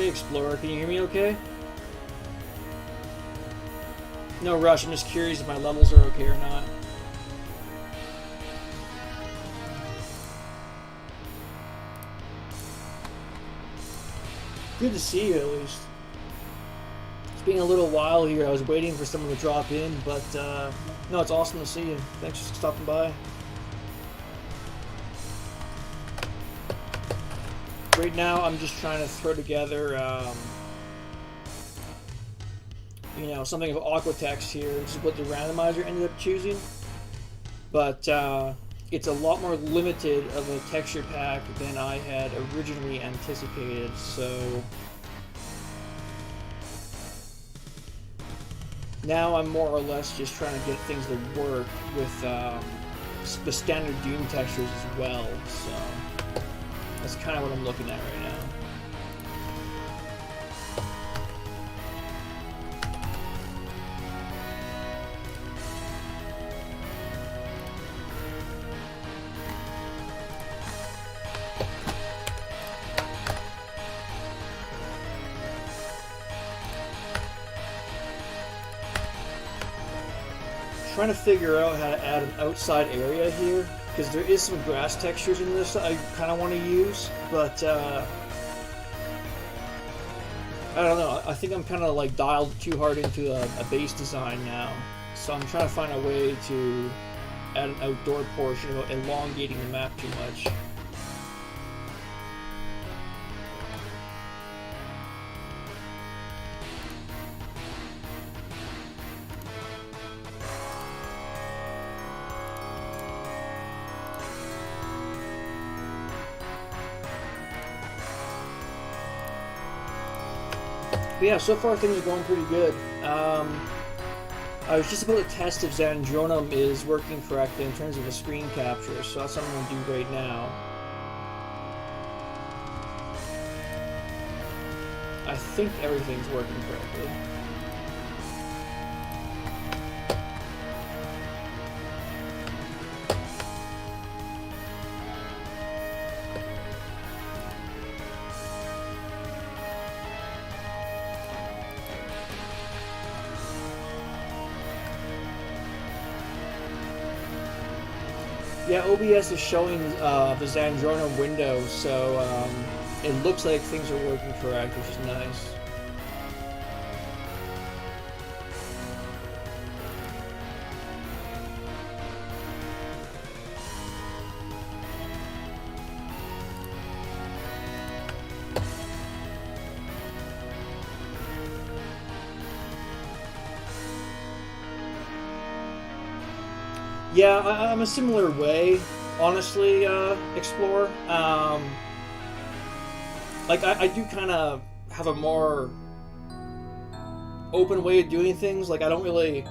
Hey Explorer, can you hear me okay? No rush, I'm just curious if my levels are okay or not. Good to see you at least. It's been a little while here. I was waiting for someone to drop in, but no, it's awesome to see you. Thanks for stopping by. Right now, I'm just trying to throw together, you know, something of Aquatext here, which is what the randomizer ended up choosing. But it's a lot more limited of a texture pack than I had originally anticipated. So now I'm more or less just trying to get things to work with the standard Doom textures as well. So that's kind of what I'm looking at right now. Trying to figure out how to add an outside area here, because there is some grass textures in this that I kind of want to use, but I don't know. I think I'm kind of like dialed too hard into a base design now, so I'm trying to find a way to add an outdoor portion without elongating the map too much. But yeah, so far things are going pretty good. I was just about to test if Zandronum is working correctly in terms of the screen capture, so that's what I'm going to do right now. I think everything's working correctly. Yeah, OBS is showing the Zandronum window, so it looks like things are working correct, which is nice. Yeah, I'm a similar way, honestly, Explorer. Like, I do kind of have a more open way of doing things. Like, I don't really,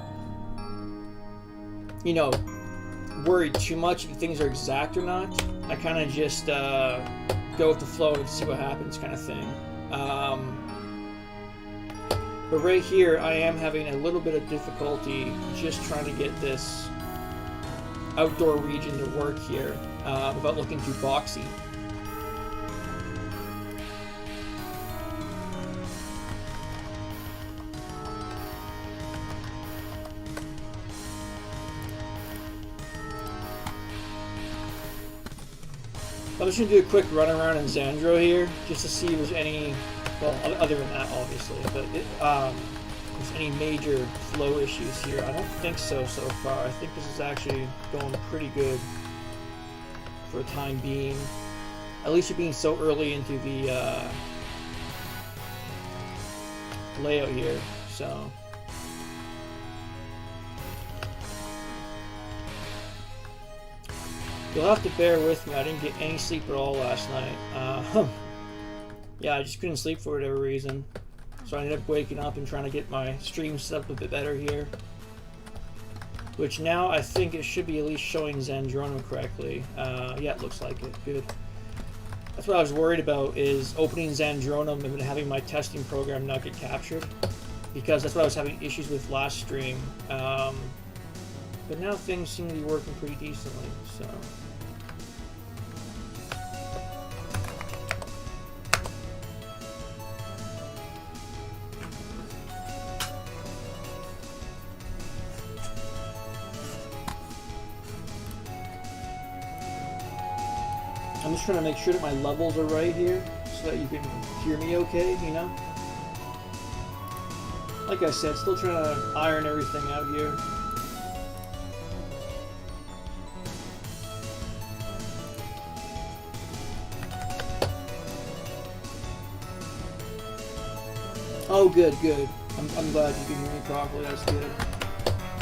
you know, worry too much if things are exact or not. I kind of just go with the flow and see what happens kind of thing. But right here, I am having a little bit of difficulty just trying to get this outdoor region to work here without looking too boxy. I'm just going to do a quick run around in Xandro here just to see if there's any, well, other than that obviously, but if there's any major flow issues here. I don't think so far. I think this is actually going pretty good for the time being. At least you're being so early into the layout here, so. You'll have to bear with me. I didn't get any sleep at all last night. Yeah, I just couldn't sleep for whatever reason. So I ended up waking up and trying to get my stream set up a bit better here. Which now I think it should be at least showing Zandronum correctly. Yeah, it looks like it. Good. That's what I was worried about, is opening Zandronum and having my testing program not get captured. Because that's what I was having issues with last stream. But now things seem to be working pretty decently, so. I'm just trying to make sure that my levels are right here so that you can hear me okay, you know? Like I said, still trying to iron everything out here. Oh, good, good. I'm glad you can hear me properly. That's good.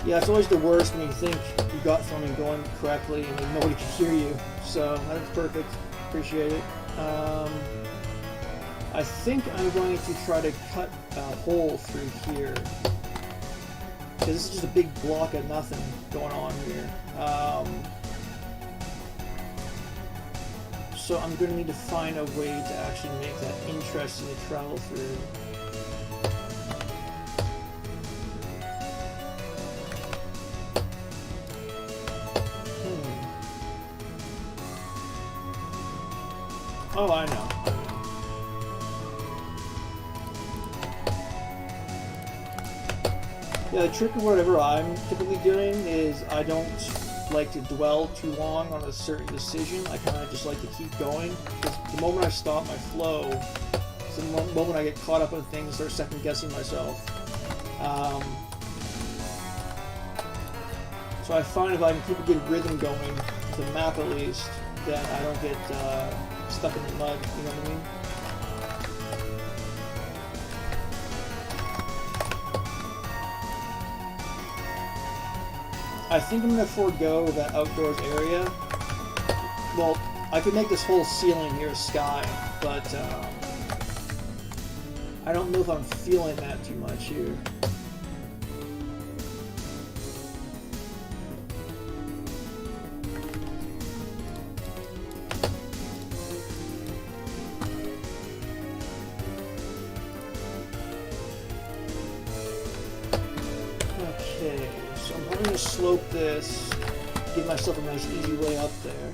Yeah, it's always the worst when you think you got something going correctly and then nobody can hear you. So that's perfect. Appreciate it. I think I'm going to try to cut a hole through here, because this is just a big block of nothing going on here. So I'm going to need to find a way to actually make that interesting to travel through. Oh, I know. Yeah, the trick of whatever I'm typically doing is I don't like to dwell too long on a certain decision. I kind of just like to keep going. Because the moment I stop my flow, it's the moment I get caught up in things and start second guessing myself. So I find if I can keep a good rhythm going, the map at least, then I don't get stuck in the mud, you know what I mean? I think I'm going to forego that outdoors area. Well, I could make this whole ceiling here a sky, but I don't know if I'm feeling that too much here. Okay, so I'm going to slope this, give myself a nice easy way up there.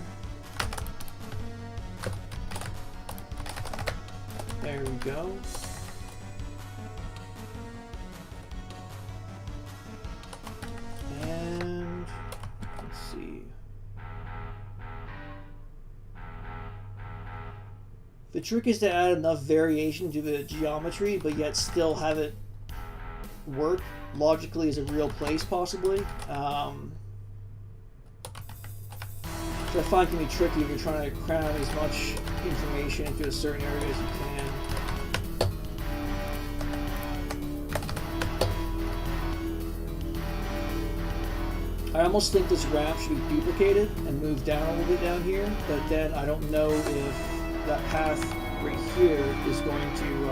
There we go. And let's see. The trick is to add enough variation to the geometry, but yet still have it work logically as a real place, possibly. Which I find can be tricky if you're trying to cram as much information into a certain area as you can. I almost think this ramp should be duplicated and moved down a little bit down here, but then I don't know if that path right here is going to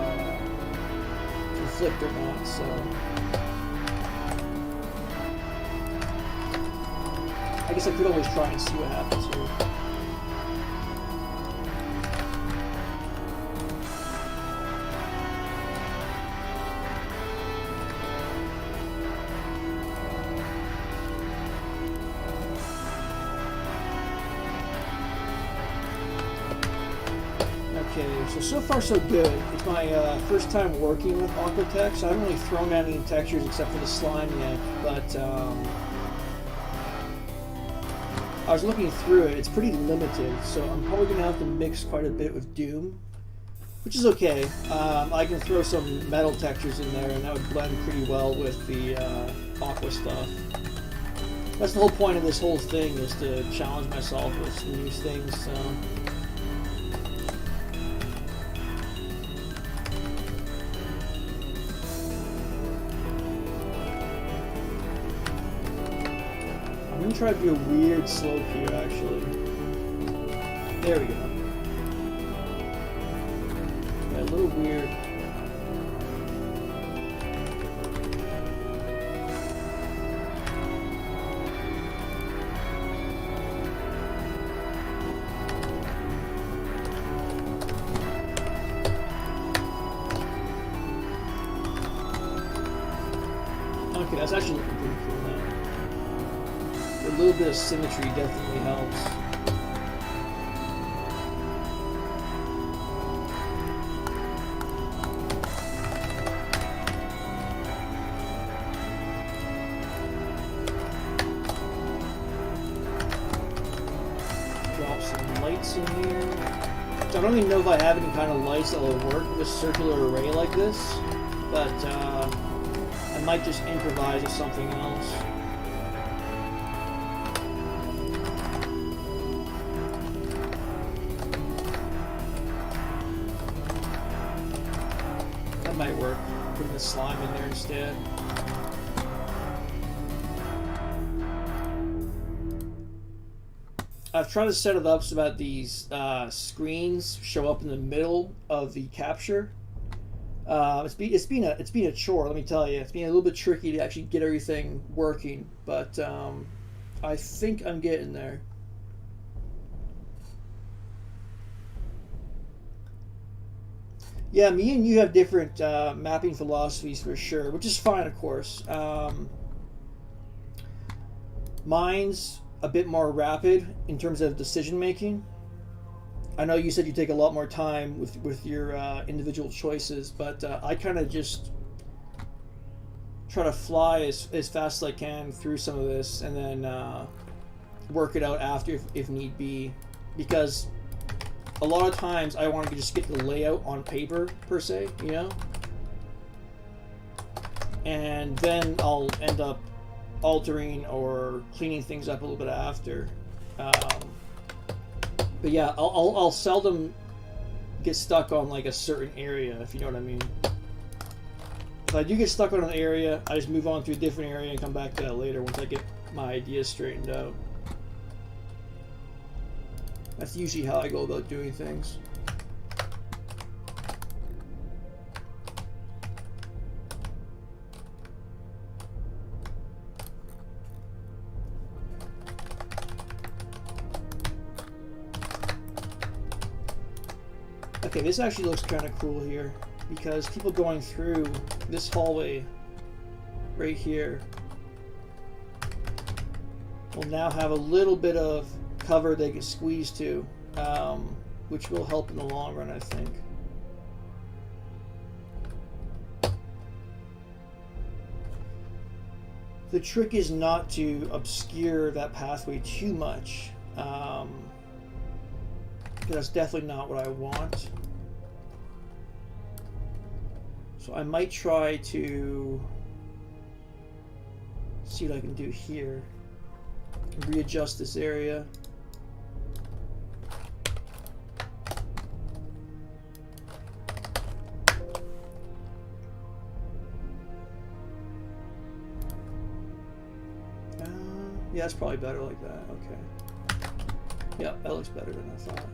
conflict or not, so I guess I could always try and see what happens here. Okay, so far so good. It's my first time working with Aquatex. I haven't really thrown out any textures except for the slime yet, but I was looking through it. It's pretty limited, so I'm probably going to have to mix quite a bit with Doom, which is okay. I can throw some metal textures in there, and that would blend pretty well with the Aqua stuff. That's the whole point of this whole thing, is to challenge myself with some new things, so... I'm going to try to do a weird slope here, actually. There we go. Yeah, a little weird. Okay, that's actually looking pretty cool now. A little bit of symmetry definitely helps. Drop some light lights in here. So I don't even know if I have any kind of lights that will work with a circular array like this, but I might just improvise with something else. That might work. Putting the slime in there instead. I've tried to set it up so that these screens show up in the middle of the capture. It's been a chore, let me tell you. It's been a little bit tricky to actually get everything working, but I think I'm getting there. Yeah, me and you have different mapping philosophies for sure, which is fine, of course. Mine's a bit more rapid in terms of decision making. I know you said you take a lot more time with your individual choices, but I kind of just try to fly as fast as I can through some of this and then work it out after if need be, because a lot of times I want to just get the layout on paper per se, you know, and then I'll end up altering or cleaning things up a little bit after. But yeah, I'll seldom get stuck on like a certain area, if you know what I mean. If I do get stuck on an area, I just move on to a different area and come back to that later once I get my ideas straightened out. That's usually how I go about doing things. Okay, this actually looks kind of cool here, because people going through this hallway right here will now have a little bit of cover they can squeeze to, which will help in the long run, I think. The trick is not to obscure that pathway too much. That's definitely not what I want. So I might try to see what I can do here. Readjust this area. Yeah, it's probably better like that. Okay. Yeah, that looks better than I thought.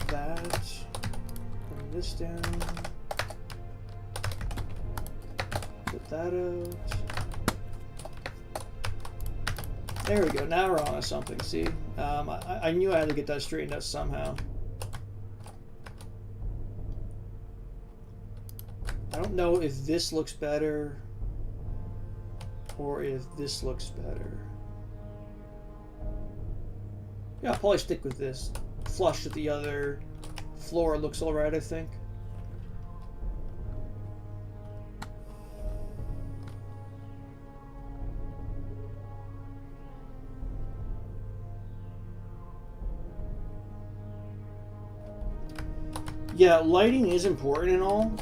That, bring this down, put that out. There we go, now we're on to something, see? I knew I had to get that straightened out somehow. I don't know if this looks better or if this looks better. Yeah, I'll probably stick with this. Flush with the other floor looks alright, I think. Yeah, lighting is important and all.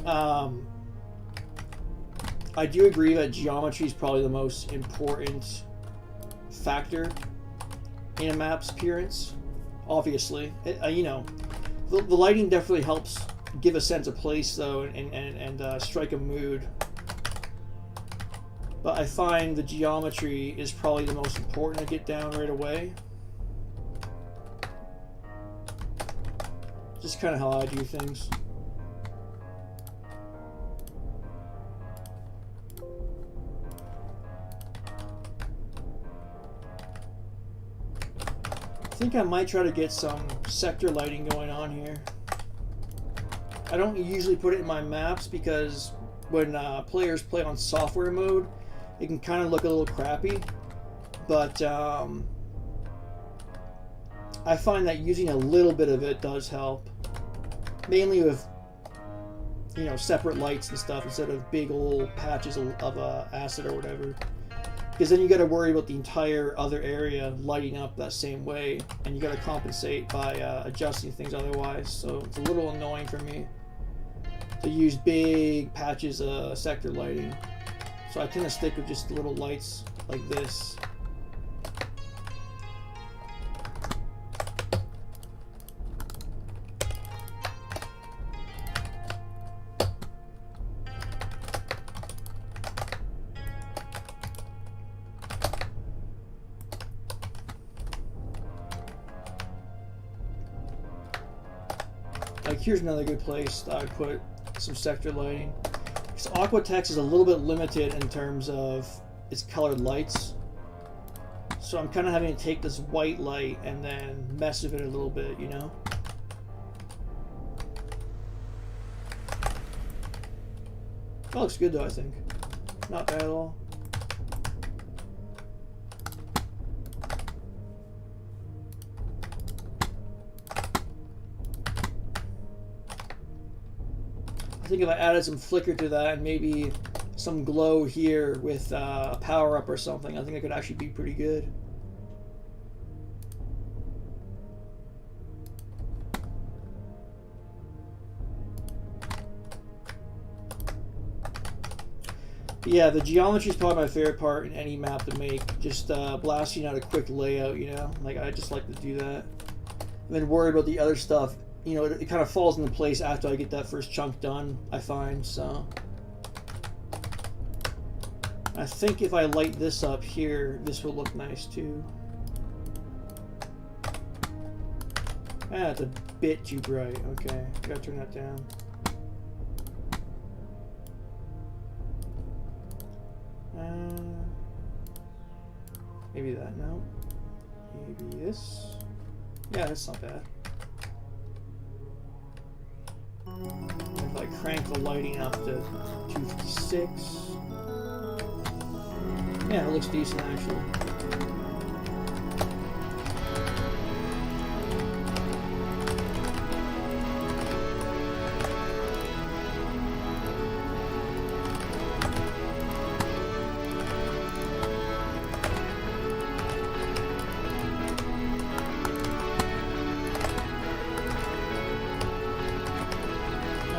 I do agree that geometry is probably the most important factor in a map's appearance. Obviously, you know, the lighting definitely helps give a sense of place, though, and strike a mood. But I find the geometry is probably the most important to get down right away. Just kind of how I do things. I think I might try to get some sector lighting going on here. I don't usually put it in my maps because when players play on software mode, it can kind of look a little crappy. But I find that using a little bit of it does help. Mainly with, you know, separate lights and stuff instead of big old patches of acid or whatever. because then you got to worry about the entire other area lighting up that same way, and you got to compensate by adjusting things otherwise. So it's a little annoying for me to use big patches of sector lighting. So I tend to stick with just little lights like this. Like here's another good place that I put some sector lighting. Because Aquatex is a little bit limited in terms of its colored lights. So I'm kind of having to take this white light and then mess with it a little bit, you know? That looks good though, I think. Not bad at all. I think if I added some flicker to that and maybe some glow here with a power up or something, I think it could actually be pretty good. But yeah, the geometry is probably my favorite part in any map to make. Just blasting out a quick layout, you know? Like, I just like to do that. And then worry about the other stuff. You know, it kind of falls into place after I get that first chunk done, I find, so. I think if I light this up here, this will look nice too. Ah, it's a bit too bright. Okay, gotta turn that down. Maybe that, no. Maybe this. Yeah, that's not bad. If I crank the lighting up to 256. Yeah, it looks decent actually.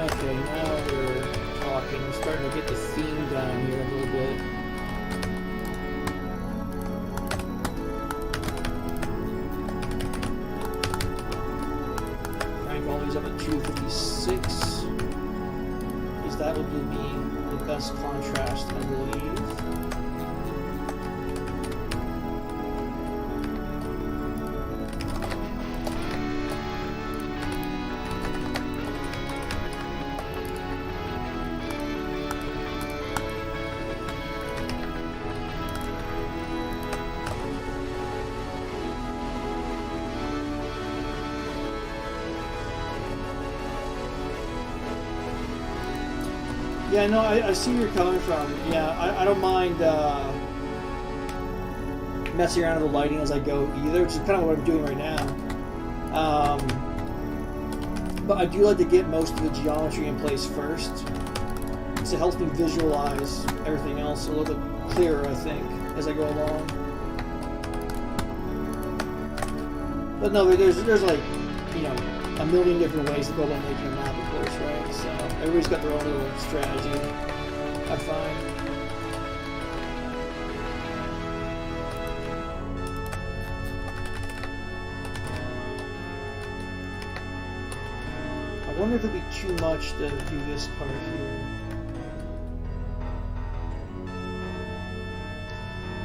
Okay, now we're talking. We're starting to get the theme down here a little bit. Crank all these up at 256. Because that will give me the best contrast, I believe. Yeah, no, I see where you're coming from. Yeah, I don't mind messing around with the lighting as I go either, which is kind of what I'm doing right now. But I do like to get most of the geometry in place first, because it helps me visualize everything else a little bit clearer, I think, as I go along. But no, there's like, you know, a million different ways to go about making a map, of course, right? So everybody's got their own little strategy, I find. I wonder if it'd be too much to do this part here.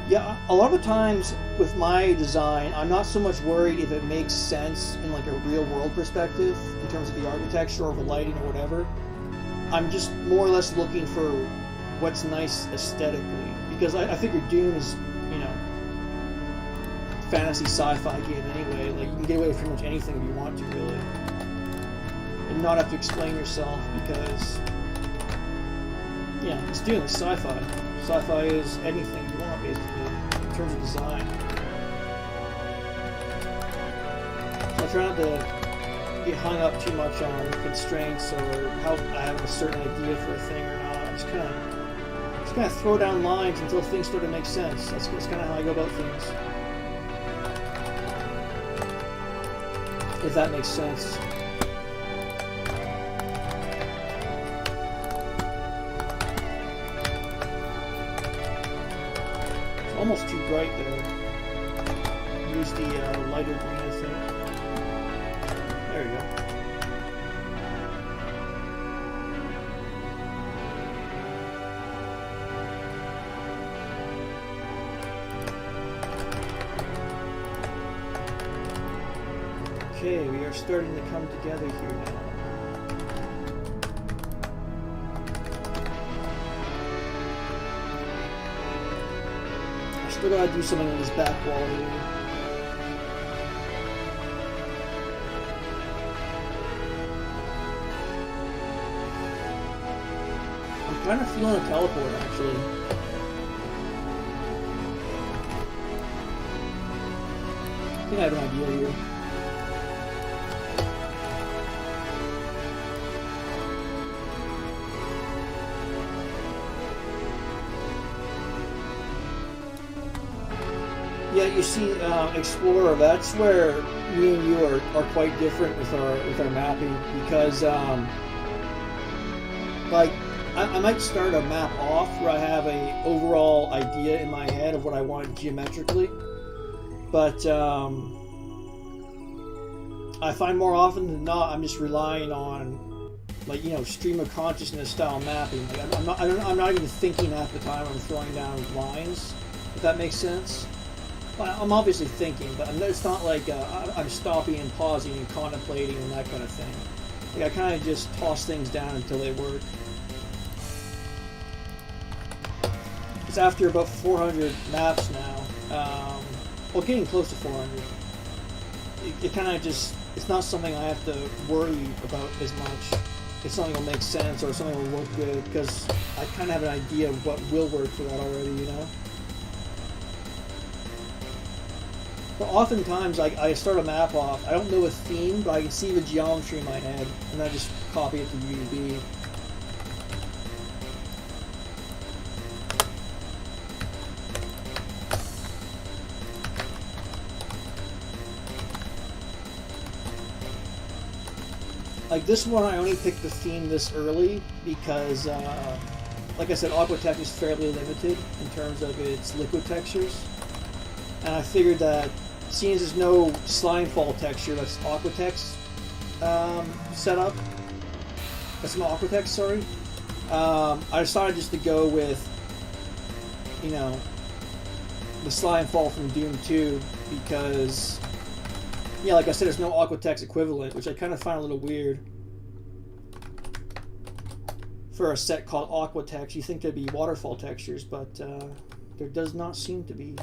Yeah, a lot of the times with my design, I'm not so much worried if it makes sense in like a real world perspective in terms of the architecture or the lighting or whatever. I'm just more or less looking for what's nice aesthetically, because I figure Doom is, you know, fantasy sci-fi game anyway. Like, you can get away with pretty much anything if you want to, really, and not have to explain yourself, because yeah, it's Doom, it's sci-fi. Sci-fi is anything you want, basically, in terms of design. So I try not to get hung up too much on constraints or how I have a certain idea for a thing or not. I just kind of Just kind of throw down lines until things start to make sense. That's kind of how I go about things. If that makes sense. It's almost too bright there. Use the lighter green, I think. There we go. Okay, we are starting to come together here now. I still gotta do something on this back wall here. I'm kind of feeling a teleport, actually. I think I have an idea here. Yeah, you see, Explorer, that's where me and you are quite different with our mapping, because like I might start a map off where I have a overall idea in my head of what I want geometrically, but I find more often than not I'm just relying on, like, you know, stream of consciousness style mapping. Like, I'm not even thinking half the time. I'm throwing down lines, if that makes sense. Well, I'm obviously thinking, but it's not like I'm stopping and pausing and contemplating and that kind of thing. Like, I kind of just toss things down until they work. It's after about 400 maps now. Well, getting close to 400. It kind of just, it's not something I have to worry about as much. It's something that will make sense or something that will look good, because I kind of have an idea of what will work for that already, you know? But oftentimes, I start a map off, I don't know a theme, but I can see the geometry in my head, and I just copy it to UDB. Like this one, I only picked the theme this early because, like I said, Aquatech is fairly limited in terms of its liquid textures. And I figured that, seeing as there's no slime fall texture that's Aquatech's setup, that's not Aquatech, sorry, I decided just to go with, you know, the slime fall from Doom 2, because, yeah, like I said, there's no Aquatech's equivalent, which I kind of find a little weird. For a set called Aquatech, you think there'd be waterfall textures, but there does not seem to be.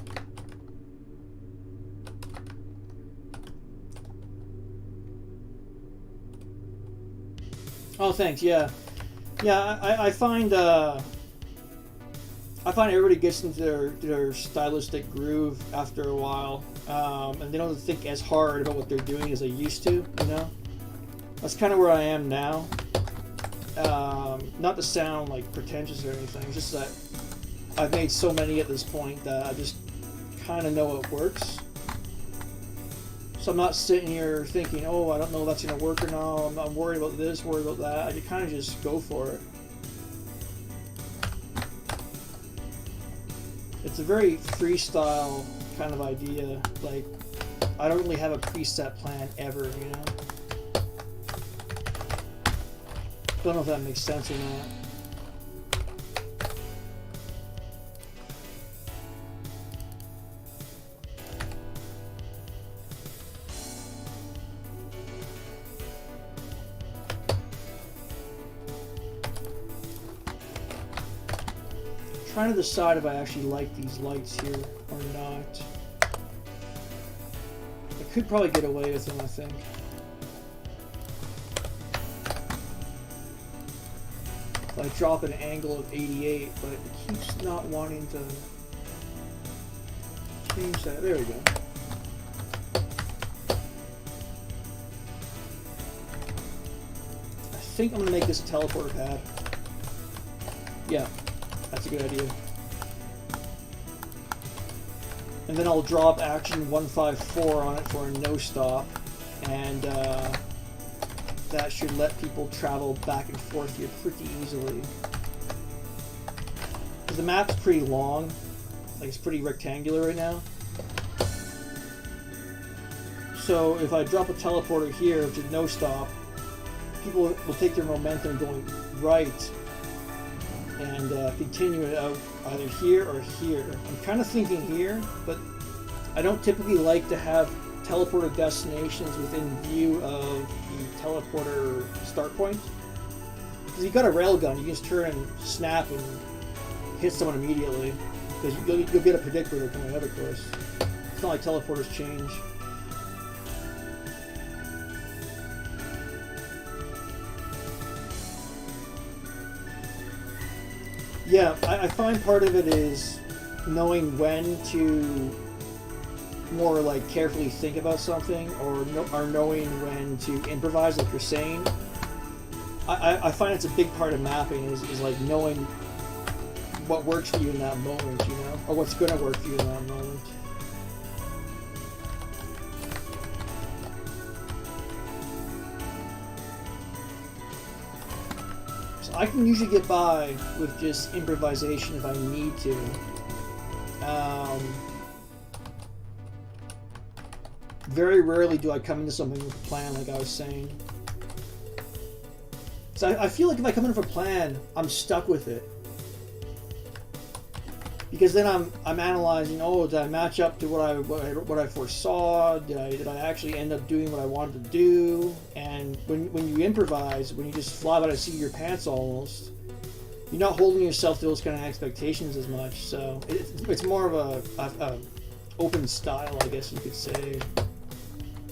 Oh, thanks. Yeah, yeah. I find everybody gets into their stylistic groove after a while, and they don't think as hard about what they're doing as they used to. You know, that's kind of where I am now. Not to sound like pretentious or anything. It's just that I've made so many at this point that I just kind of know what works. So I'm not sitting here thinking, oh, I don't know if that's going to work or not. I'm not worried about this, worried about that. I kind of just go for it. It's a very freestyle kind of idea. Like, I don't really have a preset plan ever, you know? Don't know if that makes sense or not. Trying to decide if I actually like these lights here or not. I could probably get away with them, I think. If I drop an angle of 88, but it keeps not wanting to change that. There we go. I think I'm going to make this a teleporter pad. Yeah. That's a good idea. And then I'll drop action 154 on it for a no stop, and that should let people travel back and forth here pretty easily. Because the map's pretty long, like it's pretty rectangular right now. So if I drop a teleporter here to no stop, people will take their momentum going right and continue it out either here or here. I'm kind of thinking here, but I don't typically like to have teleporter destinations within view of the teleporter start point. Because you've got a railgun, you can just turn and snap and hit someone immediately. Because you'll get a predict where they're coming out, of course. It's not like teleporters change. Yeah, I find part of it is knowing when to more like carefully think about something, or knowing when to improvise, like you're saying. I find it's a big part of mapping is like knowing what works for you in that moment, you know, or what's going to work for you in that moment. I can usually get by with just improvisation if I need to. Very rarely do I come into something with a plan, like I was saying. So I feel like if I come in with a plan, I'm stuck with it. Because then I'm analyzing, oh, did I match up to what I foresaw? Did I actually end up doing what I wanted to do? And when you improvise, when you just fly by the seat of your pants almost, you're not holding yourself to those kind of expectations as much. So it's more of a open style, I guess you could say.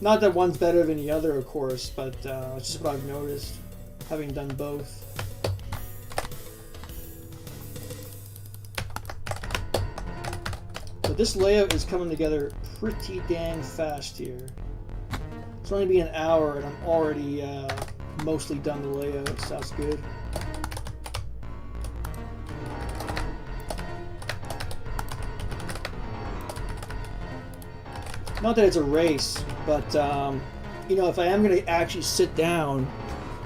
Not that one's better than the other, of course, but it's just what I've noticed, having done both. But this layout is coming together pretty dang fast here. It's only been an hour and I'm already mostly done the layout, so that's good. Not that it's a race, but you know, if I am going to actually sit down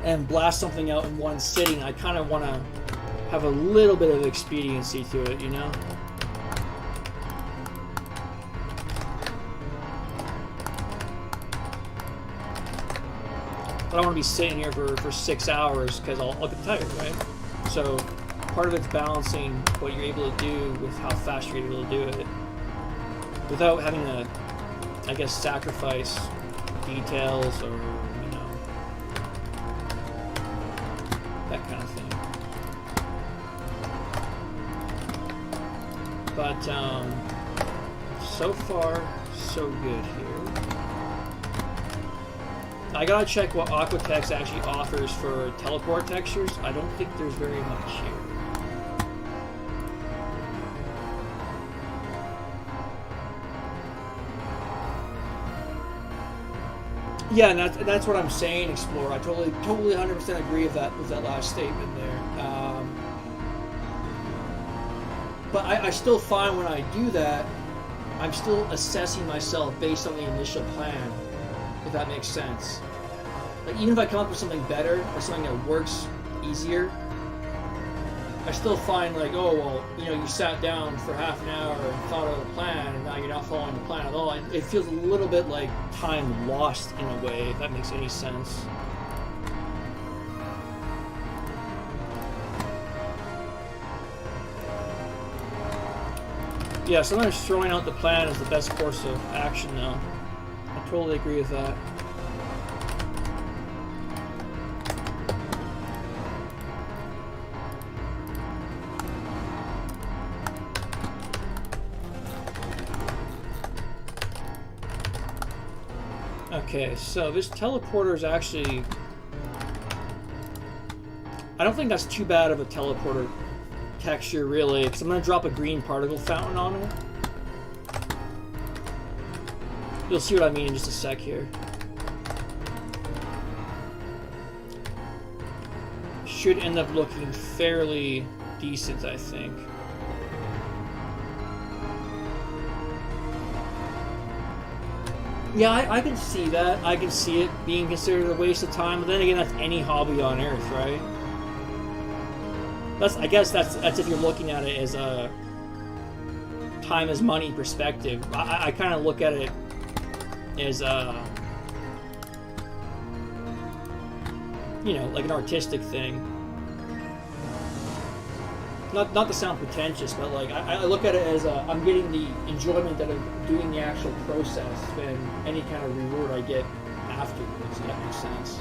and blast something out in one sitting, I kind of want to have a little bit of expediency to it, you know? I don't want to be sitting here for 6 hours because I'll get tired, right? So part of it's balancing what you're able to do with how fast you're able to do it without having to, I guess, sacrifice details or, you know, that kind of thing. But so far, so good here. I gotta check what Aquatex actually offers for teleport textures. I don't think there's very much here. Yeah, and that's what I'm saying, Explorer. I totally 100% agree with that last statement there. But I still find when I do that, I'm still assessing myself based on the initial plan, if that makes sense. Like, even if I come up with something better or something that works easier, I still find like, oh, well, you know, you sat down for half an hour and thought of a plan, and now you're not following the plan at all. It feels a little bit like time lost in a way, if that makes any sense. Yeah, sometimes throwing out the plan is the best course of action now. I totally agree with that. Okay, so this teleporter is actually... I don't think that's too bad of a teleporter texture, really, because I'm going to drop a green particle fountain on it. You'll see what I mean in just a sec here. Should end up looking fairly decent, I think. Yeah, I can see that. I can see it being considered a waste of time. But then again, that's any hobby on Earth, right? I guess that's if you're looking at it as a time as money perspective. I kind of look at it as you know, like an artistic thing. Not to sound pretentious, but like I look at it as I'm getting the enjoyment out of doing the actual process than any kind of reward I get afterwards. If that makes sense.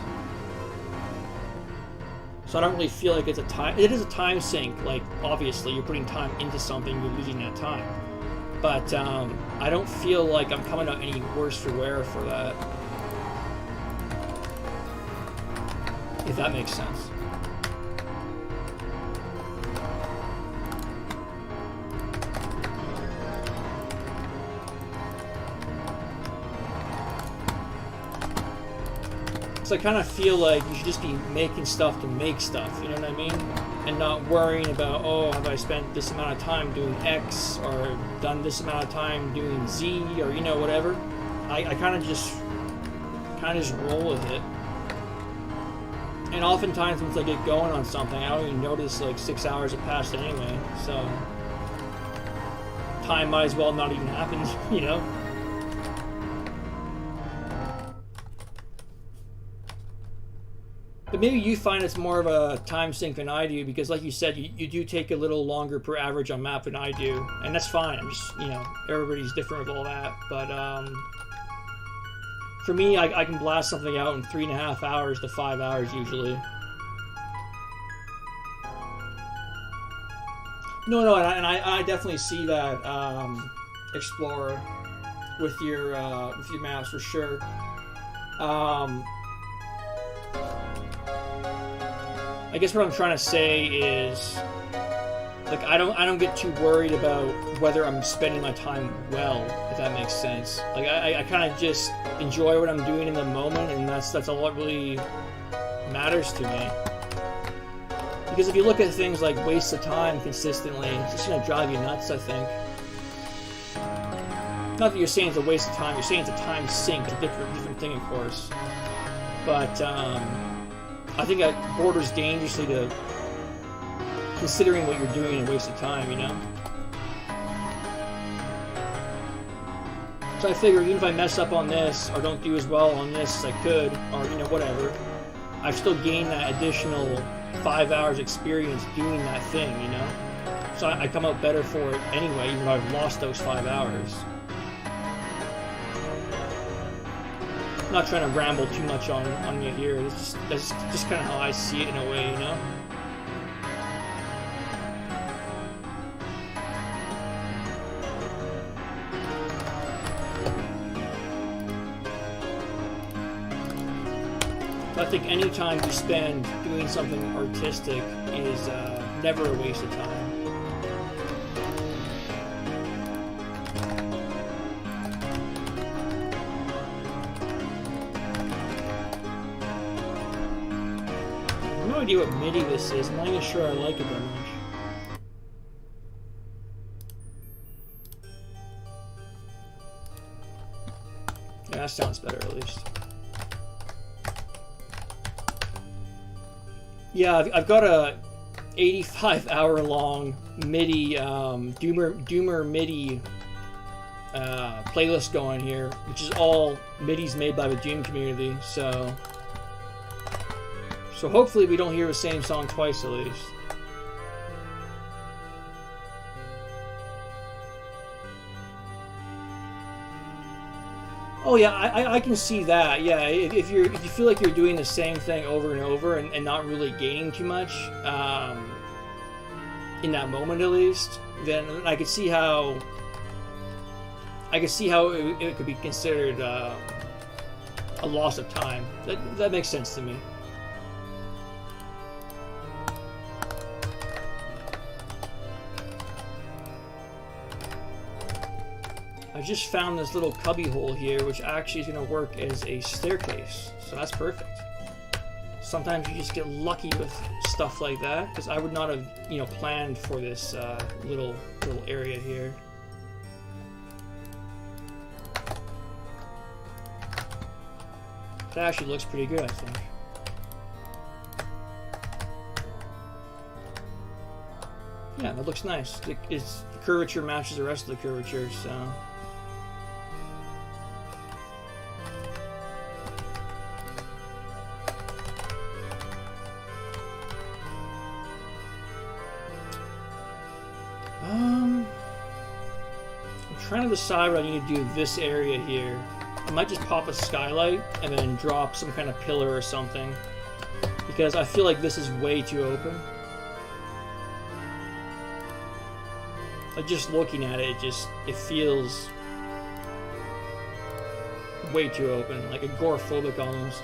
So I don't really feel like it's a time. It is a time sink. Like obviously, you're putting time into something, you're losing that time. But I don't feel like I'm coming out any worse for wear for that. If that makes sense. So I kind of feel like you should just be making stuff to make stuff, you know what I mean? And not worrying about, oh, have I spent this amount of time doing X, or done this amount of time doing Z, or, you know, whatever. I kind of just roll with it. And oftentimes once I get going on something, I don't even notice like 6 hours have passed anyway, so time might as well not even happen, you know? But maybe you find it's more of a time sink than I do, because like you said, you do take a little longer per average on map than I do, and that's fine. I'm just, you know, everybody's different with all that. But for me, I can blast something out in 3.5 hours to 5 hours usually. No, and I definitely see that, Explorer, with your maps for sure. I guess what I'm trying to say is, like, I don't get too worried about whether I'm spending my time well, if that makes sense. Like, I kind of just enjoy what I'm doing in the moment, and that's all that really matters to me. Because if you look at things like waste of time consistently, it's just gonna drive you nuts, I think. Not that you're saying it's a waste of time, you're saying it's a time sink, it's a different thing, of course. But, I think that borders dangerously to considering what you're doing a waste of time, you know? So I figure even if I mess up on this, or don't do as well on this as I could, or, you know, whatever, I've still gained that additional 5 hours experience doing that thing, you know? So I come out better for it anyway, even though I've lost those 5 hours. I'm not trying to ramble too much on you here. That's just kind of how I see it in a way, you know? I think any time you spend doing something artistic is never a waste of time. I have no idea what MIDI this is. I'm not even sure I like it that much. Yeah, that sounds better at least. Yeah, I've got a 85-hour-long MIDI Doomer MIDI playlist going here, which is all MIDIs made by the Doom community. So hopefully we don't hear the same song twice at least. Oh yeah, I can see that. Yeah, if you feel like you're doing the same thing over and over and not really gaining too much in that moment at least, then I could see how it could be considered a loss of time. That makes sense to me. I just found this little cubby hole here, which actually is going to work as a staircase, so that's perfect. Sometimes you just get lucky with stuff like that, because I would not have, you know, planned for this little That actually looks pretty good, I think. Yeah, that looks nice. The curvature matches the rest of the curvature, so... I'm trying to decide what I need to do with this area here. I might just pop a skylight and then drop some kind of pillar or something, because I feel like this is way too open. Like, just looking at it, it feels way too open, like agoraphobic almost.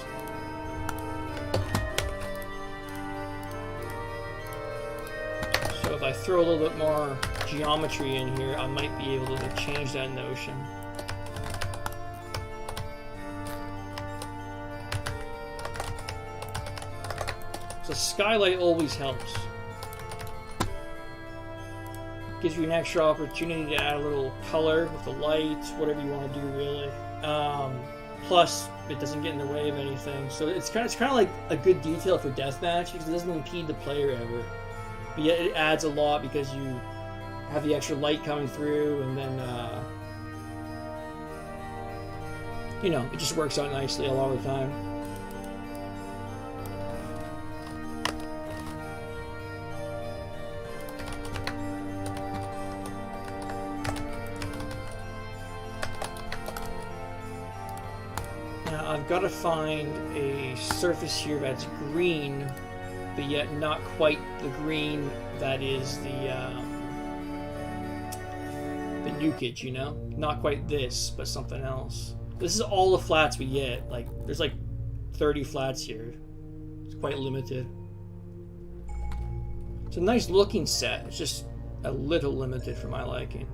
So if I throw a little bit more geometry in here, I might be able to change that notion. So skylight always helps. Gives you an extra opportunity to add a little color with the lights, whatever you want to do, really. Plus, it doesn't get in the way of anything. So it's kind of like a good detail for deathmatch, because it doesn't impede the player ever. But yet it adds a lot because you have the extra light coming through, and then you know, it just works out nicely a lot of the time. I've got to find a surface here that's green, but yet not quite the green that is the nukage, you know? Not quite this, but something else. This is all the flats we get. Like, there's like 30 flats here. It's quite limited. It's a nice looking set. It's just a little limited for my liking.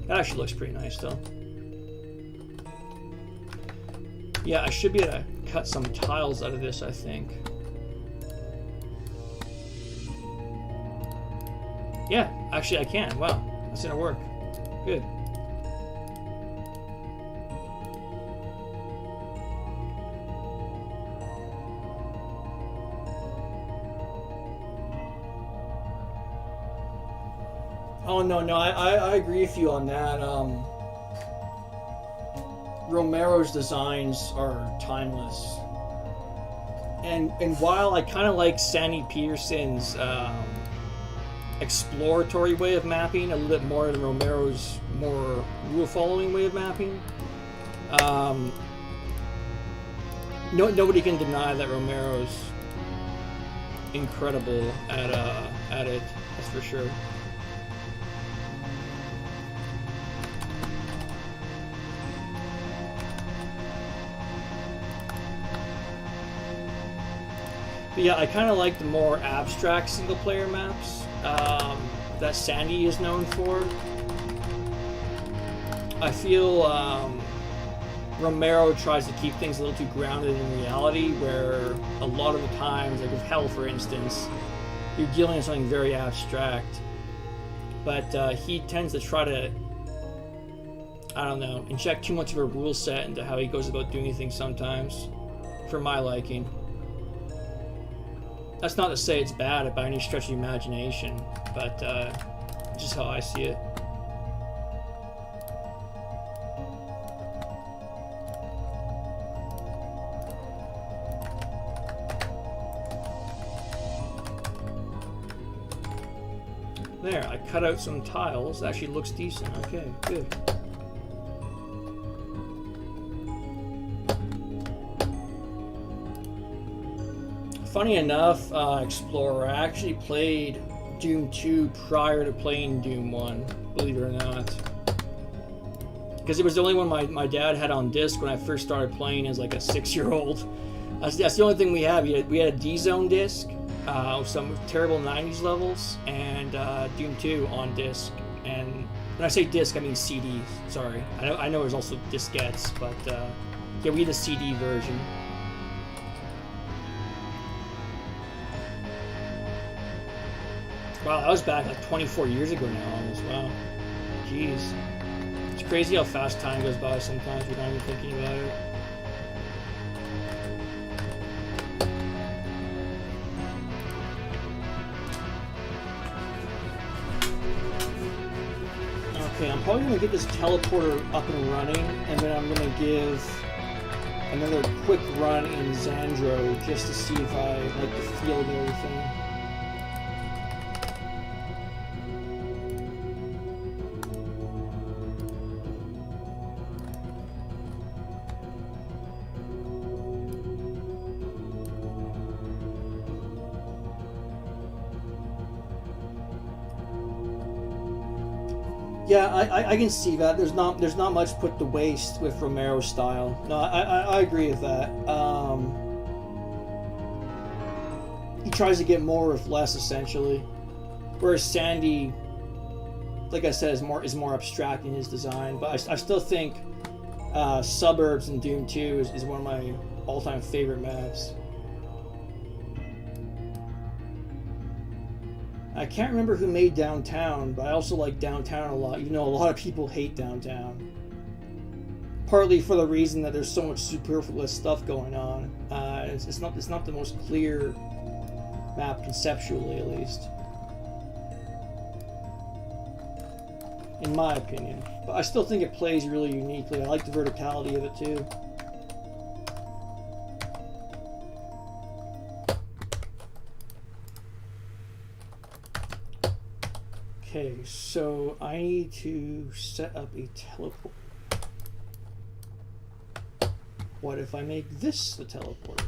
That actually looks pretty nice, though. Yeah, I should be able to cut some tiles out of this, I think. Yeah, actually I can. Wow, that's gonna work. Good. Oh, no, I agree with you on that. Romero's designs are timeless. And while I kind of like Sandy Peterson's exploratory way of mapping a little bit more than Romero's more rule-following way of mapping, nobody can deny that Romero's incredible at it, that's for sure. But yeah, I kind of like the more abstract single-player maps that Sandy is known for. I feel Romero tries to keep things a little too grounded in reality, where a lot of the times, like with Hell for instance, you're dealing with something very abstract. But he tends to try to, I don't know, inject too much of a rule set into how he goes about doing things sometimes, for my liking. That's not to say it's bad by any stretch of the imagination, but just how I see it. There, I cut out some tiles. It actually looks decent. Okay, good. Funny enough, Explorer, I actually played Doom 2 prior to playing Doom 1, believe it or not. Because it was the only one my dad had on disc when I first started playing as like a 6-year-old. That's the only thing we had. We had a D-Zone disc with some terrible 90s levels, and Doom 2 on disc. And when I say disc, I mean CDs. Sorry. I know there's also diskettes, but yeah, we had a CD version. Wow, that was back like 24 years ago now almost. Wow. Jeez. It's crazy how fast time goes by sometimes without even thinking about it. Okay, I'm probably going to get this teleporter up and running, and then I'm going to give another quick run in Xandro just to see if I like the feel of everything. Yeah, I can see that. There's not much put to waste with Romero's style. No, I agree with that. He tries to get more with less, essentially. Whereas Sandy, like I said, is more abstract in his design. But I still think Suburbs in Doom 2 is one of my all-time favorite maps. I can't remember who made Downtown, but I also like Downtown a lot, even though a lot of people hate Downtown. Partly for the reason that there's so much superfluous stuff going on. It's not the most clear map conceptually, at least, in my opinion. But I still think it plays really uniquely. I like the verticality of it too. Okay, so I need to set up a teleport. What if I make this the teleport?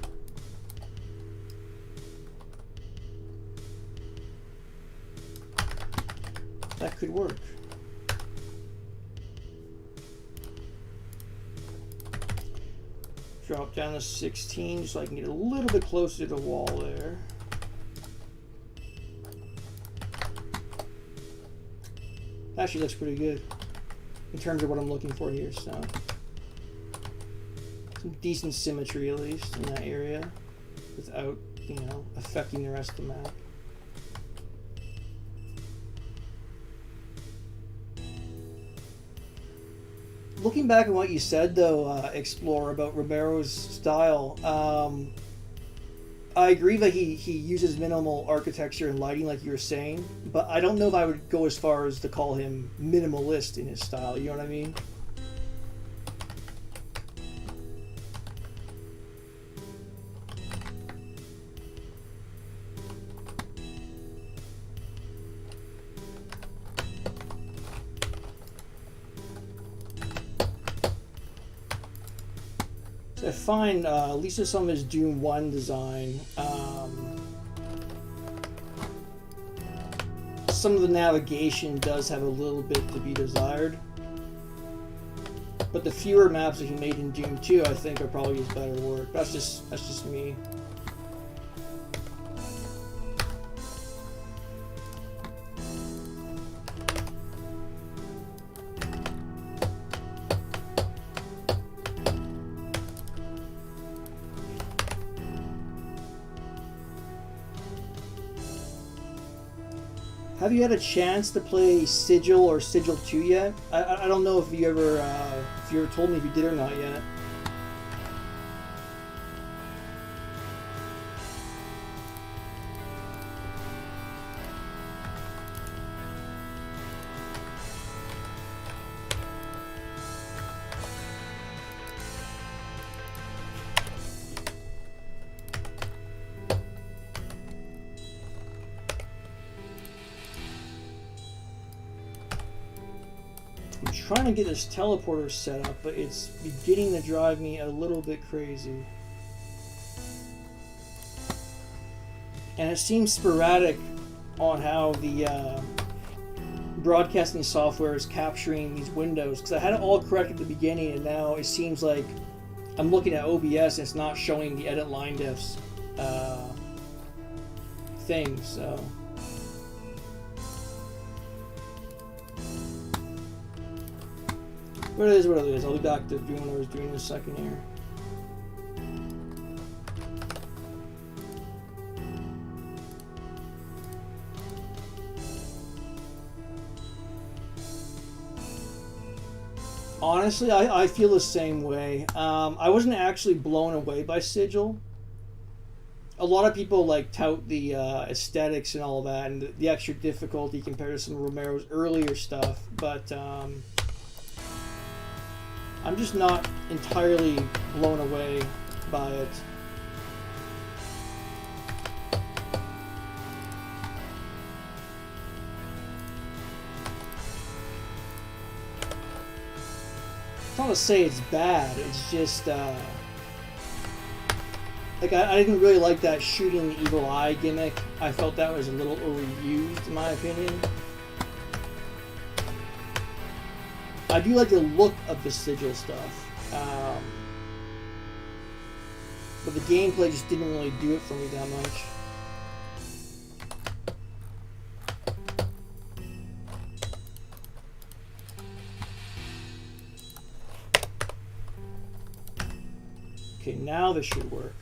That could work. Drop down to 16 so I can get a little bit closer to the wall there. Actually looks pretty good in terms of what I'm looking for here, so some decent symmetry at least in that area without, you know, affecting the rest of the map. Looking back at what you said though, Explorer, about Romero's style, I agree that he uses minimal architecture and lighting like you were saying, but I don't know if I would go as far as to call him minimalist in his style, you know what I mean? So I find, at least with some of his Doom 1 design, some of the navigation does have a little bit to be desired. But the fewer maps that he made in Doom 2, I think, are probably his better work. That's just me. Have you had a chance to play Sigil or Sigil 2 yet? I don't know if you ever told me if you did or not yet. Trying to get this teleporter set up, but it's beginning to drive me a little bit crazy. And it seems sporadic on how the broadcasting software is capturing these windows, because I had it all correct at the beginning, and now it seems like I'm looking at OBS and it's not showing the edit line diffs thing, so... But it is what it is. I'll be back to doing what I was doing in a second here. Honestly, I feel the same way. I wasn't actually blown away by Sigil. A lot of people like tout the aesthetics and all that, and the extra difficulty compared to some of Romero's earlier stuff. But I'm just not entirely blown away by it. It's not to say it's bad, it's just like I didn't really like that shooting the evil eye gimmick. I felt that was a little overused in my opinion. I do like the look of the Sigil stuff, but the gameplay just didn't really do it for me that much. Okay, now this should work.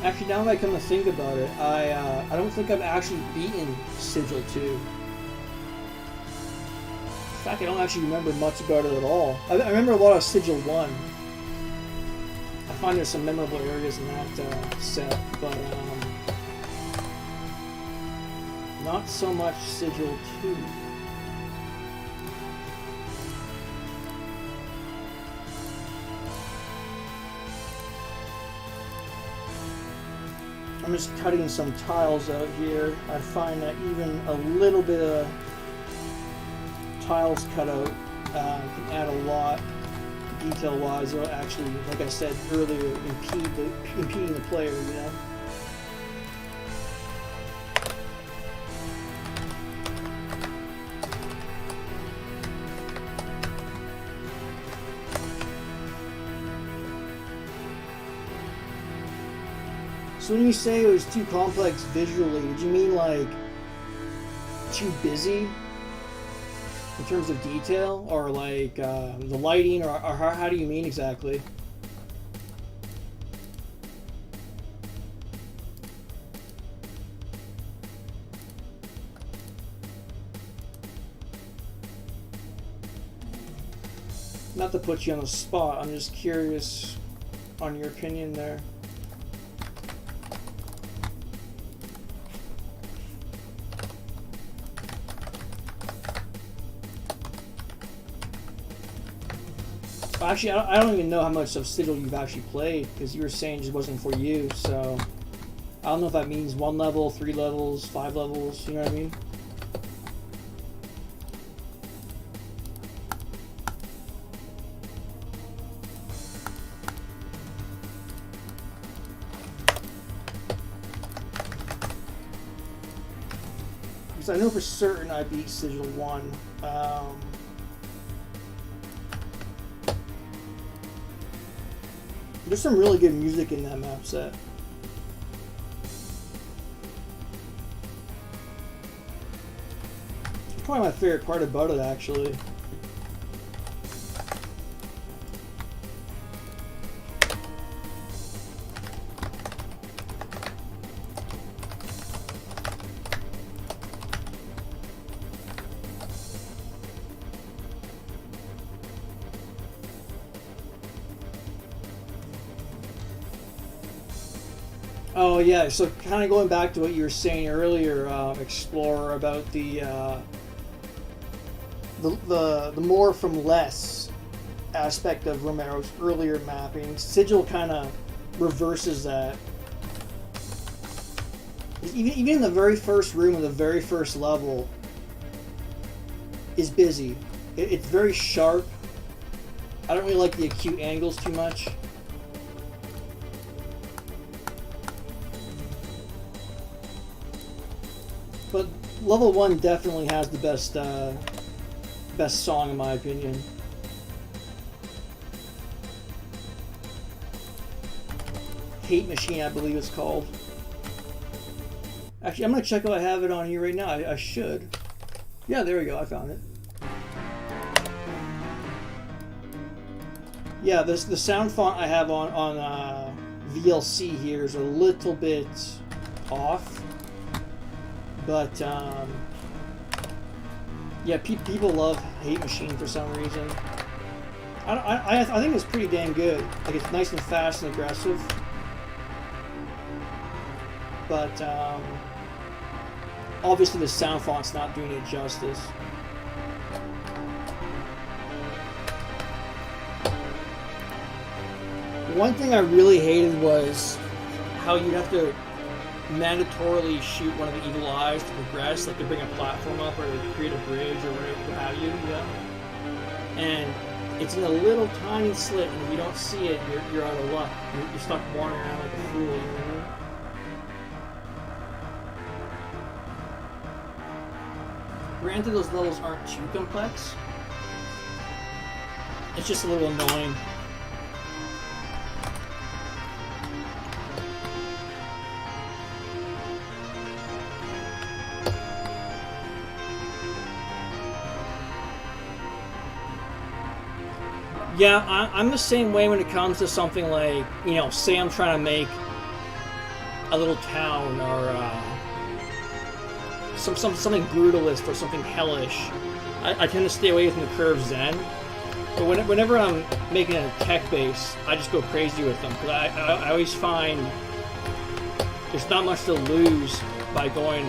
Actually, now that I come to think about it, I don't think I've actually beaten Sigil 2. In fact, I don't actually remember much about it at all. I remember a lot of Sigil 1. I find there's some memorable areas in that set, but not so much Sigil 2. I'm just cutting some tiles out here. I find that even a little bit of tiles cut out can add a lot, detail-wise. It'll actually, like I said earlier, impeding the player, you know? So when you say it was too complex visually, did you mean like too busy in terms of detail, or like the lighting, or how do you mean exactly? Not to put you on the spot, I'm just curious on your opinion there. Actually, I don't even know how much of Sigil you've actually played, because you were saying it just wasn't for you, so I don't know if that means 1 level, 3 levels, 5 levels, you know what I mean? Because I know for certain I beat Sigil 1. There's some really good music in that map set. It's probably my favorite part about it, actually. Oh yeah, so kind of going back to what you were saying earlier, Explorer, about the more from less aspect of Romero's earlier mapping. Sigil kind of reverses that. Even in the very first room of the very first level is busy. It's very sharp. I don't really like the acute angles too much. But level 1 definitely has the best song in my opinion. Hate Machine, I believe it's called. Actually, I'm gonna check if I have it on here right now. I should. Yeah, there we go. I found it. Yeah, the sound font I have on VLC here is a little bit off, but yeah, people love Hate Machine for some reason. I think it's pretty damn good. Like, it's nice and fast and aggressive, but obviously the sound font's not doing it justice. One thing I really hated was how you'd have to mandatorily shoot one of the evil eyes to progress, like to bring a platform up or to create a bridge or whatever have you, And it's in a little tiny slit, and if you don't see it, you're out of luck. You're stuck wandering around like a fool, Granted, those levels aren't too complex. It's just a little annoying. Yeah, I'm the same way when it comes to something like, say I'm trying to make a little town or something brutalist or something hellish. I tend to stay away from the curves then. But whenever I'm making a tech base, I just go crazy with them because I always find there's not much to lose by going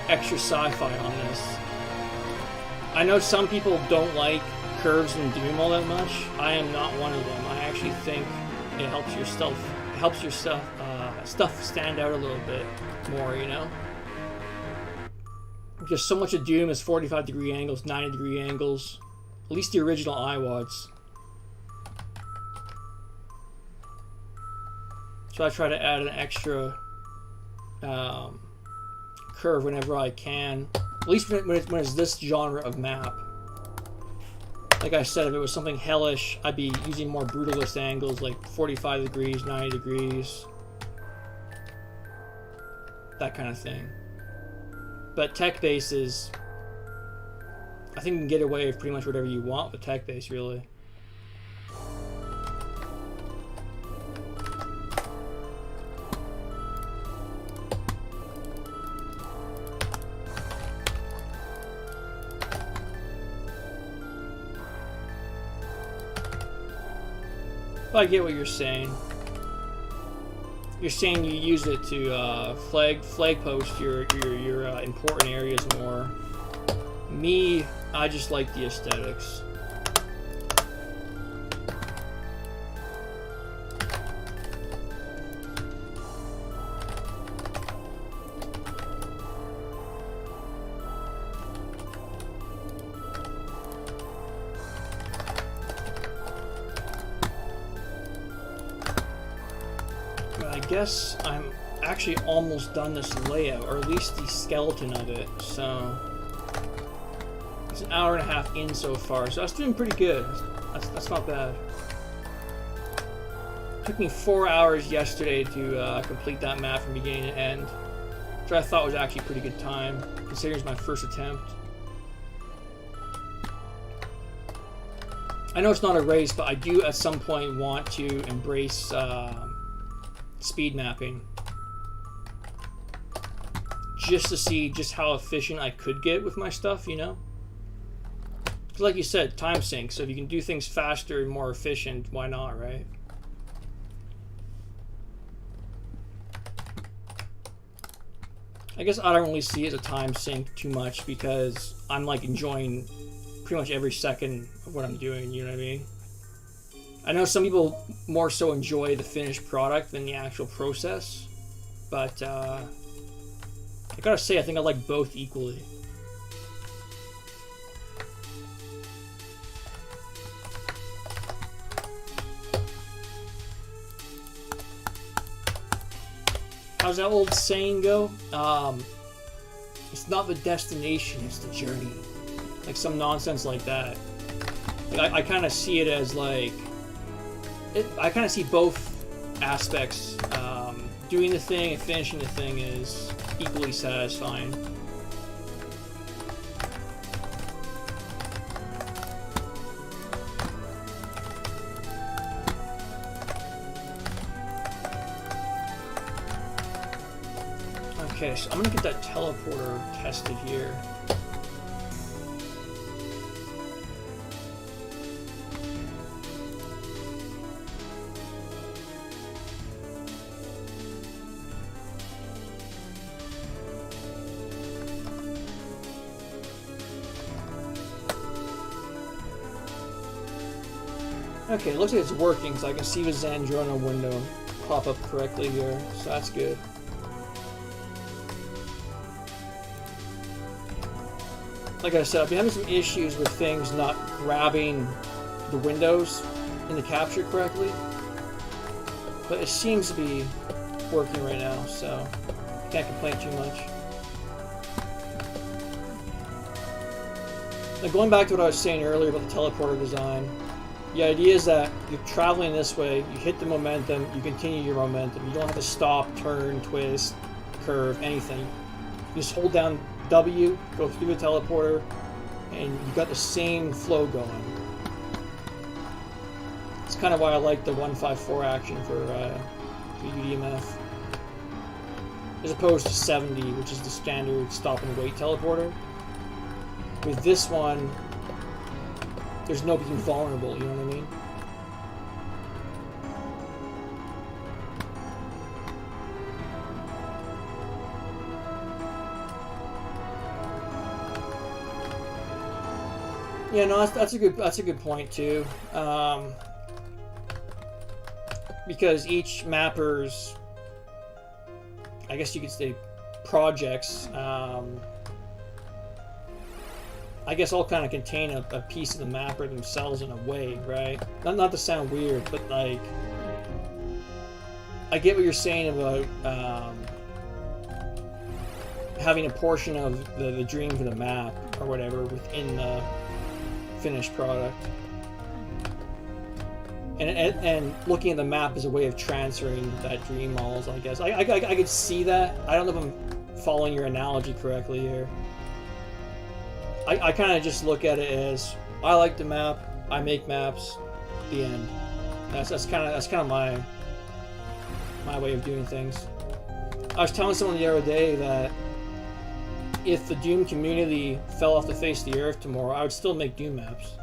extra sci-fi on this. I know some people don't like curves in Doom all that much. I am not one of them. I actually think it helps your stuff stand out a little bit more, Because so much of Doom is 45-degree angles, 90-degree angles. At least the original iWads. So I try to add an extra curve whenever I can. At least when it's this genre of map. Like I said, if it was something hellish, I'd be using more brutalist angles, like 45 degrees, 90 degrees. That kind of thing. But tech bases, I think you can get away with pretty much whatever you want with tech base, really. I get what you're saying. You're saying you use it to flag post your important areas more. Me, I just like the aesthetics. I guess I'm actually almost done this layout, or at least the skeleton of it, so it's an hour and a half in so far, so that's doing pretty good. That's not bad. It took me 4 hours yesterday to complete that map from beginning to end, which I thought was actually a pretty good time, considering it's my first attempt. I know it's not a race, but I do at some point want to embrace speed mapping, just to see just how efficient I could get with my stuff, Because like you said, time sync, so if you can do things faster and more efficient, why not, right? I guess I don't really see it as a time sink too much because I'm like enjoying pretty much every second of what I'm doing, you know what I mean? I know some people more so enjoy the finished product than the actual process, but I gotta say, I think I like both equally. How's that old saying go? It's not the destination, it's the journey. Like some nonsense like that. Like I kind of see it as like... I kind of see both aspects. Doing the thing and finishing the thing is equally satisfying. Okay, so I'm gonna get that teleporter tested here. Okay, it looks like it's working, so I can see the Zandrona window pop up correctly here, so that's good. Like I said, I've been having some issues with things not grabbing the windows in the capture correctly, but it seems to be working right now, so can't complain too much. Now, going back to what I was saying earlier about the teleporter design, the idea is that you're traveling this way, you hit the momentum, you continue your momentum. You don't have to stop, turn, twist, curve, anything. You just hold down W, go through the teleporter, and you got the same flow going. It's kind of why I like the 154 action for UDMF, as opposed to 70, which is the standard stop and wait teleporter. With this one, there's no being vulnerable, you know what I mean? Yeah, no, that's a good point too, because each mapper's, I guess you could say, projects, I guess all kind of contain a piece of the mapper themselves in a way, right? Not to sound weird, but like, I get what you're saying about having a portion of the dream for the map or whatever within the finished product, and looking at the map as a way of transferring that dream models. I guess I could see that. I don't know if I'm following your analogy correctly here. I kind of just look at it as, I like the map, I make maps, the end. That's kind of my way of doing things. I was telling someone the other day that if the Doom community fell off the face of the earth tomorrow, I would still make Doom maps,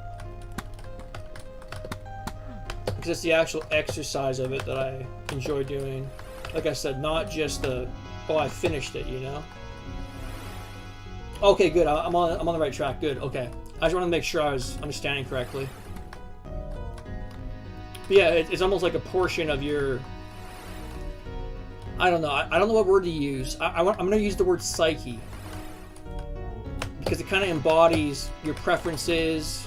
because it's the actual exercise of it that I enjoy doing. Like I said, not just the, oh, I finished it, you know. Okay, good. I'm on the right track. Good. Okay. I just wanted to make sure I was understanding correctly. But yeah, it's almost like a portion of your. I don't know. I don't know what word to use. I'm going to use the word psyche, because it kind of embodies your preferences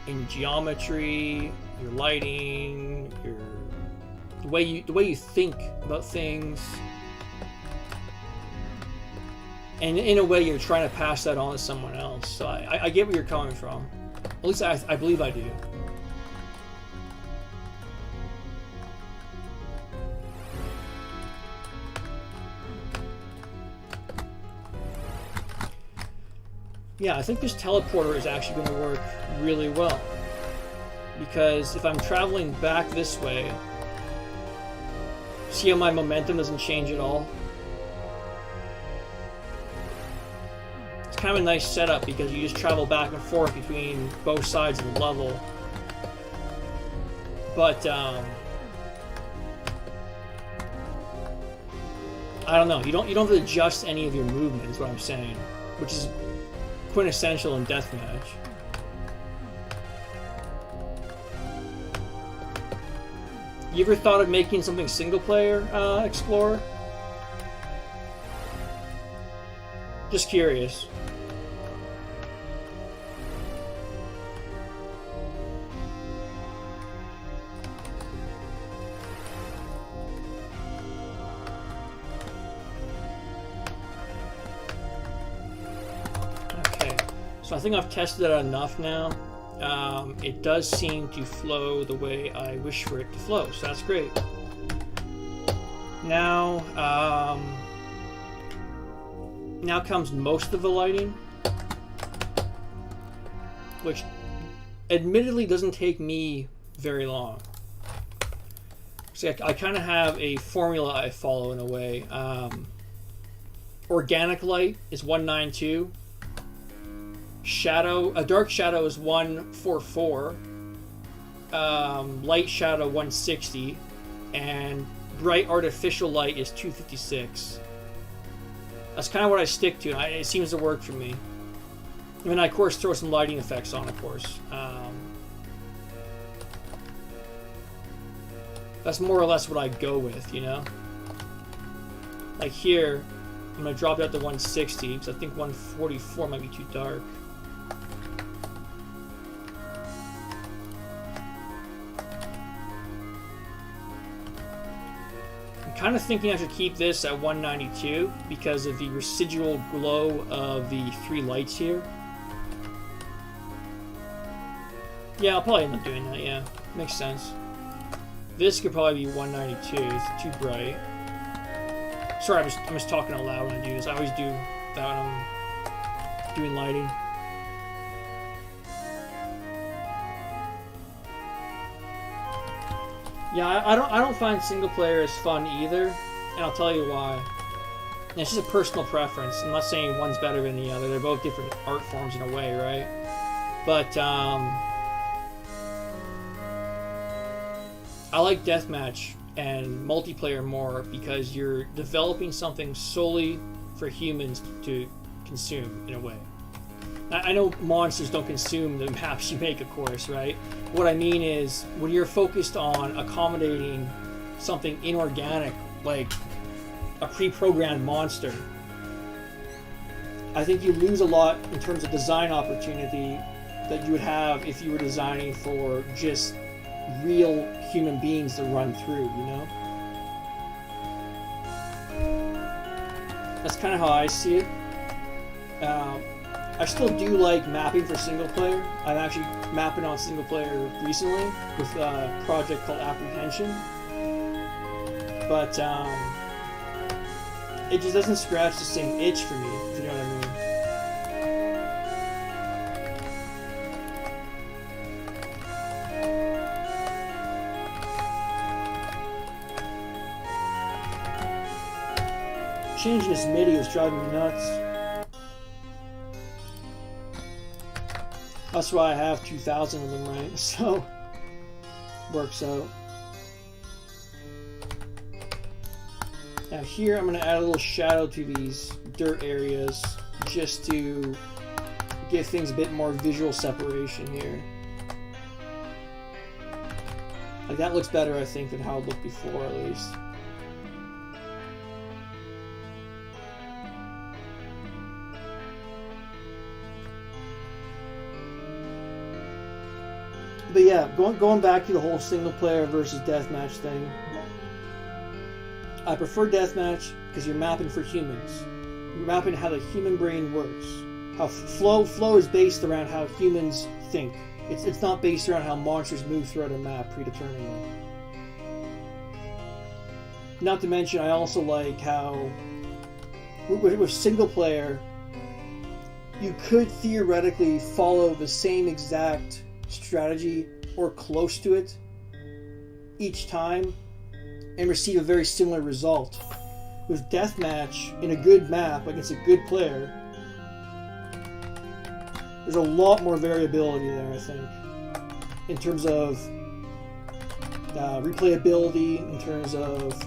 in geometry, your lighting, the way you think about things. And in a way, you're trying to pass that on to someone else. So I get where you're coming from. At least I believe I do. Yeah, I think this teleporter is actually going to work really well. Because if I'm traveling back this way, see how my momentum doesn't change at all? It's kind of a nice setup, because you just travel back and forth between both sides of the level. But I don't know. You don't have to adjust any of your movement, is what I'm saying, which is quintessential in deathmatch. You ever thought of making something single player, Explorer? Just curious. So I think I've tested it enough now. It does seem to flow the way I wish for it to flow, so that's great. Now, now comes most of the lighting, which admittedly doesn't take me very long. See, I kind of have a formula I follow in a way. Organic light is 192. Dark shadow is 144. Light shadow 160, and bright artificial light is 256. That's kind of what I stick to. It seems to work for me. I mean, I of course throw some lighting effects on, of course. That's more or less what I go with, you know? Like here, I'm going to drop it out to 160, because I think 144 might be too dark. I'm kind of thinking I should keep this at 192, because of the residual glow of the 3 lights here. Yeah, I'll probably end up doing that, yeah. Makes sense. This could probably be 192. It's too bright. Sorry, I'm just talking out loud when I do this. I always do that when I'm doing lighting. Yeah, I don't find single player as fun either, and I'll tell you why. And it's just a personal preference. I'm not saying one's better than the other. They're both different art forms in a way, right? But I like deathmatch and multiplayer more because you're developing something solely for humans to consume in a way. I know monsters don't consume the maps you make, of course, right? What I mean is when you're focused on accommodating something inorganic like a pre-programmed monster, I think you lose a lot in terms of design opportunity that you would have if you were designing for just real human beings to run through, you know? That's kind of how I see it. I still do like mapping for single player. I'm actually mapping on single player recently with a project called Apprehension. But it just doesn't scratch the same itch for me, if you know what I mean. Changing this MIDI is driving me nuts. That's why I have 2,000 of them, right? So, works out. Now here I'm going to add a little shadow to these dirt areas just to give things a bit more visual separation here. Like that looks better, I think, than how it looked before, at least. But yeah, going back to the whole single player versus deathmatch thing, I prefer deathmatch because you're mapping for humans. You're mapping how the human brain works. How flow is based around how humans think. It's not based around how monsters move throughout a map predeterminedly. Not to mention, I also like how with single player, you could theoretically follow the same exact strategy or close to it each time and receive a very similar result. With deathmatch in a good map against a good player, there's a lot more variability there, I think, in terms of replayability, in terms of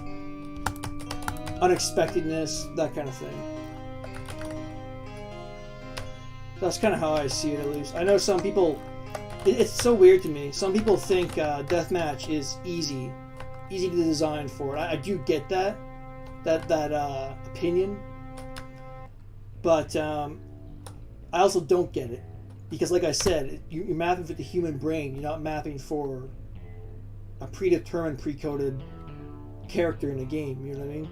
unexpectedness, that kind of thing. That's kind of how I see it, at least. I know some people, it's so weird to me. Some people think deathmatch is easy to design for. I do get that opinion, but I also don't get it because, like I said, you're mapping for the human brain. You're not mapping for a predetermined, pre-coded character in a game. You know what I mean?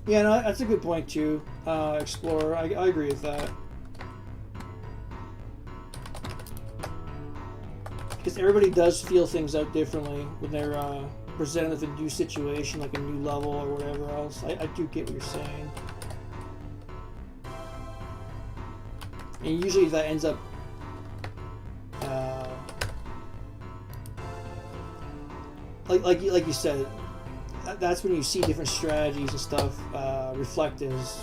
Yeah, no, that's a good point too, Explorer. I agree with that. Because everybody does feel things out differently when they're presented with a new situation, like a new level or whatever else. I do get what you're saying. And usually that ends up like you said, that's when you see different strategies and stuff reflected as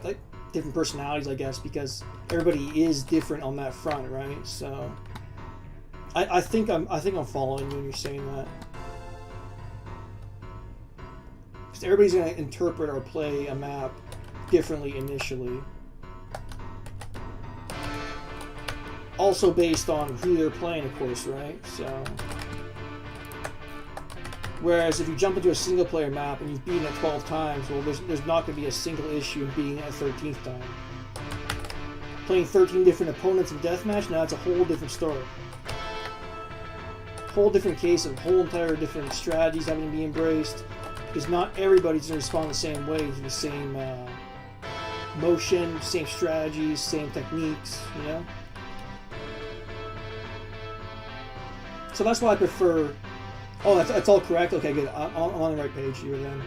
like different personalities, I guess, because everybody is different on that front, right? So I think I'm following you when you're saying that, because everybody's going to interpret or play a map differently initially. Also based on who they're playing, of course, right? So, whereas if you jump into a single player map and you've beaten it 12 times, well, there's not going to be a single issue in beating it a 13th time. Playing 13 different opponents in deathmatch, now it's a whole different story. Whole different case of whole entire different strategies having to be embraced, because not everybody's going to respond the same way to the same motion, same strategies, same techniques, you know? So that's why I prefer... Oh, that's all correct? Okay, good. I'm on the right page here then.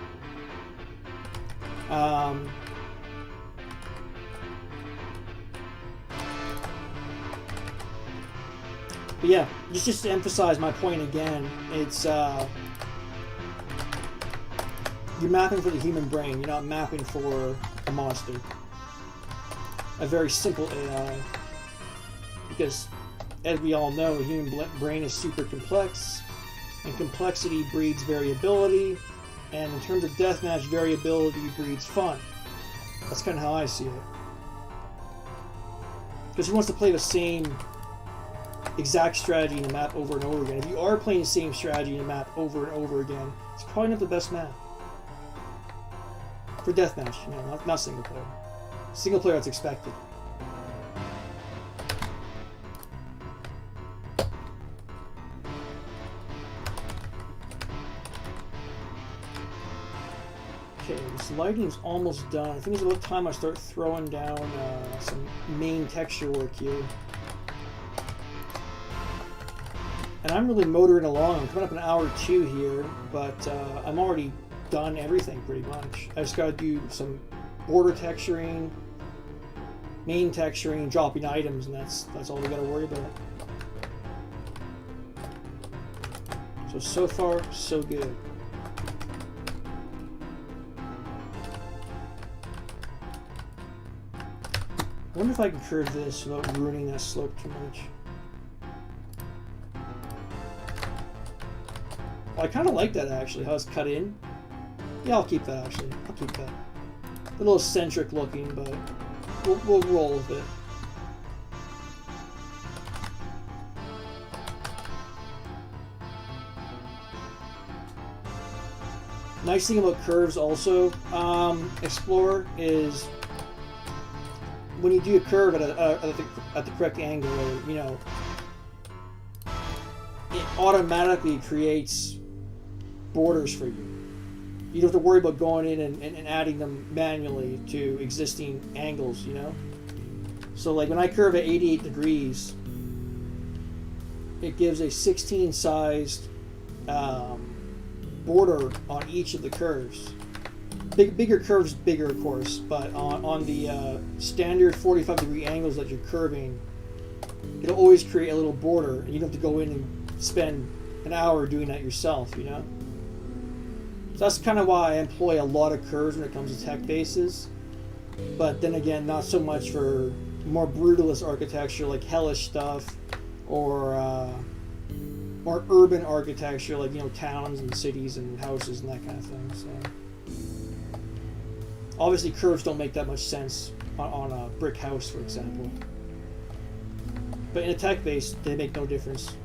But yeah, just to emphasize my point again, it's... you're mapping for the human brain. You're not mapping for a monster. A very simple AI. Because... as we all know, the human brain is super complex, and complexity breeds variability, and in terms of deathmatch, variability breeds fun. That's kind of how I see it. Because who wants to play the same exact strategy in the map over and over again? If you are playing the same strategy in the map over and over again, it's probably not the best map. For deathmatch, you know, not single player. Single player, that's expected. Okay, this lighting's almost done. I think it's about time I start throwing down some main texture work here. And I'm really motoring along. I'm coming up an hour or two here, but I'm already done everything pretty much. I just got to do some border texturing, main texturing, dropping items, and that's all we got to worry about. So far, so good. I wonder if I can curve this without ruining that slope too much. Well, I kind of like that actually, how it's cut in. Yeah, I'll keep that actually. I'll keep that. A little eccentric looking, but we'll roll with it. Nice thing about curves also, Explorer, is when you do a curve at the correct angle, or, you know, it automatically creates borders for you. You don't have to worry about going in and adding them manually to existing angles, you know? So like when I curve at 88 degrees, it gives a 16 sized border on each of the curves. Bigger curves, bigger of course, but on the standard 45 degree angles that you're curving, it'll always create a little border, and you don't have to go in and spend an hour doing that yourself, you know? So that's kind of why I employ a lot of curves when it comes to tech bases, but then again, not so much for more brutalist architecture like hellish stuff, or urban architecture like, you know, towns and cities and houses and that kind of thing. So obviously curves don't make that much sense on a brick house, for example, but in a tech base they make no difference,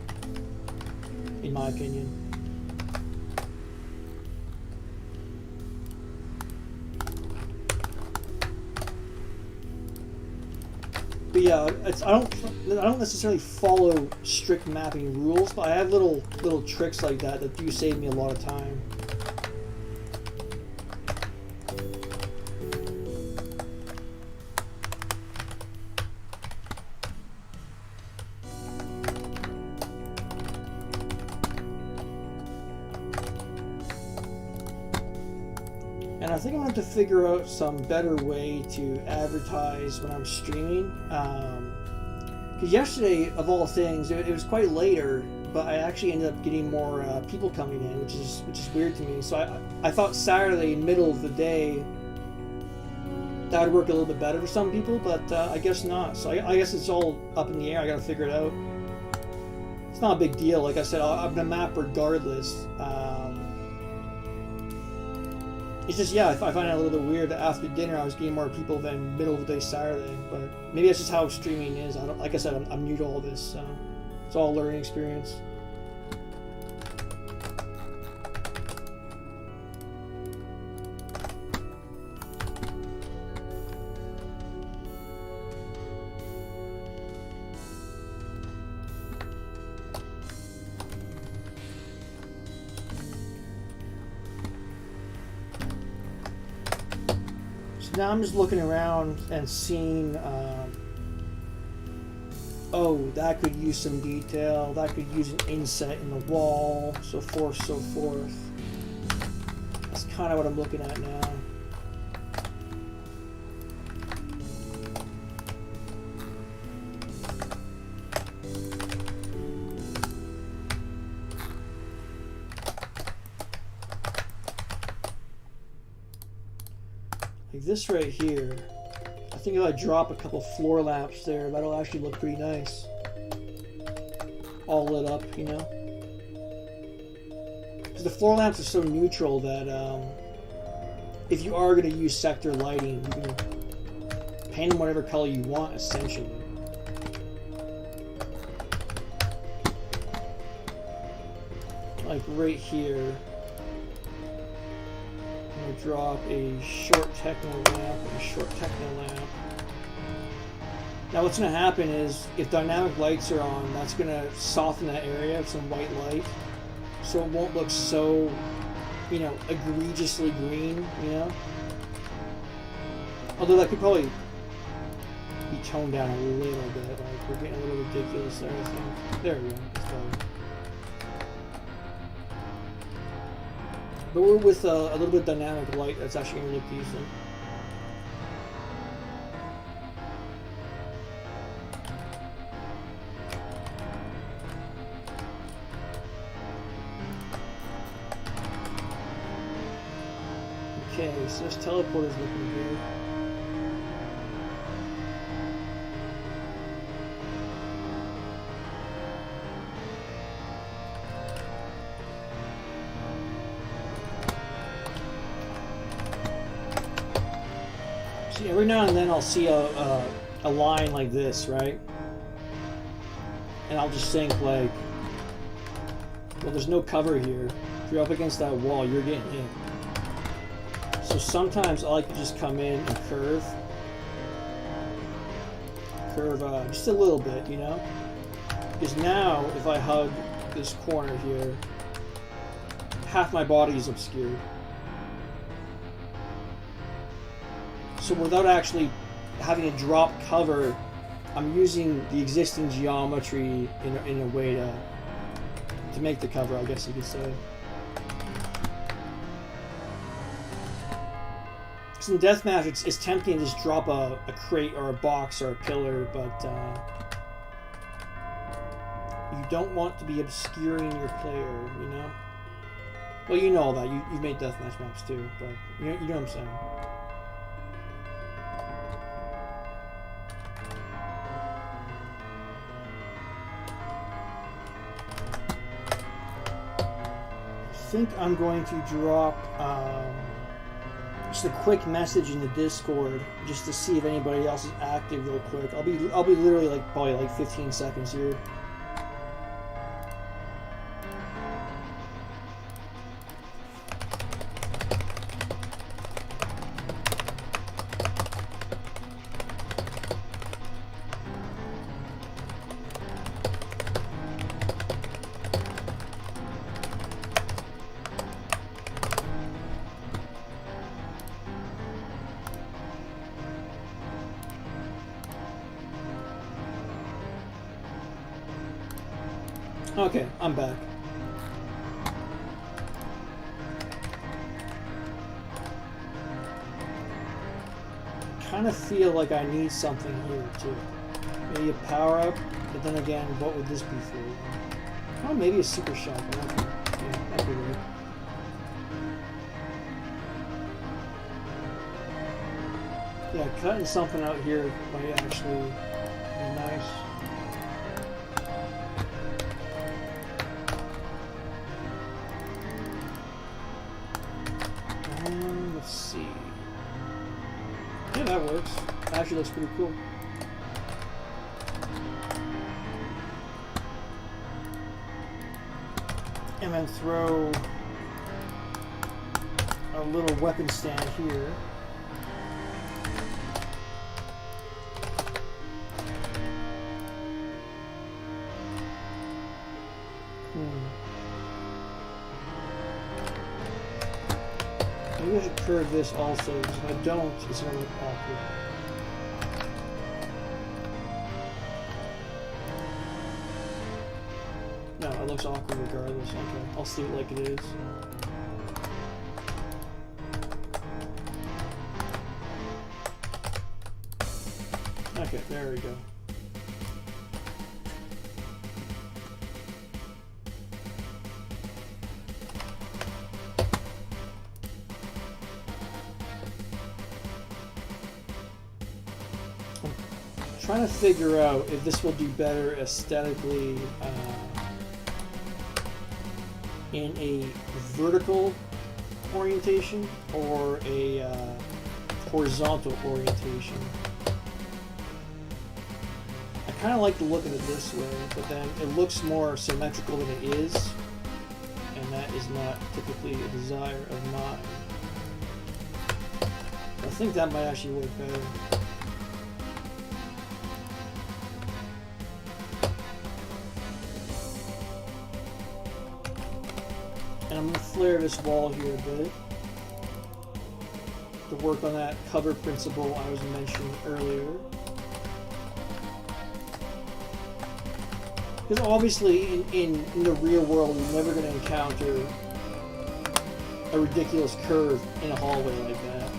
in my opinion. But yeah, I don't necessarily follow strict mapping rules, but I have little tricks like that do save me a lot of time. And I think I'm going to have to figure out some better way to advertise when I'm streaming. Because yesterday, of all things, it was quite later, but I actually ended up getting more people coming in, which is weird to me. So I thought Saturday, middle of the day, that would work a little bit better for some people, but I guess not. So I guess it's all up in the air. I gotta figure it out. It's not a big deal. Like I said, I'm gonna map regardless. It's just, yeah, I find it a little bit weird that after dinner I was getting more people than middle of the day Saturday. But maybe that's just how streaming is. Like I said, I'm new to all this, so it's all a learning experience. Now I'm just looking around and seeing, oh, that could use some detail, that could use an inset in the wall, so forth, so forth. That's kind of what I'm looking at now. Like this right here, I think if I drop a couple floor lamps there, that'll actually look pretty nice. All lit up, you know? Because the floor lamps are so neutral that if you are going to use sector lighting, you can paint them whatever color you want, essentially. Like right here. Drop a short techno lamp and a short techno lamp. Now what's going to happen is if dynamic lights are on, that's going to soften that area with some white light, so it won't look so, you know, egregiously green, you know. Although that could probably be toned down a little bit. Like we're getting a little ridiculous there, I think. There we go. That's better. But we're with a little bit of dynamic light that's actually going to look decent. Okay, so this teleport is looking good. Every now and then I'll see a line like this, right? And I'll just think like, well, there's no cover here. If you're up against that wall, you're getting hit. So sometimes I like to just come in and curve just a little bit, you know? Because now, if I hug this corner here, half my body is obscured. So without actually having to drop cover, I'm using the existing geometry in a way to make the cover, I guess you could say. Because in Deathmatch, it's tempting to just drop a crate or a box or a pillar, but you don't want to be obscuring your player, you know? Well, you know all that. You've made Deathmatch maps too, but you know what I'm saying. I think I'm going to drop just a quick message in the Discord just to see if anybody else is active real quick. I'll be literally probably like 15 seconds here. Okay, I'm back. Kind of feel like I need something here too. Maybe a power up, but then again, what would this be for? Oh, maybe a super shot. Yeah, that'd be right. Yeah, cutting something out here might actually be nice. Let's see. Yeah, that works. That actually looks pretty cool. And then throw a little weapon stand here. Maybe I should curve this also, because if I don't, it's going to look awkward. No, it looks awkward regardless. Okay, I'll see it like it is. Okay, there we go. Trying to figure out if this will do better aesthetically in a vertical orientation or a horizontal orientation. I kind of like the look of it this way, but then it looks more symmetrical than it is, and that is not typically a desire of mine. I think that might actually work better. And I'm going to flare this wall here a bit to work on that cover principle I was mentioning earlier. Because obviously in the real world you're never going to encounter a ridiculous curve in a hallway like that.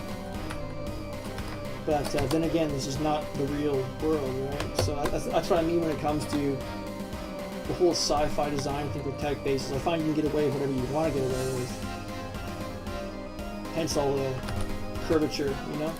But then again, this is not the real world, right? So that's what I mean when it comes to the whole sci-fi design thing for tech bases. I find you can get away with whatever you want to get away with. Hence all the curvature, you know?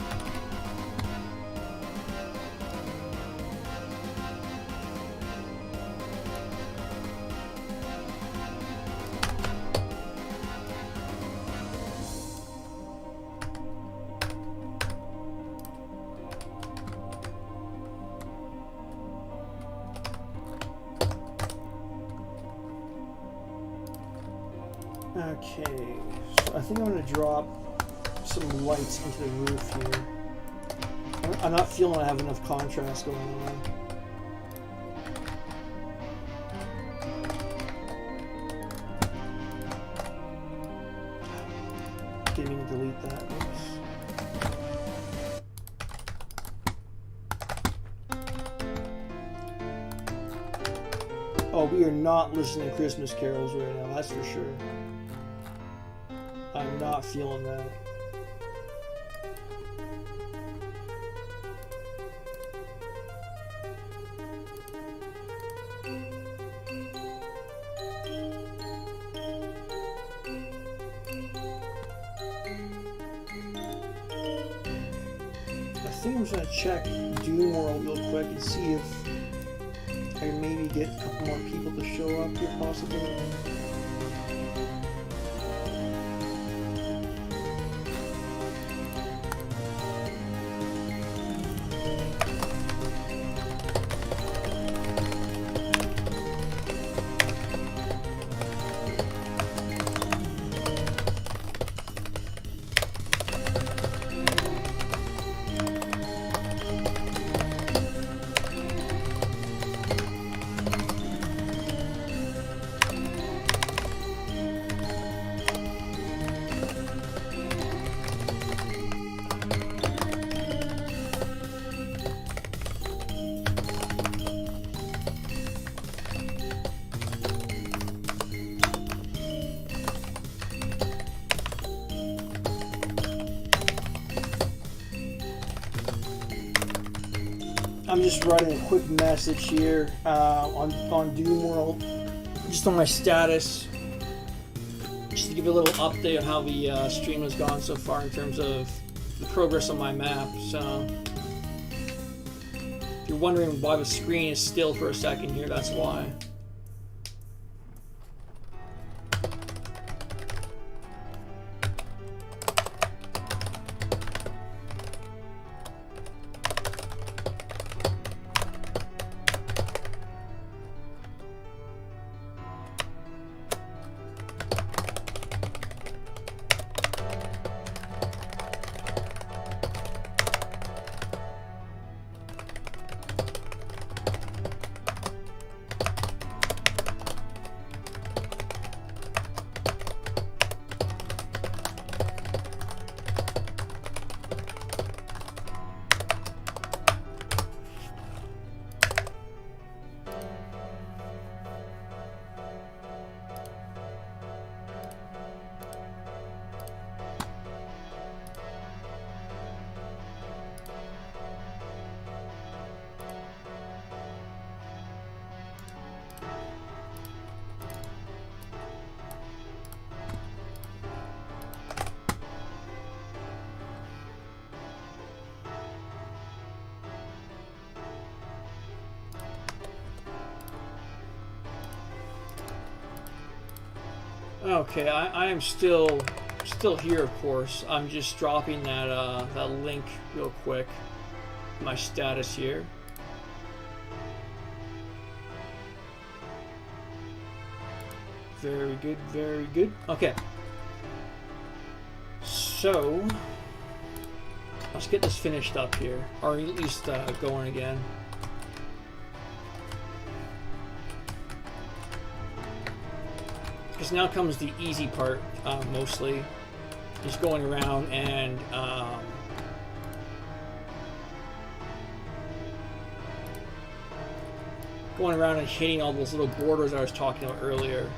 Okay, so I think I'm going to drop some lights into the roof here. I'm not feeling I have enough contrast going on. Didn't even delete that. Oops. Oh, we are not listening to Christmas carols right now, that's for sure. I'm not feeling that. I think I'm just gonna check Doom World real quick and see if I can maybe get a couple more people to show up here, possibly. I'm just writing a quick message here on Doom World just on my status, just to give you a little update on how the stream has gone so far in terms of the progress on my map. So, if you're wondering why the screen is still for a second here, that's why. Okay, I am still here, of course. I'm just dropping that that link real quick. My status here. Very good, very good. Okay. So let's get this finished up here, or at least going again. Because now comes the easy part, mostly. Just going around and hitting all those little borders I was talking about earlier.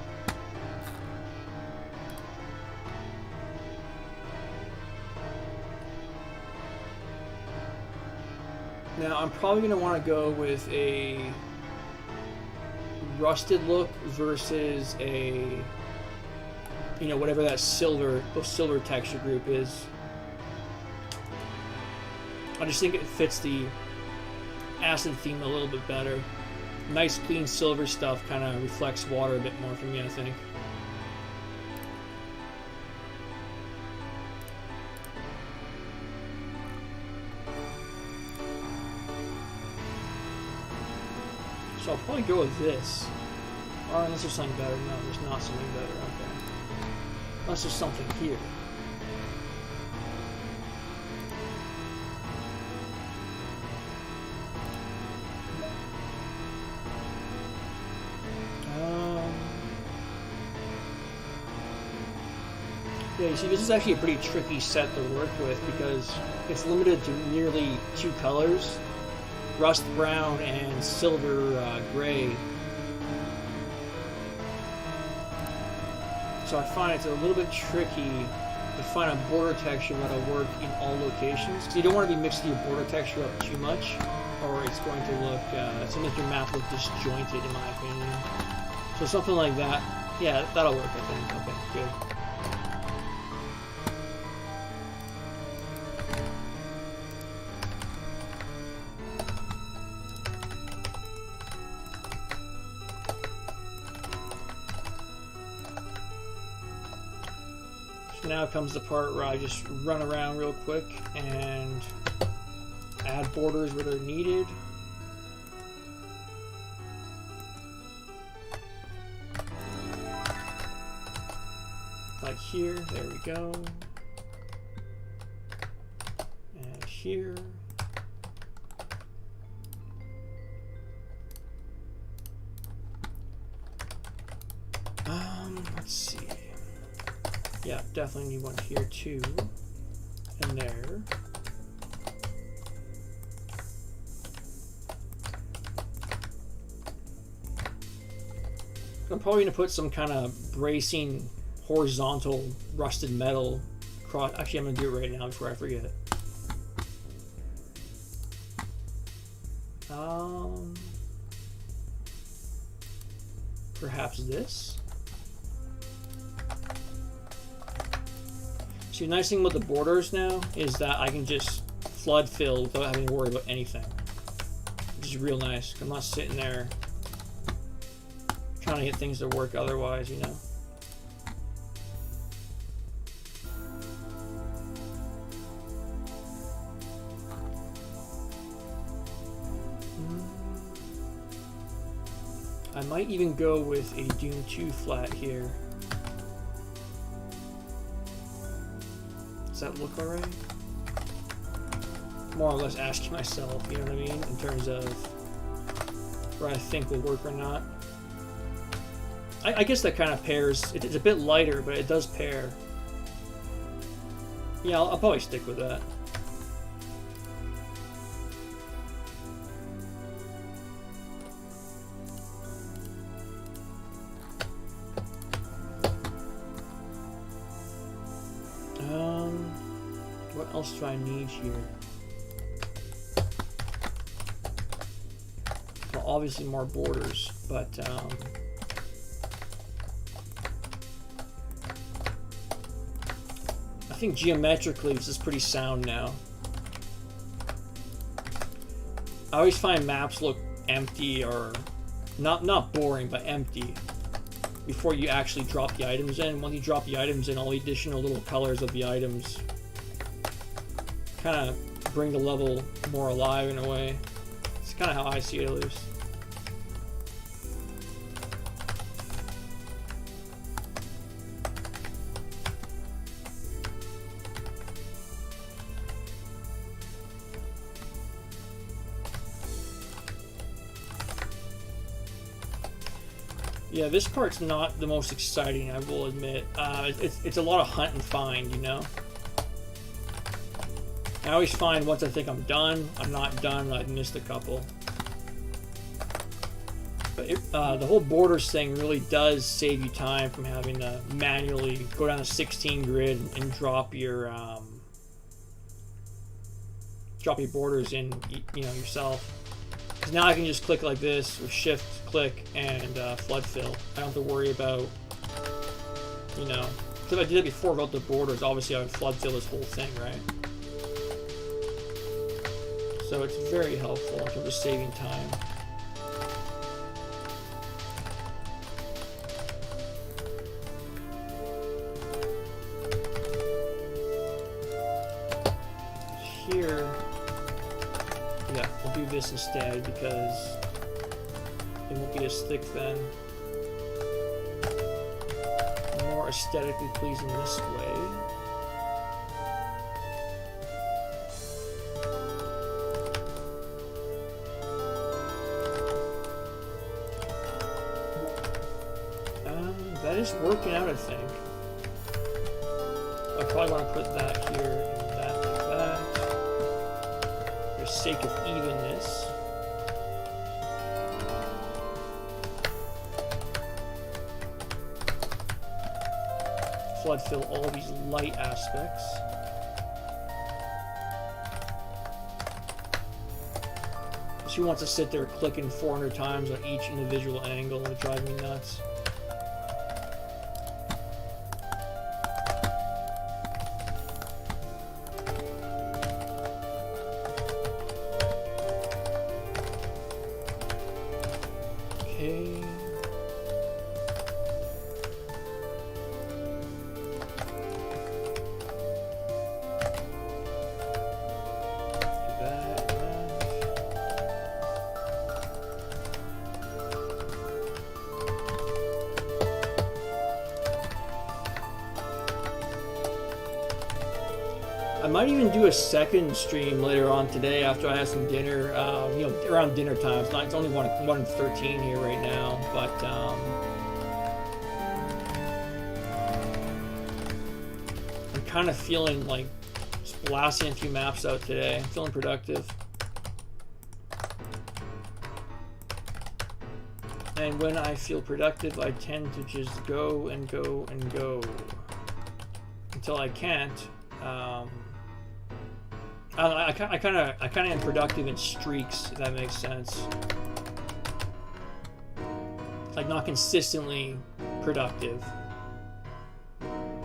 Now I'm probably going to want to go with a rusted look versus a, you know, whatever that silver texture group is. I just think it fits the acid theme a little bit better. Nice clean silver stuff kind of reflects water a bit more for me, I think. So I'll probably go with this. Or unless there's something better. No, there's not something better. Okay. Unless there's something here. Yeah, you see, this is actually a pretty tricky set to work with because it's limited to nearly 2 colors. Rust brown and silver gray. So I find it's a little bit tricky to find a border texture that'll work in all locations. So you don't want to be mixing your border texture up too much, or it's going to look, it's going to make your map look disjointed, in my opinion. So something like that, yeah, that'll work, I think. Okay, good. Now comes the part where I just run around real quick and add borders where they're needed. Like here, there we go. And here. Let's see. Yeah, definitely need one here too, and there. I'm probably going to put some kind of bracing horizontal rusted metal across. Actually, I'm going to do it right now before I forget. perhaps this. See, the nice thing about the borders now is that I can just flood fill without having to worry about anything, which is real nice. I'm not sitting there trying to get things to work otherwise, you know. I might even go with a Doom 2 flat here. Does that look alright? More or less asking myself, you know what I mean? In terms of where I think will work or not. I guess that kind of pairs. It's a bit lighter, but it does pair. Yeah, I'll probably stick with that. What else do I need here? Well, obviously more borders, but I think geometrically this is pretty sound now. I always find maps look empty, or not boring, but empty before you actually drop the items in. Once you drop the items in, all the additional little colors of the items kind of bring the level more alive in a way. It's kind of how I see it, at least. Yeah, this part's not the most exciting, I will admit. It's a lot of hunt and find, you know? I always find once I think I'm done, I'm not done, I've missed a couple. But the whole borders thing really does save you time from having to manually go down the 16 grid and drop your borders in, you know, yourself. Because now I can just click like this with shift click and flood fill. I don't have to worry about, you know, because if I did it before about the borders, obviously I would flood fill this whole thing, right? So it's very helpful in terms of saving time. Here, yeah, we'll do this instead because it won't be as thick then. More aesthetically pleasing this way. That is working out, I think. I probably want to put that here and that like that. For the sake of evenness. Flood fill all these light aspects. Because who wants to sit there clicking 400 times on each individual angle? It drives me nuts. I might even do a second stream later on today after I have some dinner. You know, around dinner time. It's only 1:13 here right now, but I'm kind of feeling like just blasting a few maps out today. I'm feeling productive. And when I feel productive, I tend to just go and go and go until I can't. I kind of am productive in streaks, if that makes sense. like not consistently productive,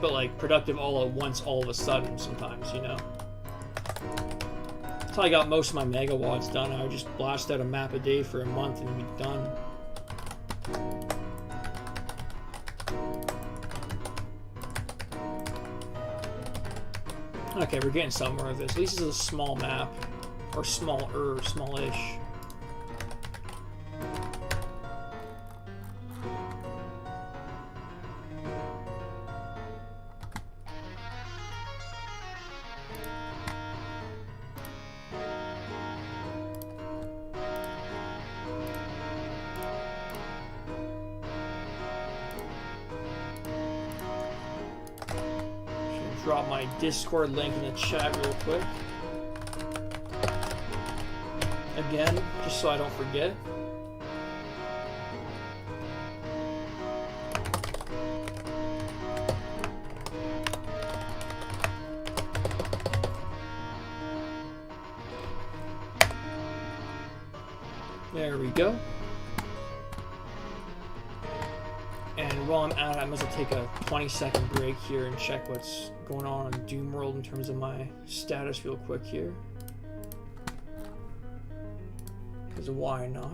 but like productive all at once, all of a sudden sometimes, you know. That's how I got most of my megawatts done. I would just blast out a map a day for a month and be done. Okay, we're getting somewhere with this. At least it's a small map. Or smallish. Drop my Discord link in the chat real quick. Again, just so I don't forget. There we go. And while I'm at it, I must take a 20-second break here and check what's going on in Doom World in terms of my status real quick here. Because why not?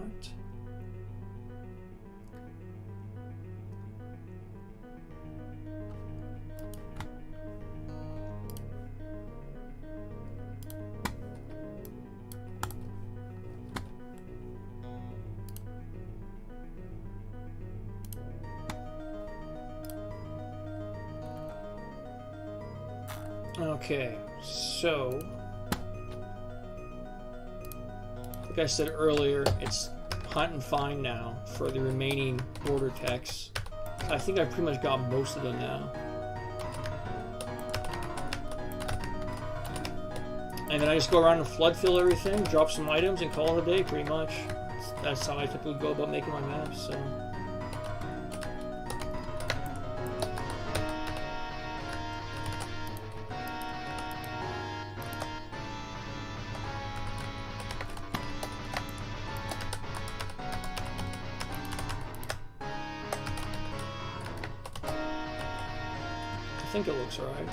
Okay, so like I said earlier, it's hunt and find now for the remaining border techs. I think I pretty much got most of them now. And then I just go around and flood fill everything, drop some items, and call it a day pretty much. That's how I typically go about making my maps, so. I think it looks alright.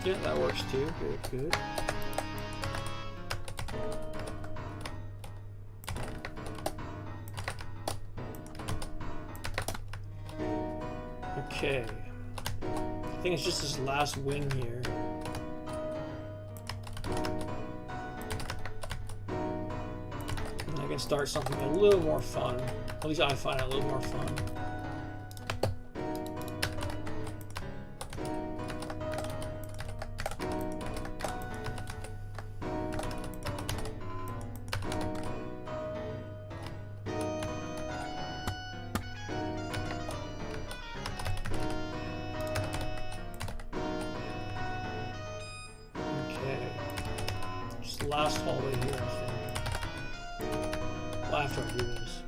Yeah, that works too. Good, good. Okay. I think it's just this last wing here. I can start something a little more fun. At least I find it a little more fun. Okay. Just the last hallway here, I think. Well, after I do this.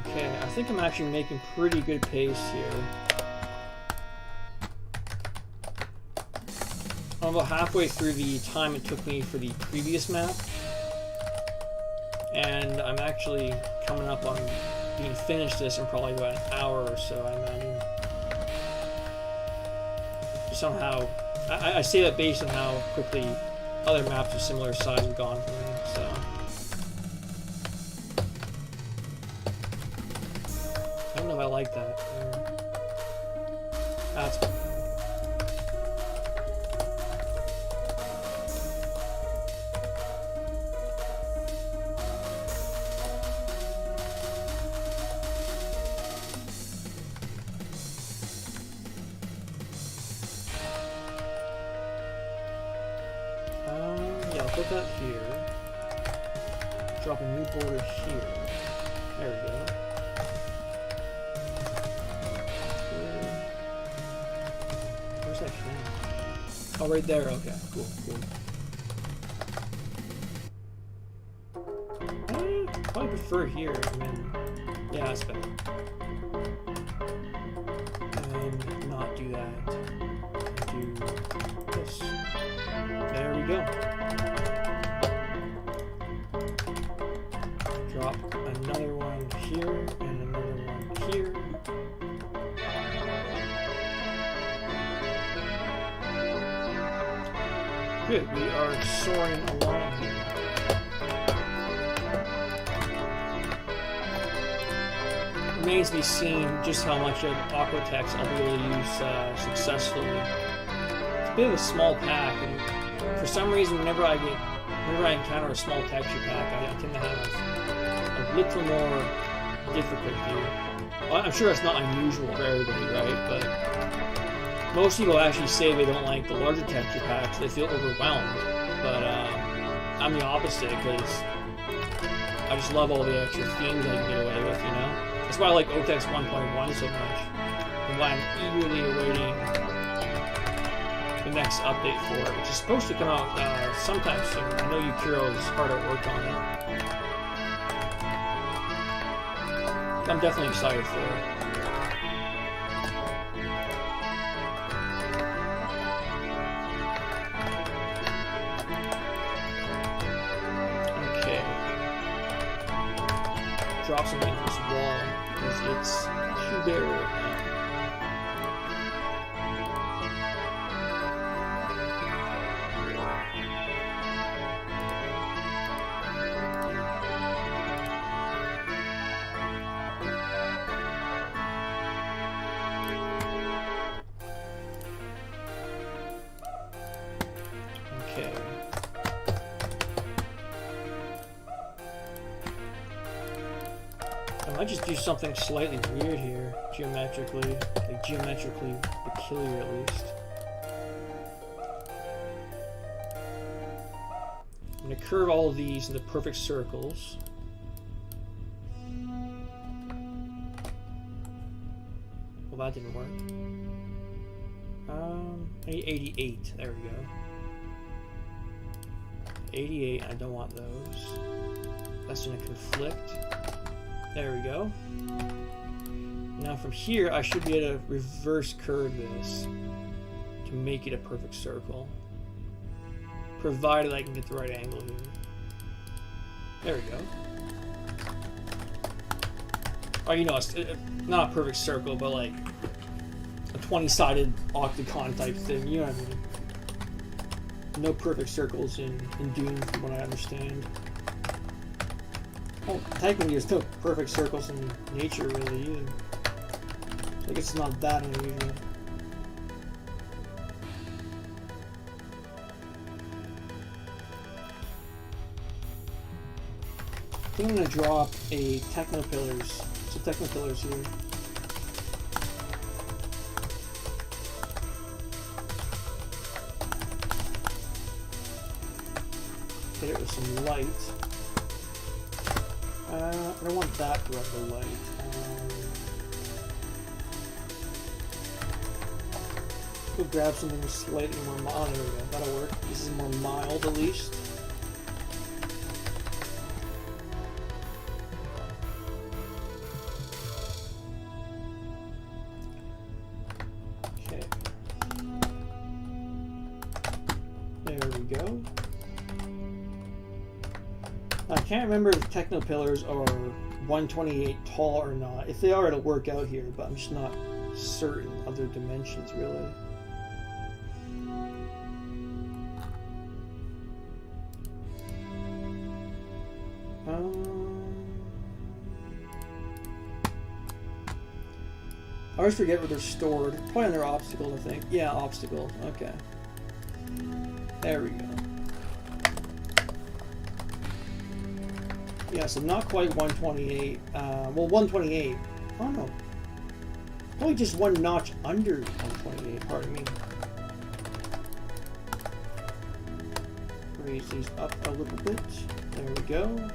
Okay, I think I'm actually making pretty good pace here. I'm about halfway through the time it took me for the previous map. And I'm actually coming up on being finished this in probably about an hour or so, I imagine. Somehow, I say that based on how quickly other maps of similar size have gone for me, so. I don't know if I like that. That's cut here. Drop a new border here. There we go. Where's that camera? Oh, right there. Okay, cool, cool. Probably prefer here. I mean, yeah, that's better. And not do that. Do this. There we go. Drop another one here and another one here. Good, we are soaring along here. Remains to be seen just how much of Aquatex I'll be able to use successfully. It's a bit of a small pack, and for some reason, whenever I encounter a small texture pack, I tend to have a little more difficulty. Well, I'm sure that's not unusual for everybody, right? But most people actually say they don't like the larger texture packs; they feel overwhelmed. But I'm the opposite because I just love all the extra themes I can get away with, you know. That's why I like OTEX 1.1 so much, and why I'm eagerly awaiting the next update for it, which is supposed to come out sometime soon. I know Yukiro is hard at work on it. I'm definitely excited for it. Okay. Drop something into this wall because it's too bare right now. Okay. I might just do something slightly weird here, geometrically, like geometrically peculiar at least. I'm going to curve all of these into perfect circles. Well, that didn't work. I need 88. There we go. 88. I don't want those. That's going to conflict. There we go. Now from here, I should be able to reverse curve this to make it a perfect circle. Provided I can get the right angle here. There we go. Or, you know, it's not a perfect circle, but like a 20-sided octagon type thing, you know what I mean? No perfect circles in Doom, from what I understand. Well, technically, there's no perfect circles in nature, really, either. So I guess it's not that unusual. I think I'm going to drop a Techno-Pillars. Some Techno-Pillars here. Hit it with some light. I don't want that direct light. We'll grab something slightly more mild. Oh, there we go. That'll work. This is more mild at least. Okay. There we go. I can't remember if Techno-Pillars are 128 tall or not. If they are, it'll work out here, but I'm just not certain of their dimensions, really. I always forget where they're stored. Probably on their obstacle, I think. Yeah, obstacle. Okay. There we go. Yeah, so not quite 128. Well, 128. I don't know. Probably just one notch under 128, pardon me. raise these up a little bit. There we go.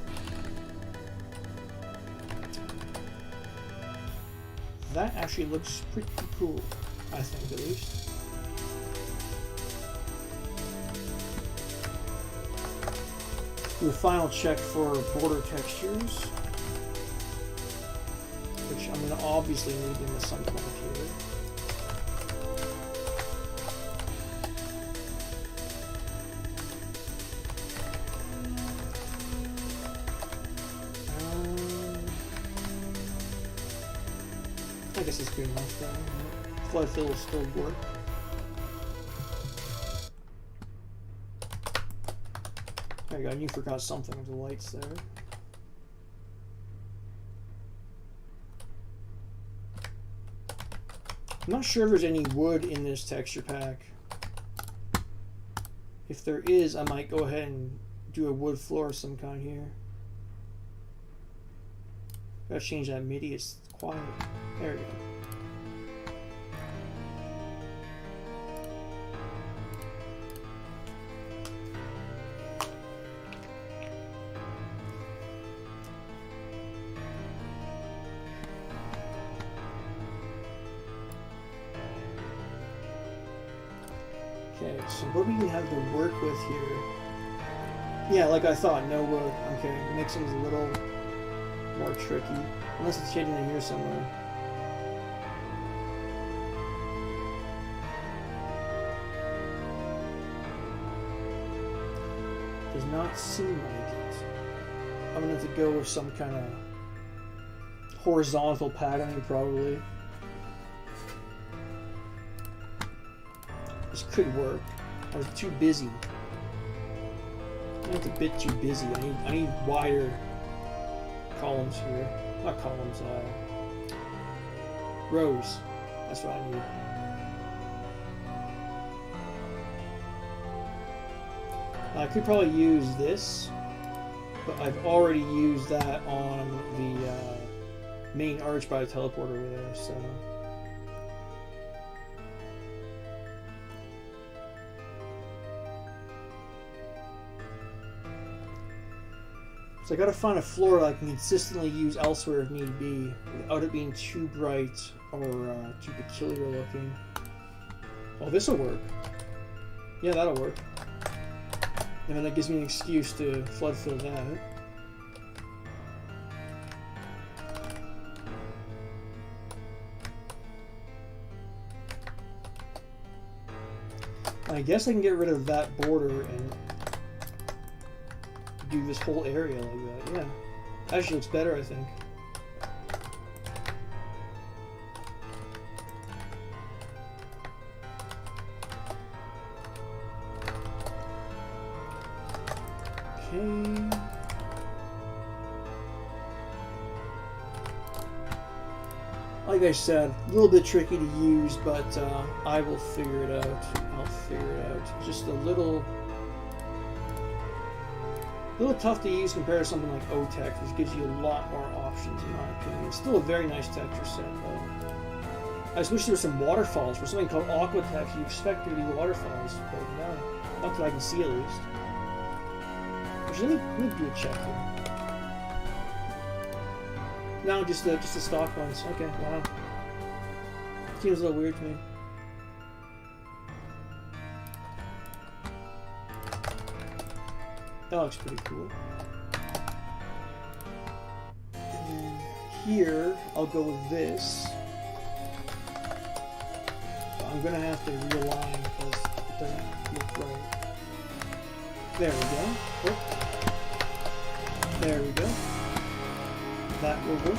That actually looks pretty cool, I think, at least. Do a final check for border textures, which I'm going to obviously need them at some point here. I guess it's good enough then. Flood fill will still work. There you go, you forgot something with the lights there. I'm not sure if there's any wood in this texture pack. If there is, I might go ahead and do a wood floor of some kind here. Gotta change that MIDI, it's quiet. There we go. Okay, so what do we have to work with here? Yeah, like I thought, no wood. Okay, mixing's a little more tricky. Unless it's hidden in here somewhere. Does not seem like it. I'm gonna have to go with some kind of horizontal patterning, probably. This could work. I was too busy. I think it's a bit too busy. I need wider columns here. Not columns, rows. That's what I need. I could probably use this, but I've already used that on the main arch by the teleport over there, so. So I gotta find a floor that I can consistently use elsewhere if need be, without it being too bright or too peculiar looking. Oh, this'll work. Yeah, that'll work. And then that gives me an excuse to flood fill that. I guess I can get rid of that border and do this whole area like that. Yeah, actually looks better, I think. Okay. Like I said, a little bit tricky to use, but I will figure it out. I'll figure it out. Just a little tough to use compared to something like O-Tex, which gives you a lot more options in my opinion. It's still a very nice texture set though. I just wish there were some waterfalls. For something called Aquatex, you expect there to be waterfalls, but no. Not that I can see at least. Actually, let me do a check here. No, just the stock ones. Okay, wow. Seems a little weird to me. That looks pretty cool. And here, I'll go with this. But I'm gonna have to realign because it doesn't look right. There we go. Oh. There we go. That will work.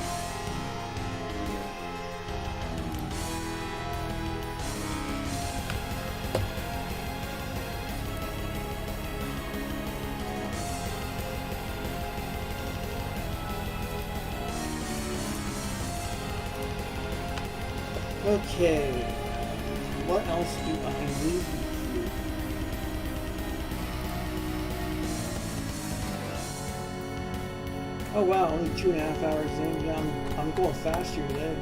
Okay, what else do I need here? Oh wow, only 2.5 hours in. Yeah, I'm going faster today.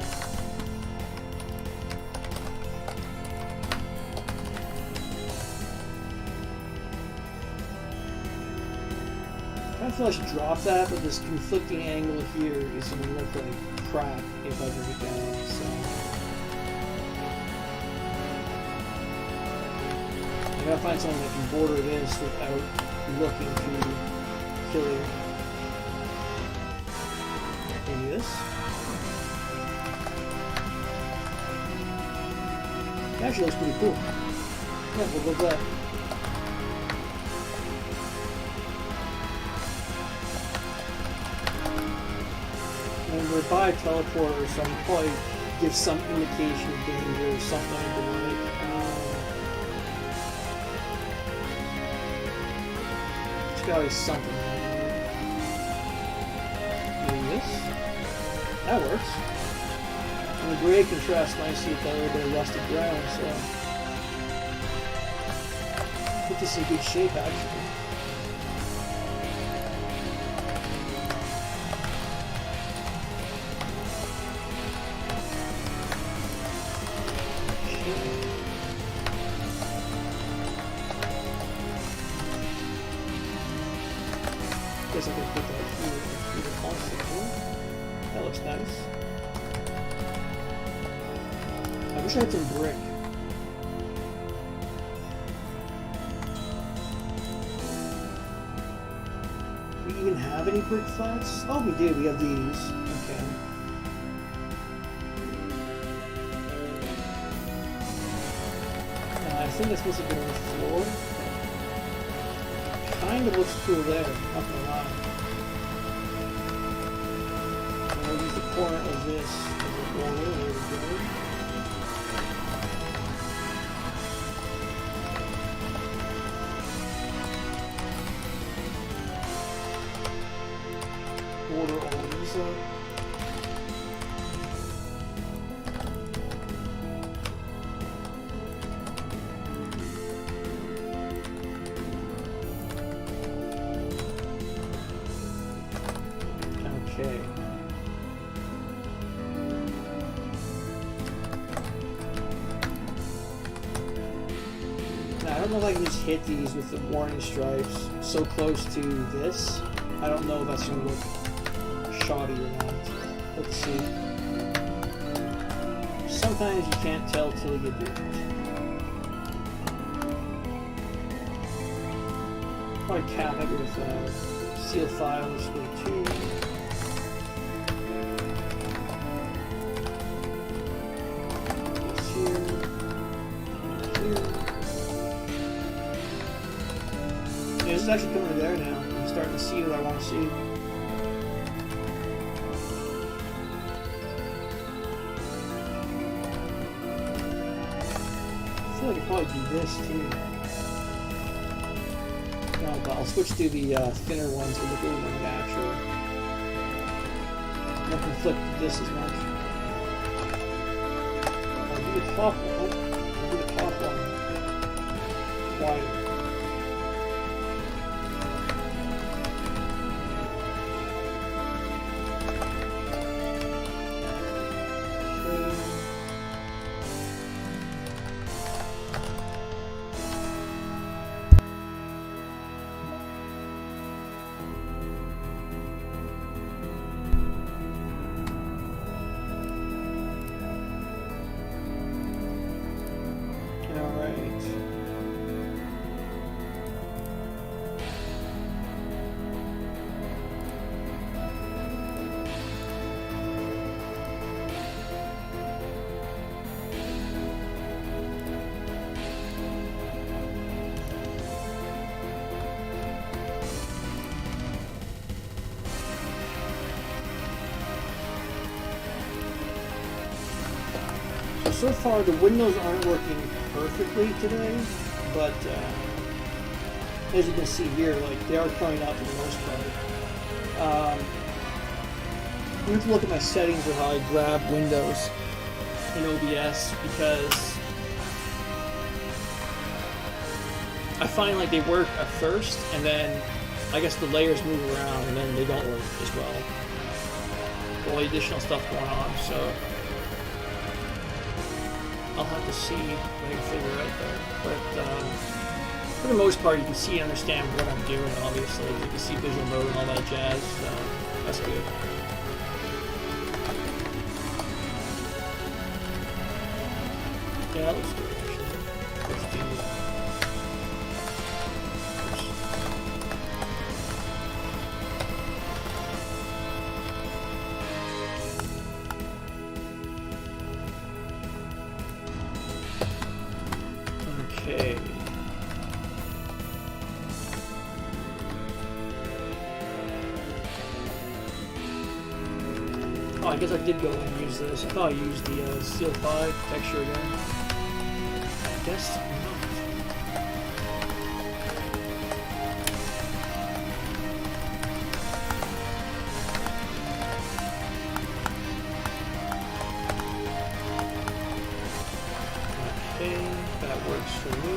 I feel I should drop that, but this conflicting angle here is going to look like crap if I bring it down, so... I gotta find something that can border this without looking too killer. Maybe this? It actually looks pretty cool. Yeah, we'll go with that. And we're by teleporter, so I'll probably give some indication of danger or something like that. There's gotta be something. Maybe this? That works. And the gray contrasts nicely with that little bit of rusted brown, so I think this is a good shape actually. Guess I can put that through the console. That looks nice. I wish I had some brick. Do we even have any brick flats? Oh, we do. We have these. Okay. I think that's supposed to be on the floor. Kind of looks cool there, not gonna lie. And we'll use the corner of this as a border. There we go. Border all these up. Okay. Now, I don't know if I can just hit these with the warning stripes so close to this. I don't know if that's going to look shoddy or not. Let's see. Sometimes you can't tell till you do it. Probably cap it with seal files with 2. This here. Here. Yeah, this is actually coming together now. I'm starting to see what I want to see. I feel like I could probably do this too. No, but I'll switch to the thinner ones to look a little more natural. Won't conflict with this as much. I'll do the top one. I'll do the top one wider. So far, the windows aren't working perfectly today, but as you can see here, like they are coming out for the most part. I'm going to look at my settings of how I grab windows in OBS because I find like they work at first, and then I guess the layers move around, and then they don't work as well. All the additional stuff going on, so. I'll have to see what I can figure out there. But for the most part, you can see and understand what I'm doing, obviously. You can see visual mode and all that jazz, so that's good. Yeah, that looks good, actually. Let's do that. Okay. Oh, I guess I did go and use this. I thought I used the Steel 5 texture again. I guess not. Okay, that works for me.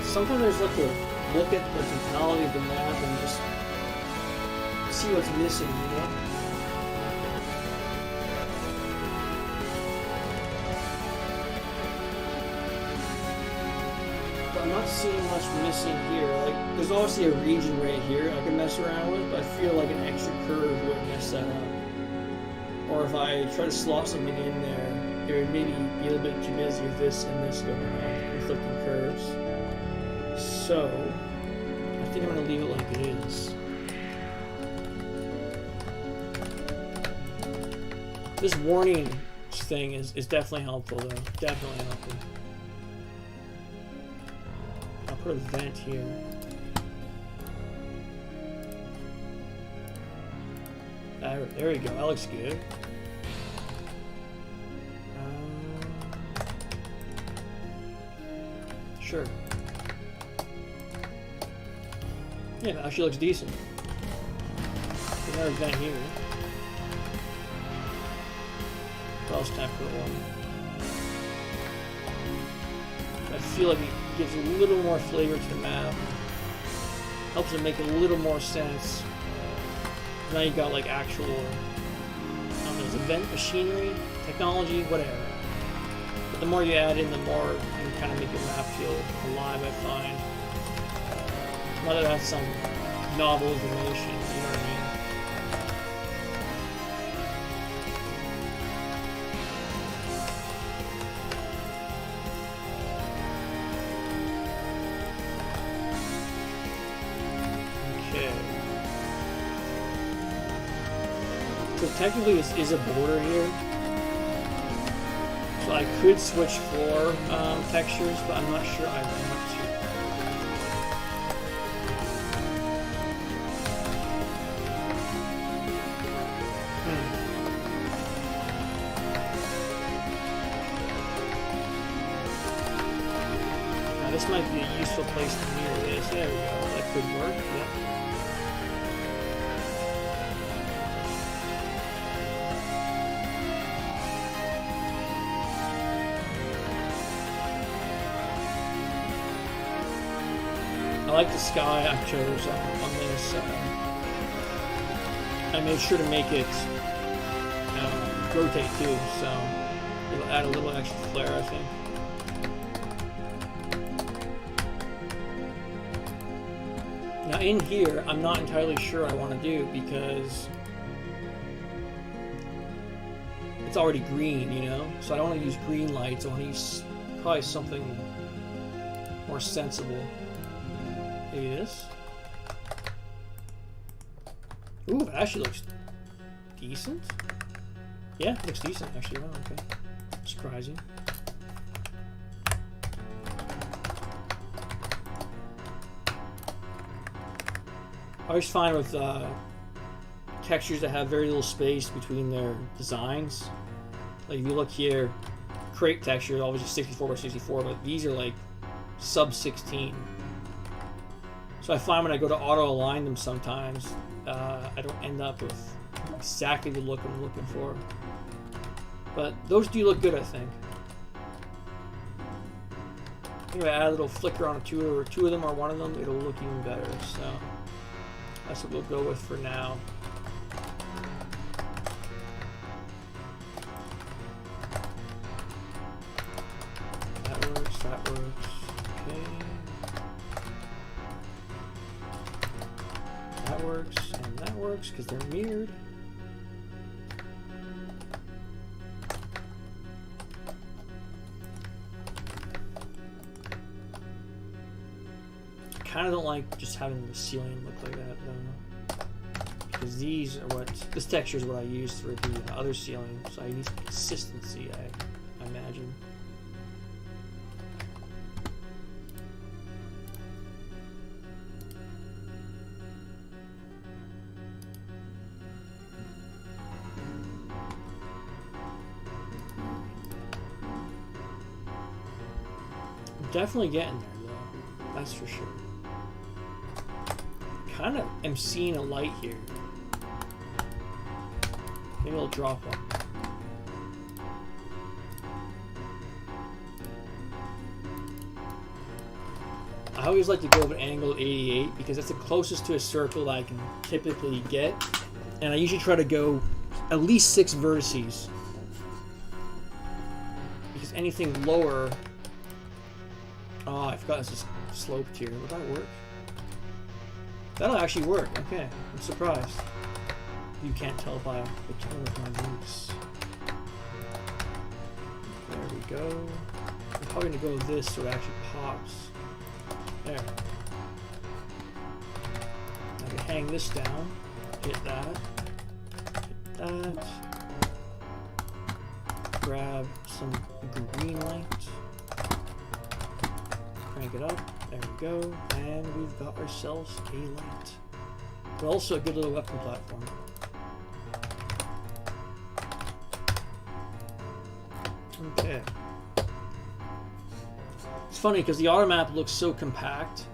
Sometimes there's like a look at the totality of the map and just see what's missing, you know? But I'm not seeing much missing here. Like, there's obviously a region right here I can mess around with, but I feel like an extra curve would mess that up. Or if I try to slot something in there, it would maybe be a little bit too busy with this and this going on, conflicting curves. So, I think I'm going to leave it like it is. This warning thing is definitely helpful, though. Definitely helpful. I'll put a vent here. There we go. That looks good. Sure. Yeah, it actually looks decent. Another vent here. What else time for one? I feel like it gives a little more flavor to the map. Helps it make a little more sense. Now you got like actual, I don't know, is it vent machinery, technology, whatever. But the more you add in, the more you kind of make the map feel alive, I find. Whether that's some novel information, you know what I mean? Okay. So technically this is a border here. So I could switch floor textures, but I'm not sure I want to. This might be a useful place to mirror this. There we go. That could work. Yep. I like the sky I chose on this. I made sure to make it rotate too, so it'll add a little extra flair, I think. Now in here, I'm not entirely sure I want to do because it's already green, you know? So I don't want to use green lights. I want to use probably something more sensible. Maybe this. Ooh, it actually looks decent. Yeah, it looks decent actually. Wow, okay. Surprising. I always find with textures that have very little space between their designs. Like if you look here, crate texture is always just 64 by 64, but these are like sub 16. So I find when I go to auto align them sometimes, I don't end up with exactly the look I'm looking for. But those do look good, I think. If I add a little flicker on two of them or one of them, it'll look even better. So That's what we'll go with for now. That works, that works. Okay. That works, and that works because they're mirrored. I kind of don't like just having the ceiling look like that though, because these are what this texture is what I use for the other ceiling, so I need consistency. I imagine. I'm definitely getting there though, that's for sure. Kind of am seeing a light here. Maybe I'll drop one. I always like to go with an angle of 88 because that's the closest to a circle that I can typically get, and I usually try to go at least 6 vertices because anything lower. Oh, I forgot this is sloped here. Would that work? That'll actually work. Okay, I'm surprised. You can't tell by the tone of my voice. There we go. I'm probably gonna go with this so it actually pops. There. I can hang this down. Hit that. Hit that. Grab some green light. Crank it up. There we go, and we've got ourselves a light. But also a good little weapon platform. Okay. It's funny because the auto map looks so compact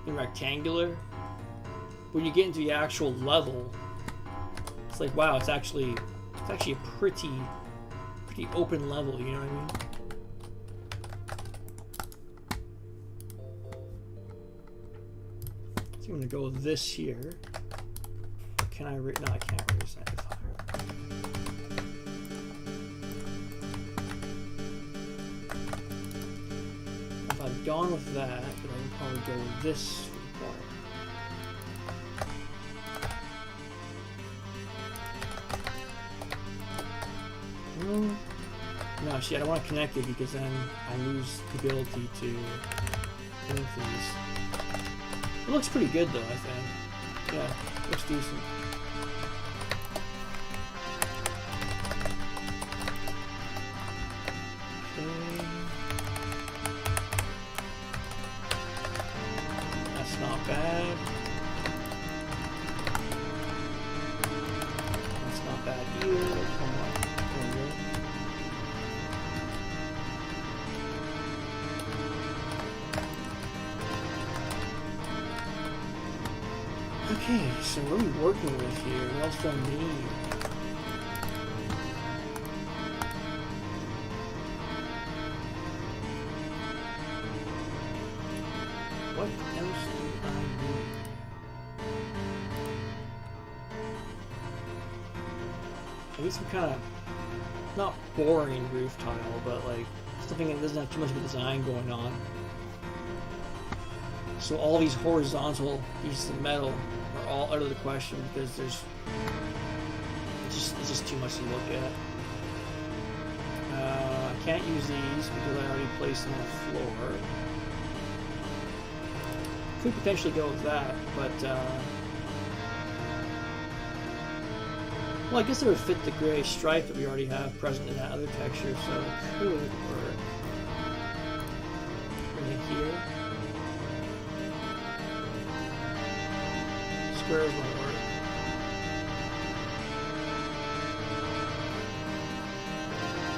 and rectangular. When you get into the actual level, it's like, wow, it's actually a pretty open level. You know what I mean? I'm going to go with this here. Can I no, I can't raise that higher. If I've gone with that, then I can probably go with this for the corner. No, see, I don't want to connect it because then I lose the ability to connect these. It looks pretty good though, I think. Yeah, looks decent. Okay. That's not bad. That's not bad either. Come on. There we go. Okay, so what are we working with here? What else do I need? What else do I need? I need some kind of, not boring roof tile, but like something that doesn't have too much of a design going on. So all these horizontal pieces of metal are all out of the question because it's just too much to look at. I can't use these because I already placed them on the floor. Could potentially go with that, but well, I guess it would fit the gray stripe that we already have present in that other texture, so it could work. Bring it here. Squares won't work.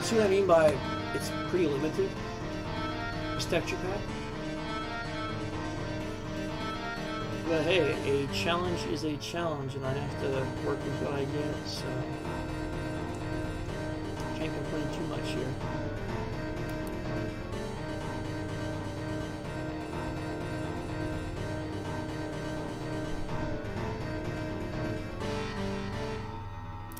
See what I mean by it's pretty limited? This texture pack? But hey, a challenge is a challenge, and I have to work with what I get, so can't complain too much here.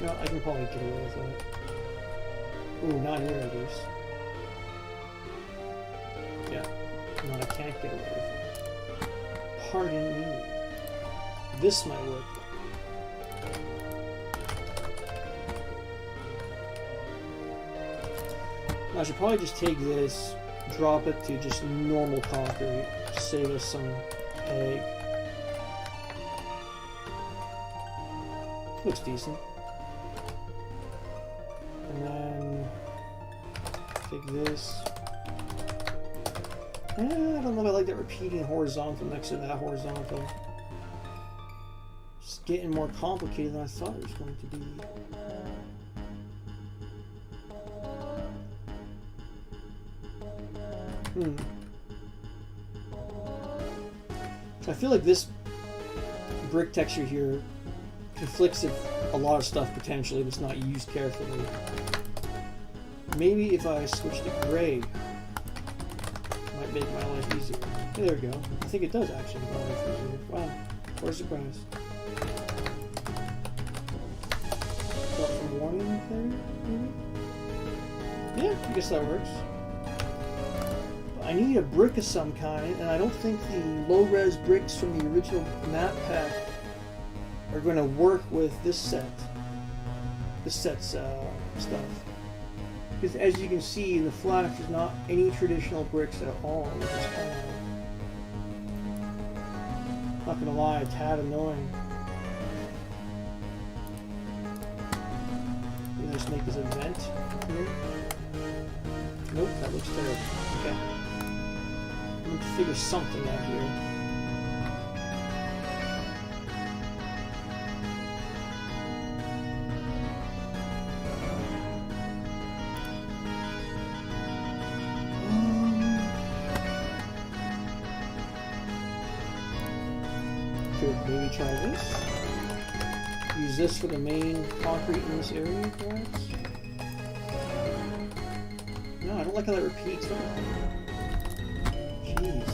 You know, I can probably get away with that. Ooh, not here, I guess. Yeah. No, I can't get away with it. Pardon me. This might work. I should probably just take this, drop it to just normal concrete, save us some egg. Looks decent. And then take this. I don't know if I like that repeating horizontal next to that horizontal. It's getting more complicated than I thought it was going to be. I feel like this brick texture here conflicts with a lot of stuff potentially if it's not used carefully. Maybe if I switch to gray, it might make my life easier. Hey, there we go. I think it does actually make my life easier. Wow, what a surprise. Got some warning there, maybe? Yeah, I guess that works. I need a brick of some kind, and I don't think the low-res bricks from the original map pack are going to work with this set. This set's stuff. Because as you can see in the flash, there's not any traditional bricks at all, which is kind of, not going to lie, a tad annoying. Maybe just make this a vent here. Nope, that looks terrible. Okay. I need to figure something out here. Could maybe try this. Use this for the main concrete in this area, perhaps? No, I don't like how that repeats. Jeez.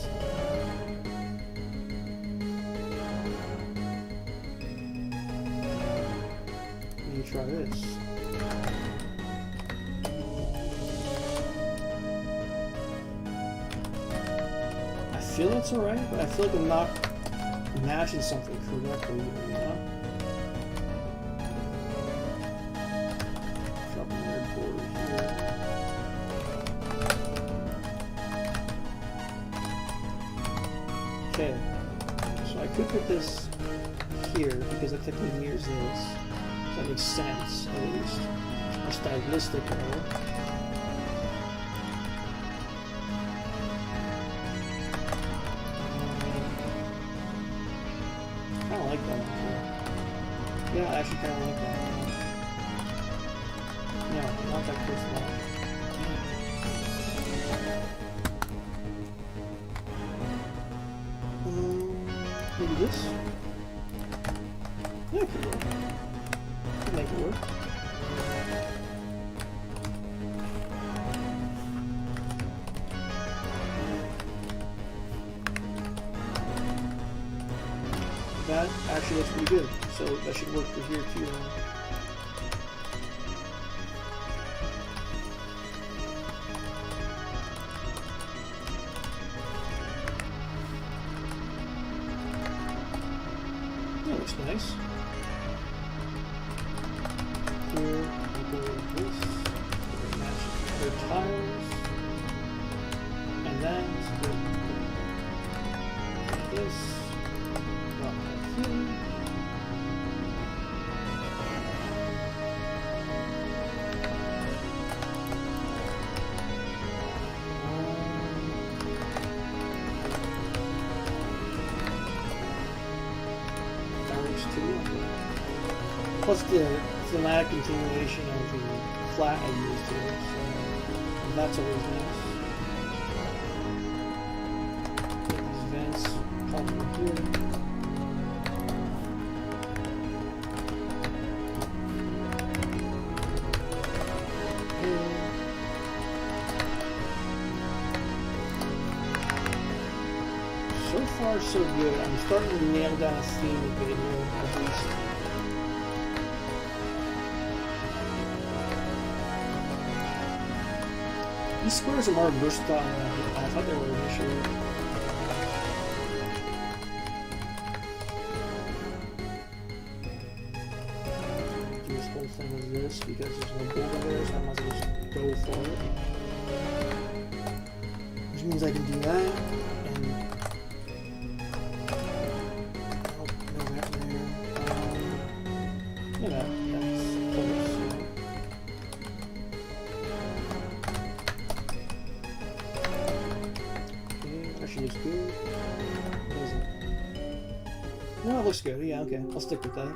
Maybe try this. I feel that's alright, but I feel like I'm not matching something correctly, you know? Drop another border here. Okay, so I could put this here because that technically mirrors this. So that makes sense, at least. A stylistic level. I don't like that one too. Yeah, I actually kind of like that one. No, not that first one. Maybe this? Yeah, it could work. Could make it work. That actually looks pretty good, so that should work for here too. That looks nice. Here, we'll go with this. We'll match the tiles. And then this. Drop that here. Plus the thematic continuation of the flat I used here, so that's always nice. Get these vents probably here. So far, so good. I'm starting to nail down a theme a bit here, at least. These squares are more versatile than I thought they were initially. Do this whole thing with this because there's no boulder there, so I might as well just go for it. Which means I can do that, and oh, no that there. Yeah, that's close. Actually looks good. What is it? No, it looks good. Yeah, okay. I'll stick with that.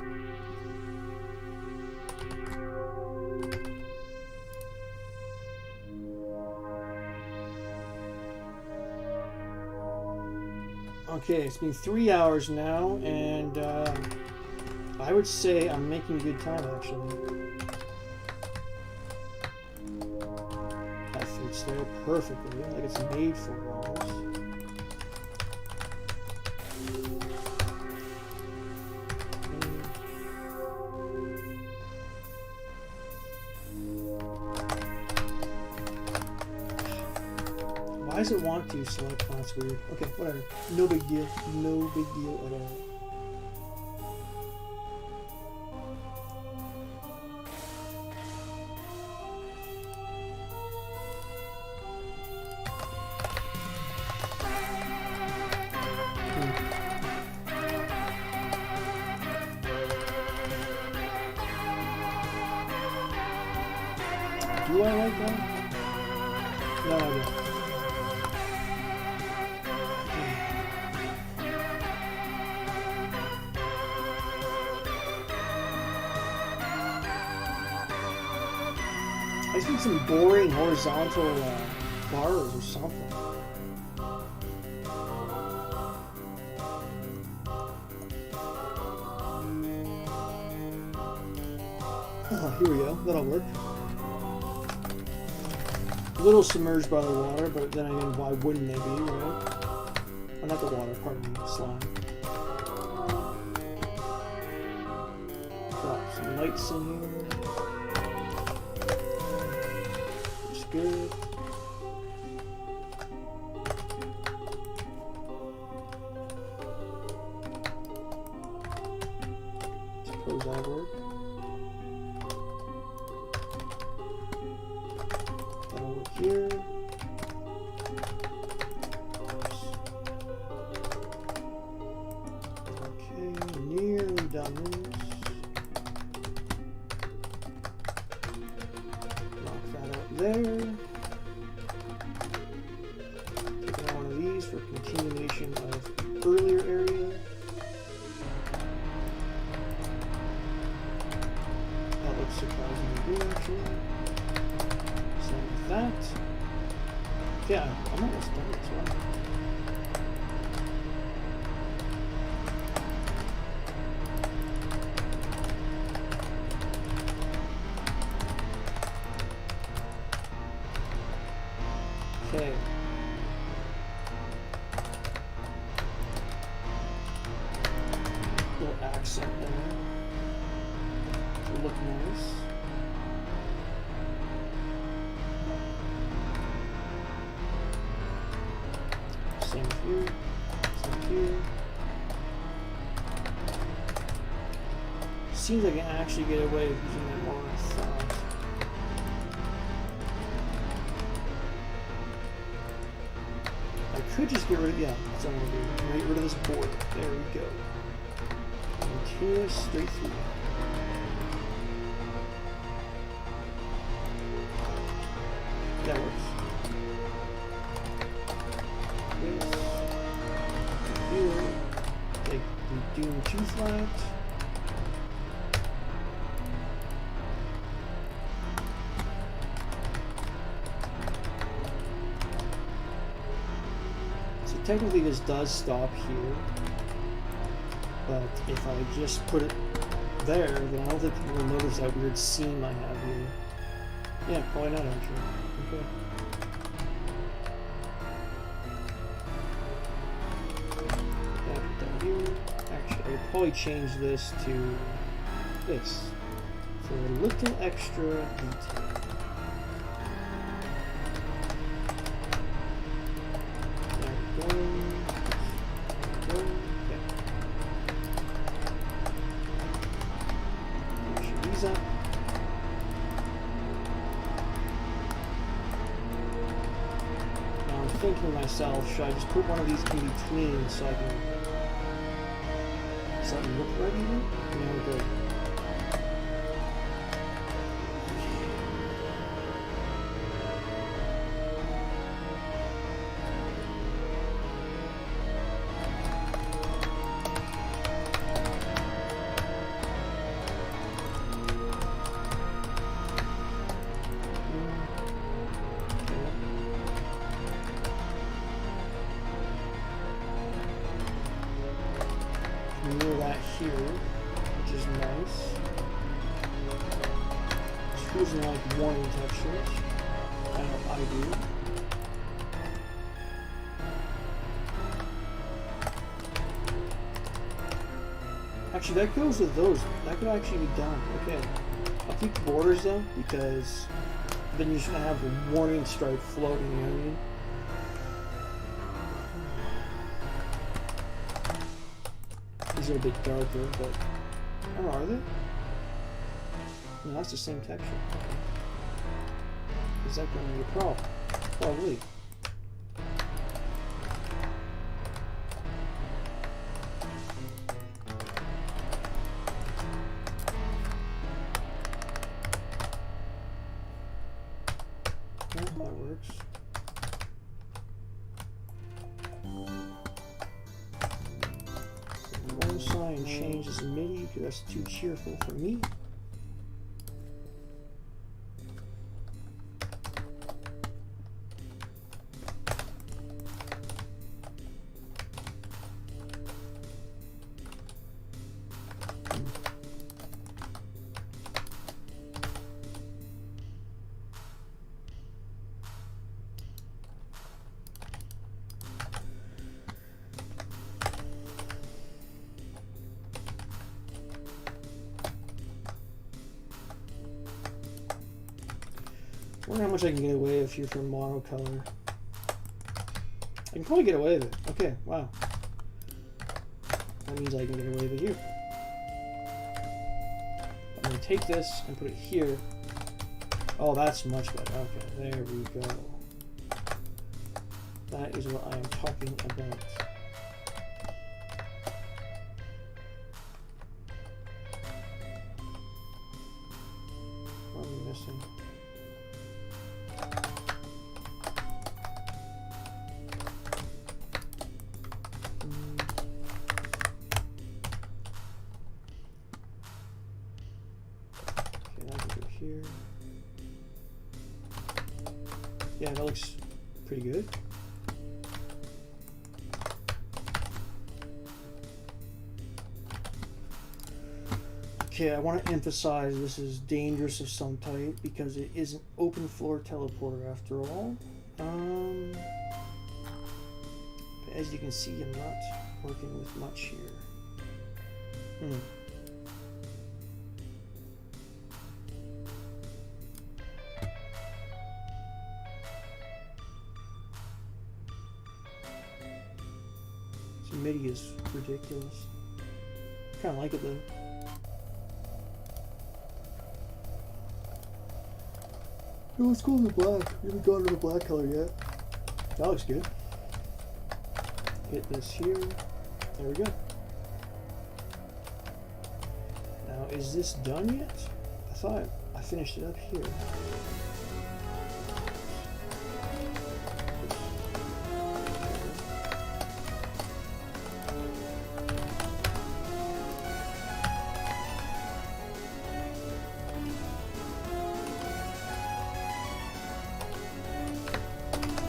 Okay, it's been 3 hours now, and I would say I'm making good time, actually. That fits there perfectly, like it's made for it almost. Why does it want to select? Oh, that's weird. Okay, whatever. No big deal. No big deal at all. Do I like that? No, I don't. I just need some boring horizontal bars or something. Oh, here we go. That'll work. A little submerged by the water, but then again, why wouldn't they be, right? Oh, not the water, pardon me, slime. Drop some lights in here. Good. Suppose that work. That'll work here. Okay, nearly done this. Knock that out there. For continuation of earlier area. That looks surprisingly good, actually. Same with that. Yeah, I'm almost done as well. Okay. Accent there. It'll look nice. Same here. Same here. Seems like I can actually get away with using that more than I thought. I could just get rid of, yeah, that's what I'm going to do. Get rid of this border. There we go. Continuous straight through. That works. This. Here. Take the Doom2 flat. So technically this does stop here. But if I just put it there, then I don't think people will notice that weird seam I have here. Yeah, probably not actually. Okay. Put that here. Actually, I'll probably change this to this for a little extra detail. thinking to myself, should I just put one of these in between so I can... Does that look right even? No, good. Mirror that here, which is nice. Choosing like warning textures. I know I do. Actually, that goes with those. That could actually be done. Okay. I'll keep the borders though, because then you're just gonna have a warning stripe floating, you know what I mean? These are a bit darker, but oh, are they? No, that's the same texture. Okay. Is that going to be a problem? Probably. Yeah, that works. One sign changes MIDI because that's too cheerful for me. I wonder how much I can get away with here for monocolor. I can probably get away with it. Okay, wow. That means I can get away with it here. I'm going to take this and put it here. Oh, that's much better. Okay, there we go. That is what I am talking about. What am I missing? Here. Yeah, that looks pretty good. Okay, I want to emphasize this is dangerous of some type because it is an open floor teleporter after all. But as you can see, I'm not working with much here. MIDI is ridiculous. Kind of like it though. Oh, let's go with the black. We haven't gone to the black color yet. That looks good. Hit this here. There we go. Now, is this done yet? I thought I finished it up here.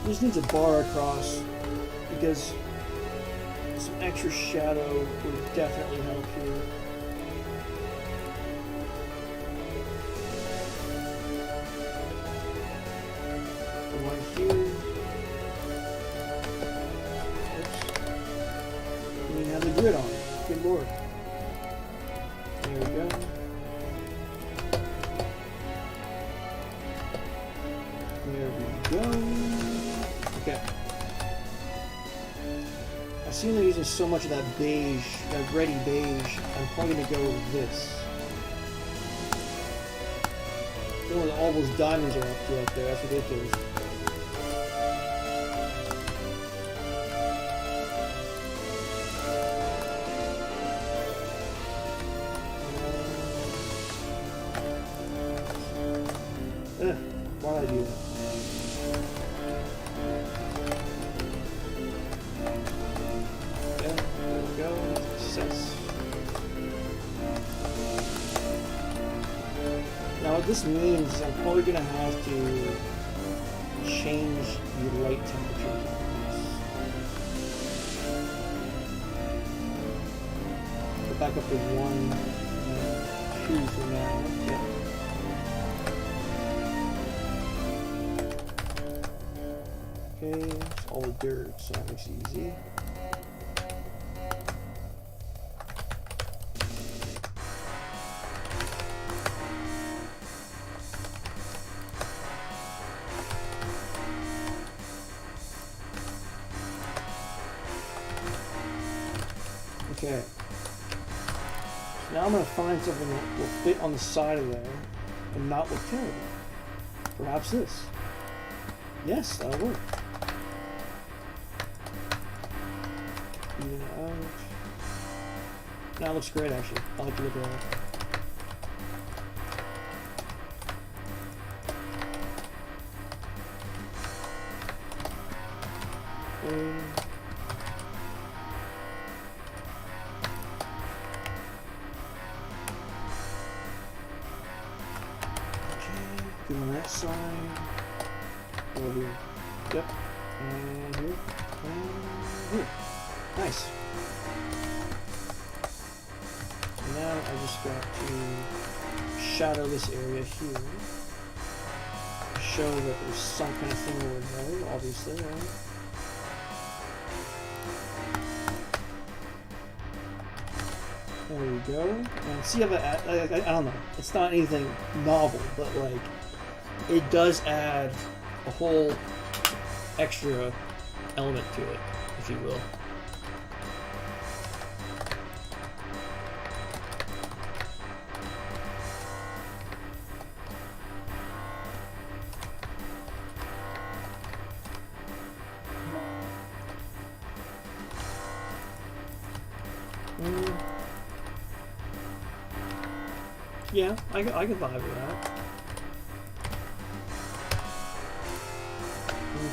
Just needs a bar across because some extra shadow would definitely help here. One here. Oops. And you have the grid on it. Good lord. There we go. There we go. Okay. I see they're using so much of that beige, that ready beige. I'm probably going to go with this. All those diamonds are up there. That's ridiculous. Why did I do that? Okay, there we go. Success. Now what this means is I'm probably going to have to change the light temperature on this. Go back up to 1 and 2 for now. Yep. Okay, it's all the dirt, so that makes it easy. Okay. So now I'm going to find something that will fit on the side of there and not look terrible. Perhaps this. Yes, that'll work. Even out. Now it looks great, actually. I like the look of that. On that side, over here, yep, and here, and here. Nice. Now I just got to shadow this area here, show that there's some kind of thing over there, obviously, right? There we go. And see how that, I don't know, it's not anything novel, but like, it does add a whole extra element to it, if you will. Yeah, I can vibe with that.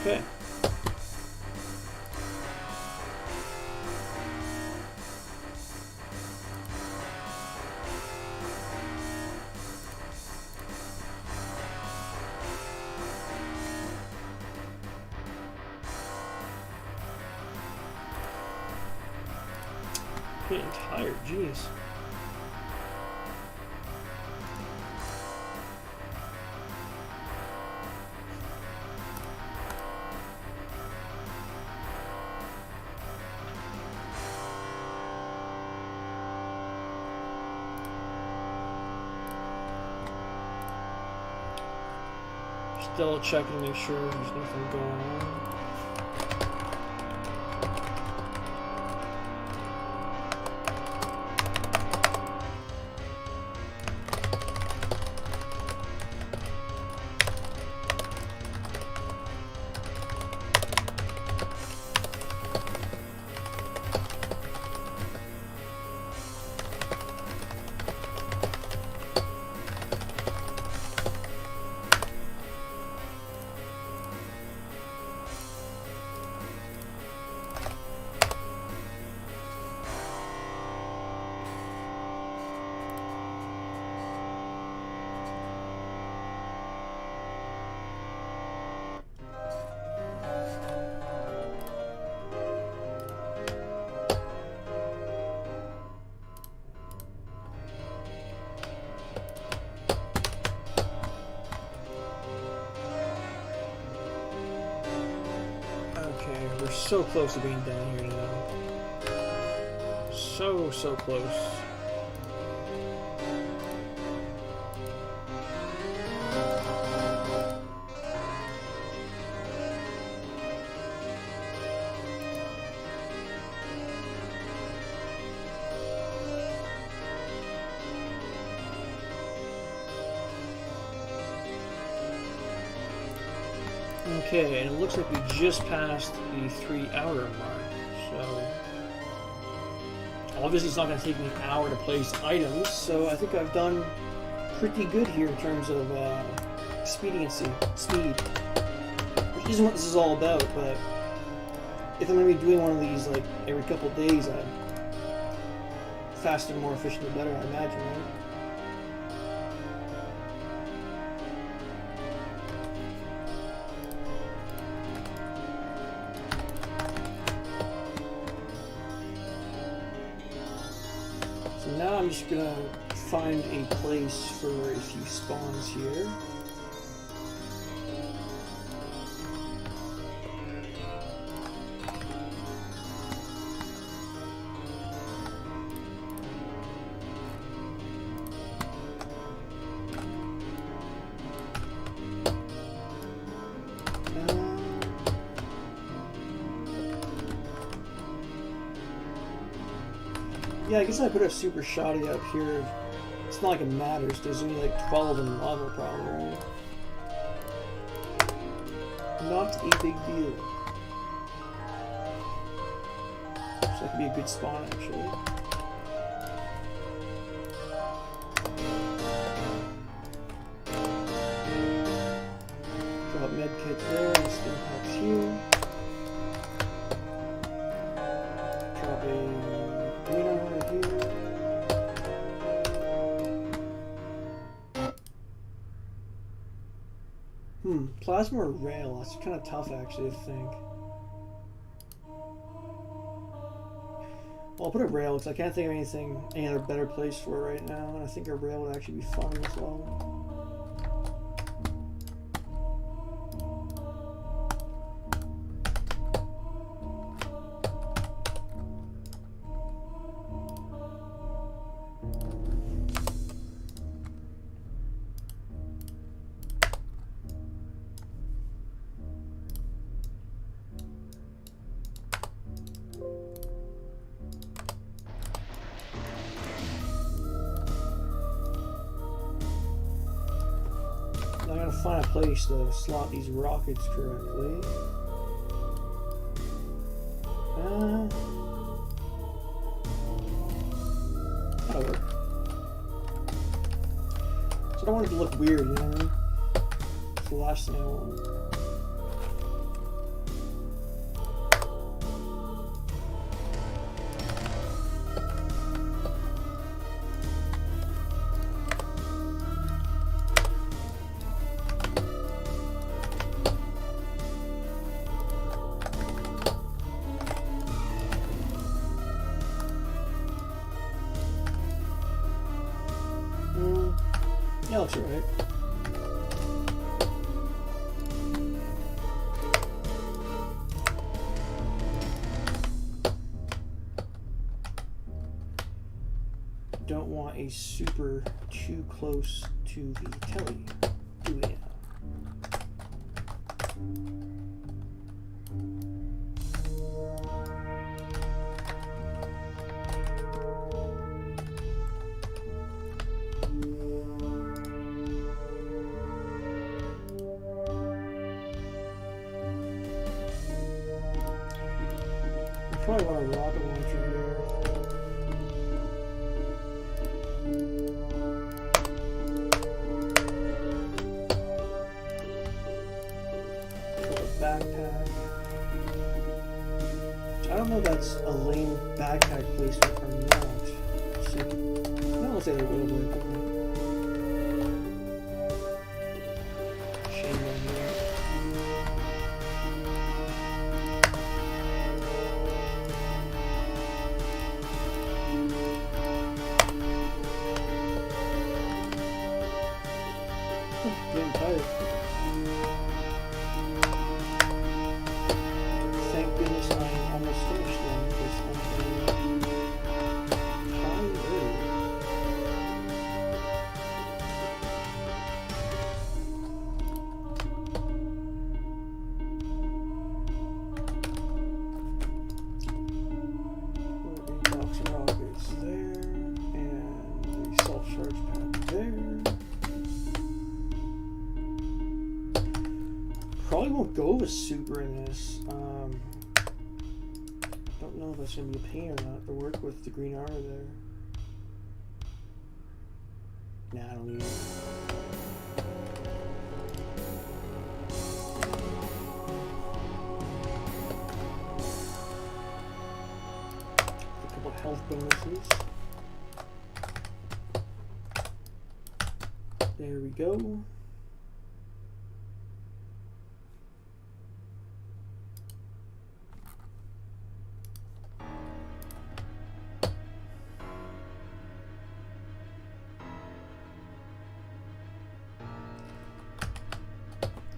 Okay. Getting tired, jeez. Still checking to make sure there's nothing going on. We're so close to being done here now. So close. Okay, and it looks like we just passed the 3-hour mark, so obviously it's not going to take me an hour to place items, so I think I've done pretty good here in terms of expediency, speed, which isn't what this is all about, but if I'm going to be doing one of these like every couple of days, faster and more efficient the better, I imagine, right? So now I'm just going to find a place for a few spawns here. Yeah, I guess I put a super shoddy up here. It's not like it matters. There's only like 12 in the level, probably, right? Not a big deal. So that could be a good spawn, actually. Drop medkit there, and stim packs here. Drop a green over here. Plasma or rail? That's kind of tough, actually, to think. Well, I'll put a rail because I can't think of any other better place for it right now, and I think a rail would actually be fun as well. I gotta find a place to slot these rockets correctly. That'll work. So I don't want it to look weird, you know what I mean? It's the last thing I want. Yeah, looks alright. Don't want a super too close to the telly, do we? Probably want a rocket launcher here. Put a backpack. I don't know if that's a lame backpack placement or not. Let's see. No, I'll say it will work. Shame on here. Getting tired. Thank goodness I'm almost finished then, because I'm tired. Box of rockets there, and the self-charge pad there. Probably won't go with super in this. Don't know if that's going to be a pain or not to work with the green armor there. Nah, I don't need it. go.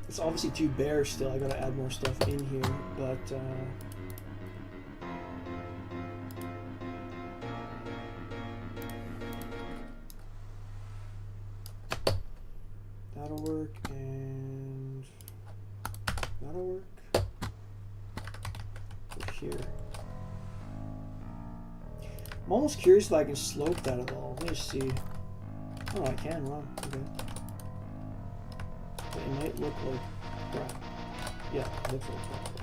It's obviously too bare still. I gotta add more stuff in here, but that'll work, and that'll work. Over here. I'm almost curious if I can slope that at all. Let me see. Oh, I can. Wow. Okay. It might look like crap. Yeah, it looks like crap.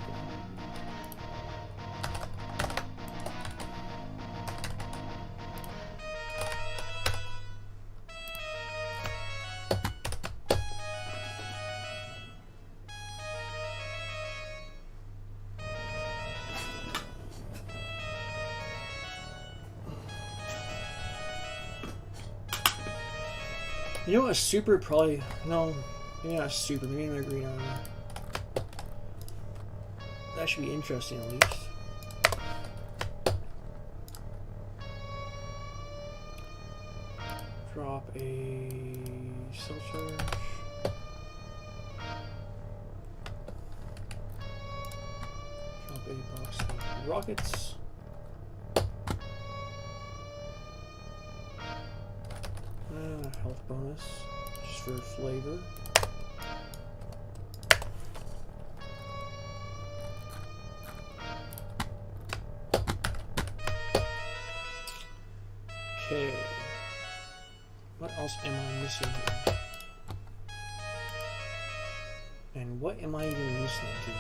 You know what, a super probably, no, maybe not a super, maybe my green armor. That should be interesting at least. Drop a cell charge. Drop a box of rockets. Health bonus, just for flavor. Okay. What else am I missing here? And what am I even listening to?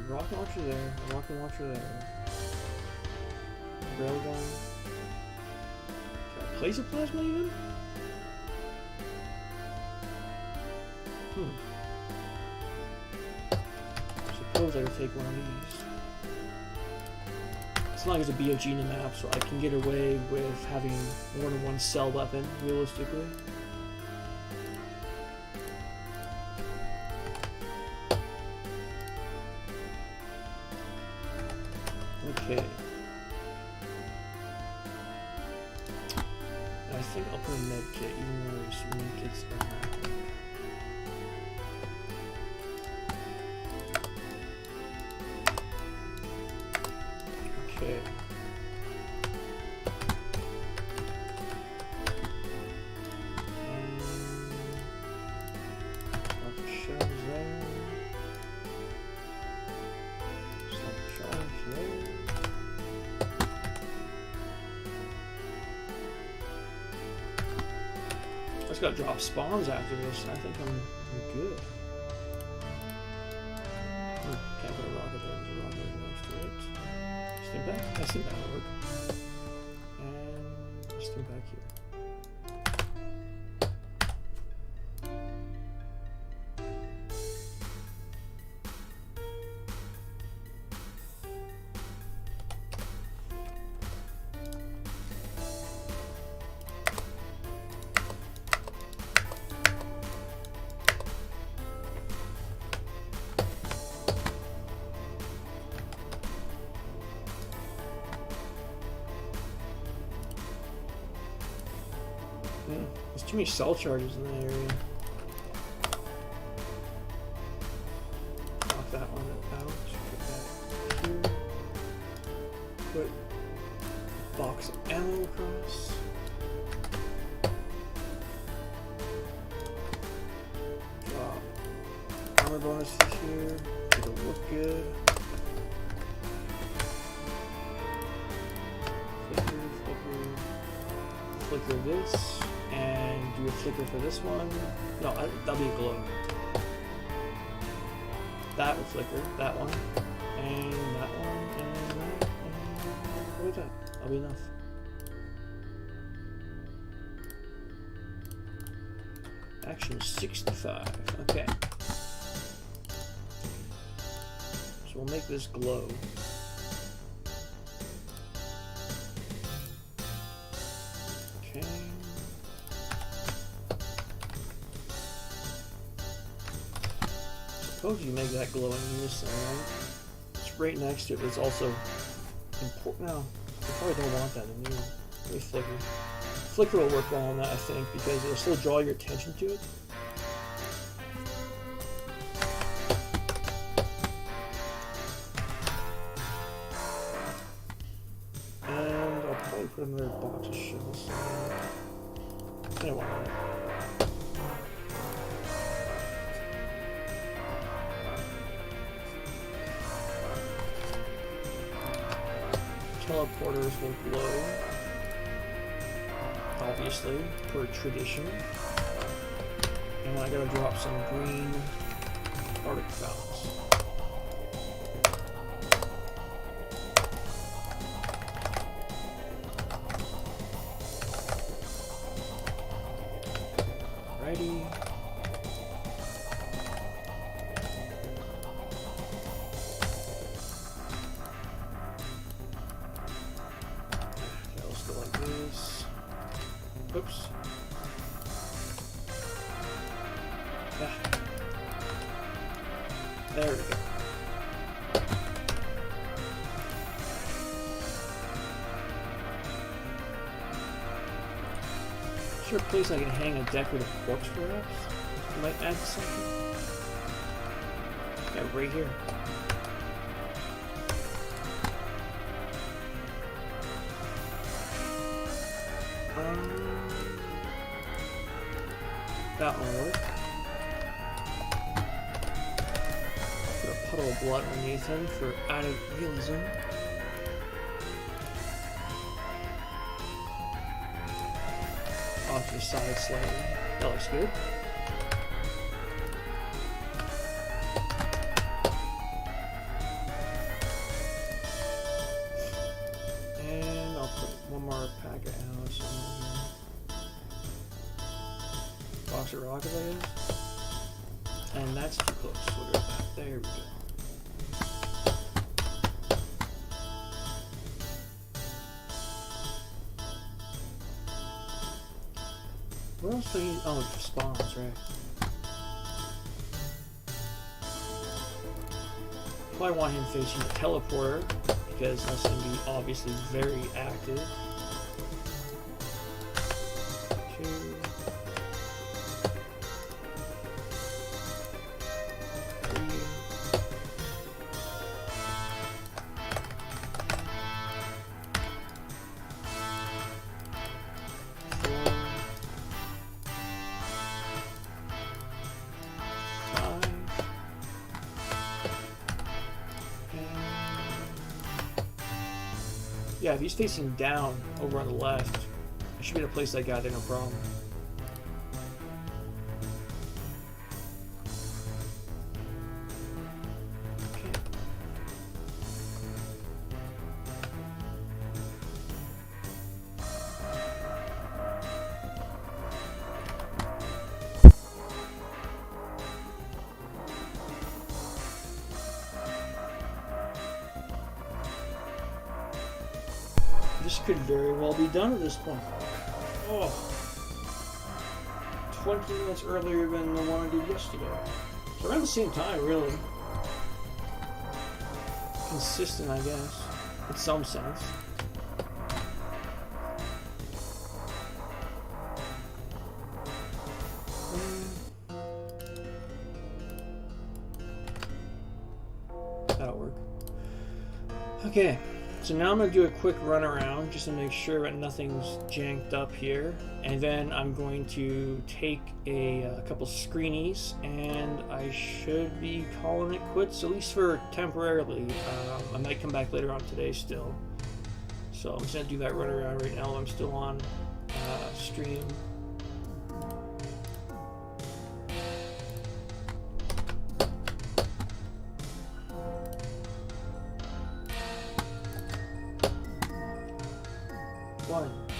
Rocket launcher there. Railgun. Can I place a plasma even? Suppose I could take one of these. As long as it's a BOG in the map, so I can get away with having more than one cell weapon, realistically. Okay. I think I'll put a med kit, even though there's med kits in there. Okay. Lots of shells there. Some shells there. I just gotta drop spawns after this. I think I'm good. Can't put a rocket there. There's a rocket right next to it. Steam back. I think that'll work. And steam back here. There's too many cell charges in that area. Knock that one out. Put that here. Put a box of ammo across. Drop armor bonuses here. It'll look good. Flicker this. And do a flicker for this one. No, that'll be a glow. That will flicker. That one. And that one. And that. And look at that. That'll be enough. Action 65. Okay. So we'll make this glow. Okay. Suppose you make that glowing in this thing, right? It's right next to it, but it's also important. No, you probably don't want that in here. Maybe flicker. Flicker will work well on that, I think, because it'll still draw your attention to it. And I'll probably put another box of shells somewhere. I don't want that. Teleporters will glow. Obviously, per tradition. And I gotta drop some green artifacts. Alrighty. Okay, let's go like this. Oops. Yeah. There we go. Is there a place I can hang a decorative corpse perhaps? I might add something. Yeah, right here. That one work. Put a puddle of blood underneath him for added realism. Off to the side slightly. That looks good. And I'll put one more pack of ammo somewhere here. Box of rockets, I guess. And that's too close. We'll go back. There we go. What else do I need? Oh, it spawns, right? Probably want him facing the teleporter because that's going to be obviously very active. 2. 3. 4. 5. Yeah, if he's facing down over on the left, I should be able to place that guy there, no problem. Okay. This could very well be done at this point. Oh, 20 minutes earlier than the one I did yesterday. So around the same time, really. Consistent, I guess, in some sense. That'll work. Okay. So now I'm going to do a quick run around just to make sure that nothing's janked up here. And then I'm going to take a couple screenies and I should be calling it quits, at least for temporarily. I might come back later on today still. So I'm just going to do that run around right now. I'm still on stream.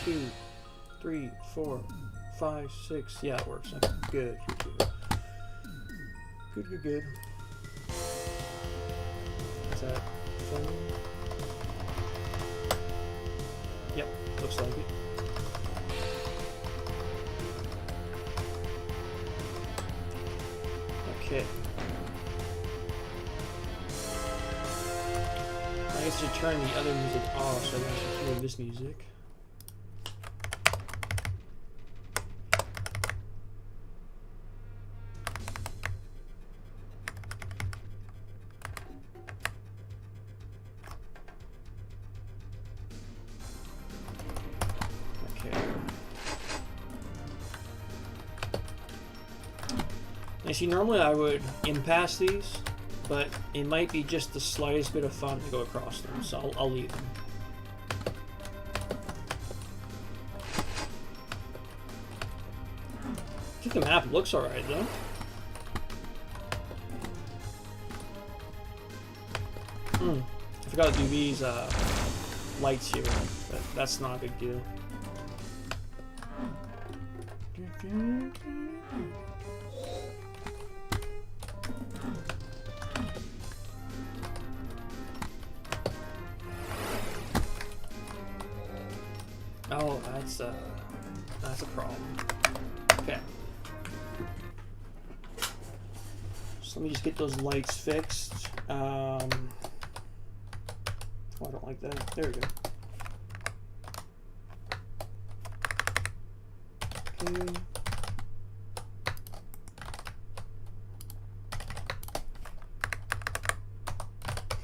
2, 3, 4, 5, 6. Yeah, it works. Okay, good, good, good. Good, good, good. Is that fun? Yep, looks like it. Okay. I guess to turn the other music off so I can actually hear this music. You see, normally I would impasse these, but it might be just the slightest bit of fun to go across them, so I'll leave them. I think the map looks alright, though. I forgot to do these lights here, but that's not a big deal. Oh, that's a problem. Okay. So let me just get those lights fixed. Oh, I don't like that. There we go. Okay.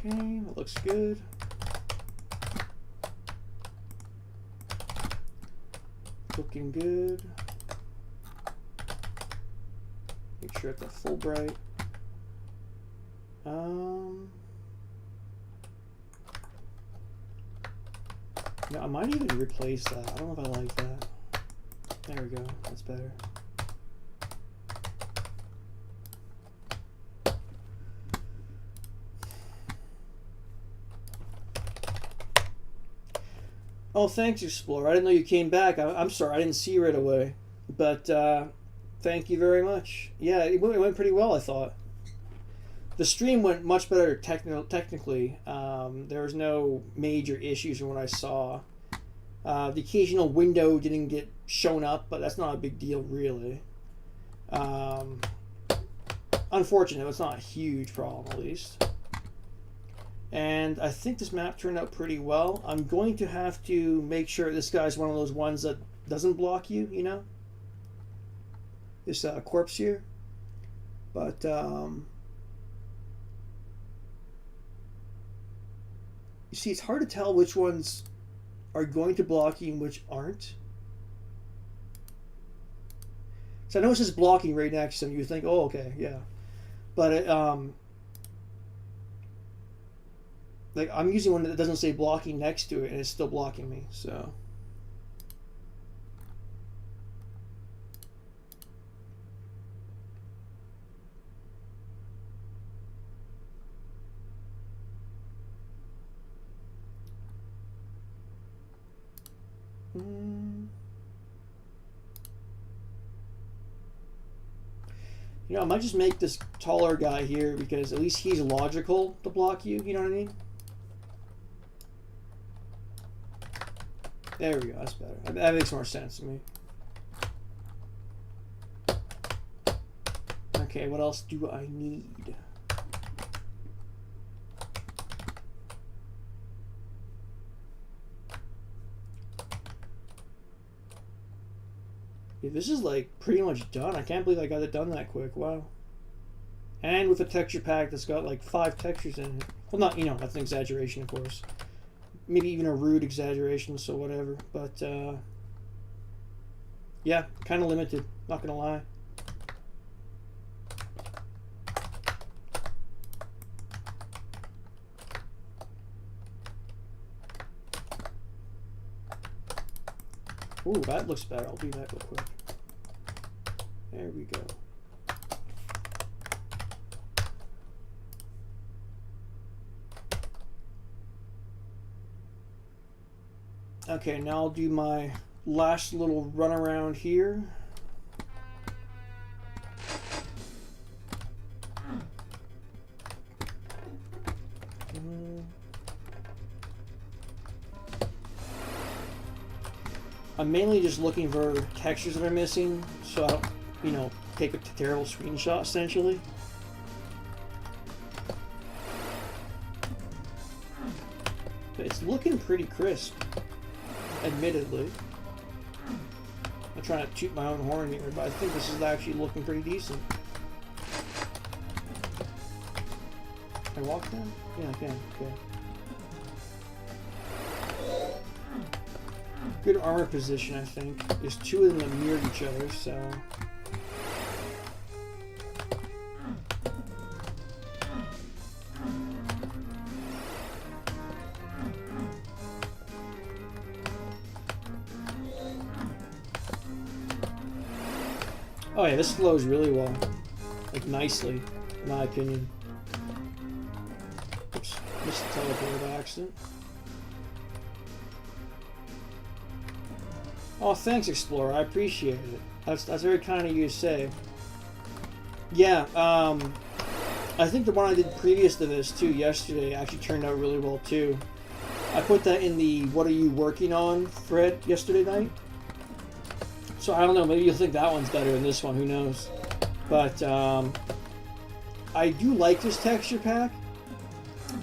Okay, that looks good. Looking good. Make sure it's at full bright. No, I might even replace that. I don't know if I like that. There we go. That's better. Oh, thanks, Explorer. I didn't know you came back. I'm sorry, I didn't see you right away. But thank you very much. Yeah, it went pretty well, I thought. The stream went much better technically. There was no major issues from what I saw. The occasional window didn't get shown up, but that's not a big deal, really. Unfortunate. It's not a huge problem, at least. And I think this map turned out pretty well. I'm going to have to make sure this guy's one of those ones that doesn't block you, you know? This corpse here. But, you see, it's hard to tell which ones are going to block you and which aren't. So I know it says blocking right next to him. You think, oh, okay, yeah. But it, like, I'm using one that doesn't say blocking next to it, and it's still blocking me, so. You know, I might just make this taller guy here because at least he's logical to block you, you know what I mean? There we go, that's better. That makes more sense to me. Okay, what else do I need? Yeah, this is like pretty much done. I can't believe I got it done that quick. Wow. And with a texture pack that's got like 5 textures in it. Well, not, you know, that's an exaggeration, of course. Maybe even a rude exaggeration, so whatever. But, yeah, kind of limited. Not gonna lie. Ooh, that looks better. I'll do that real quick. There we go. Okay, now I'll do my last little run around here. I'm mainly just looking for textures that are missing, so I don't, you know, take a terrible screenshot essentially. But it's looking pretty crisp, admittedly. I'm trying to toot my own horn here, but I think this is actually looking pretty decent. Can I walk down? Yeah, I can. Okay. Good armor position, I think. There's two of them that mirror each other, so. Oh yeah, this flows really well. Like, nicely, in my opinion. Oops, missed the teleport by accident. Oh, thanks, Explorer. I appreciate it. That's very kind of you to say. Yeah, I think the one I did previous to this, too, yesterday, actually turned out really well, too. I put that in the "What are you working on" thread yesterday night. So, I don't know, maybe you'll think that one's better than this one, who knows. But, I do like this texture pack.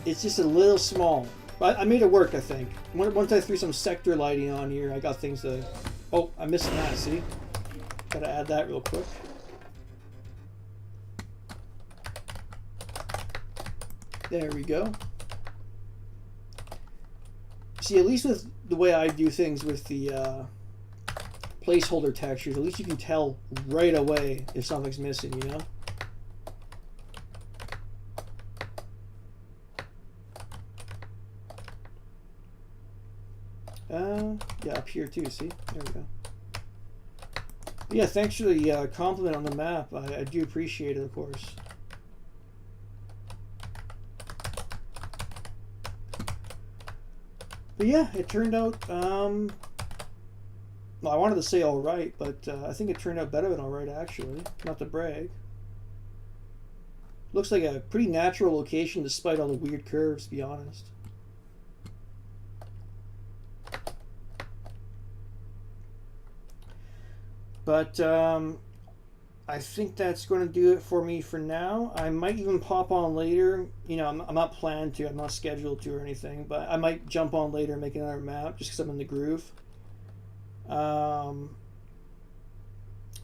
It's just a little small. But I made it work, I think. Once I threw some sector lighting on here, I got things to... Oh, I'm missing that, see? Gotta add that real quick. There we go. See, at least with the way I do things with the placeholder textures, at least you can tell right away if something's missing, you know? Yeah, up here too, see? There we go. Yeah, thanks for the compliment on the map. I do appreciate it, of course. But yeah, it turned out, well, I wanted to say alright, but I think it turned out better than alright, actually. Not to brag. Looks like a pretty natural location despite all the weird curves, to be honest. But I think that's going to do it for me for now. I might even pop on later. You know, I'm not planned to. I'm not scheduled to or anything. But I might jump on later and make another map just because I'm in the groove. But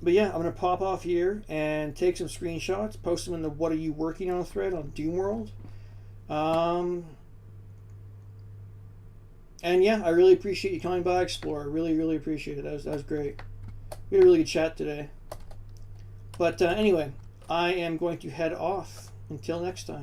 yeah, I'm going to pop off here and take some screenshots. Post them in the "What are you working on" thread on Doom World. And yeah, I really appreciate you coming by, Explorer. Really, really appreciate it. That was great. We had a really good chat today. But anyway, I am going to head off. Until next time.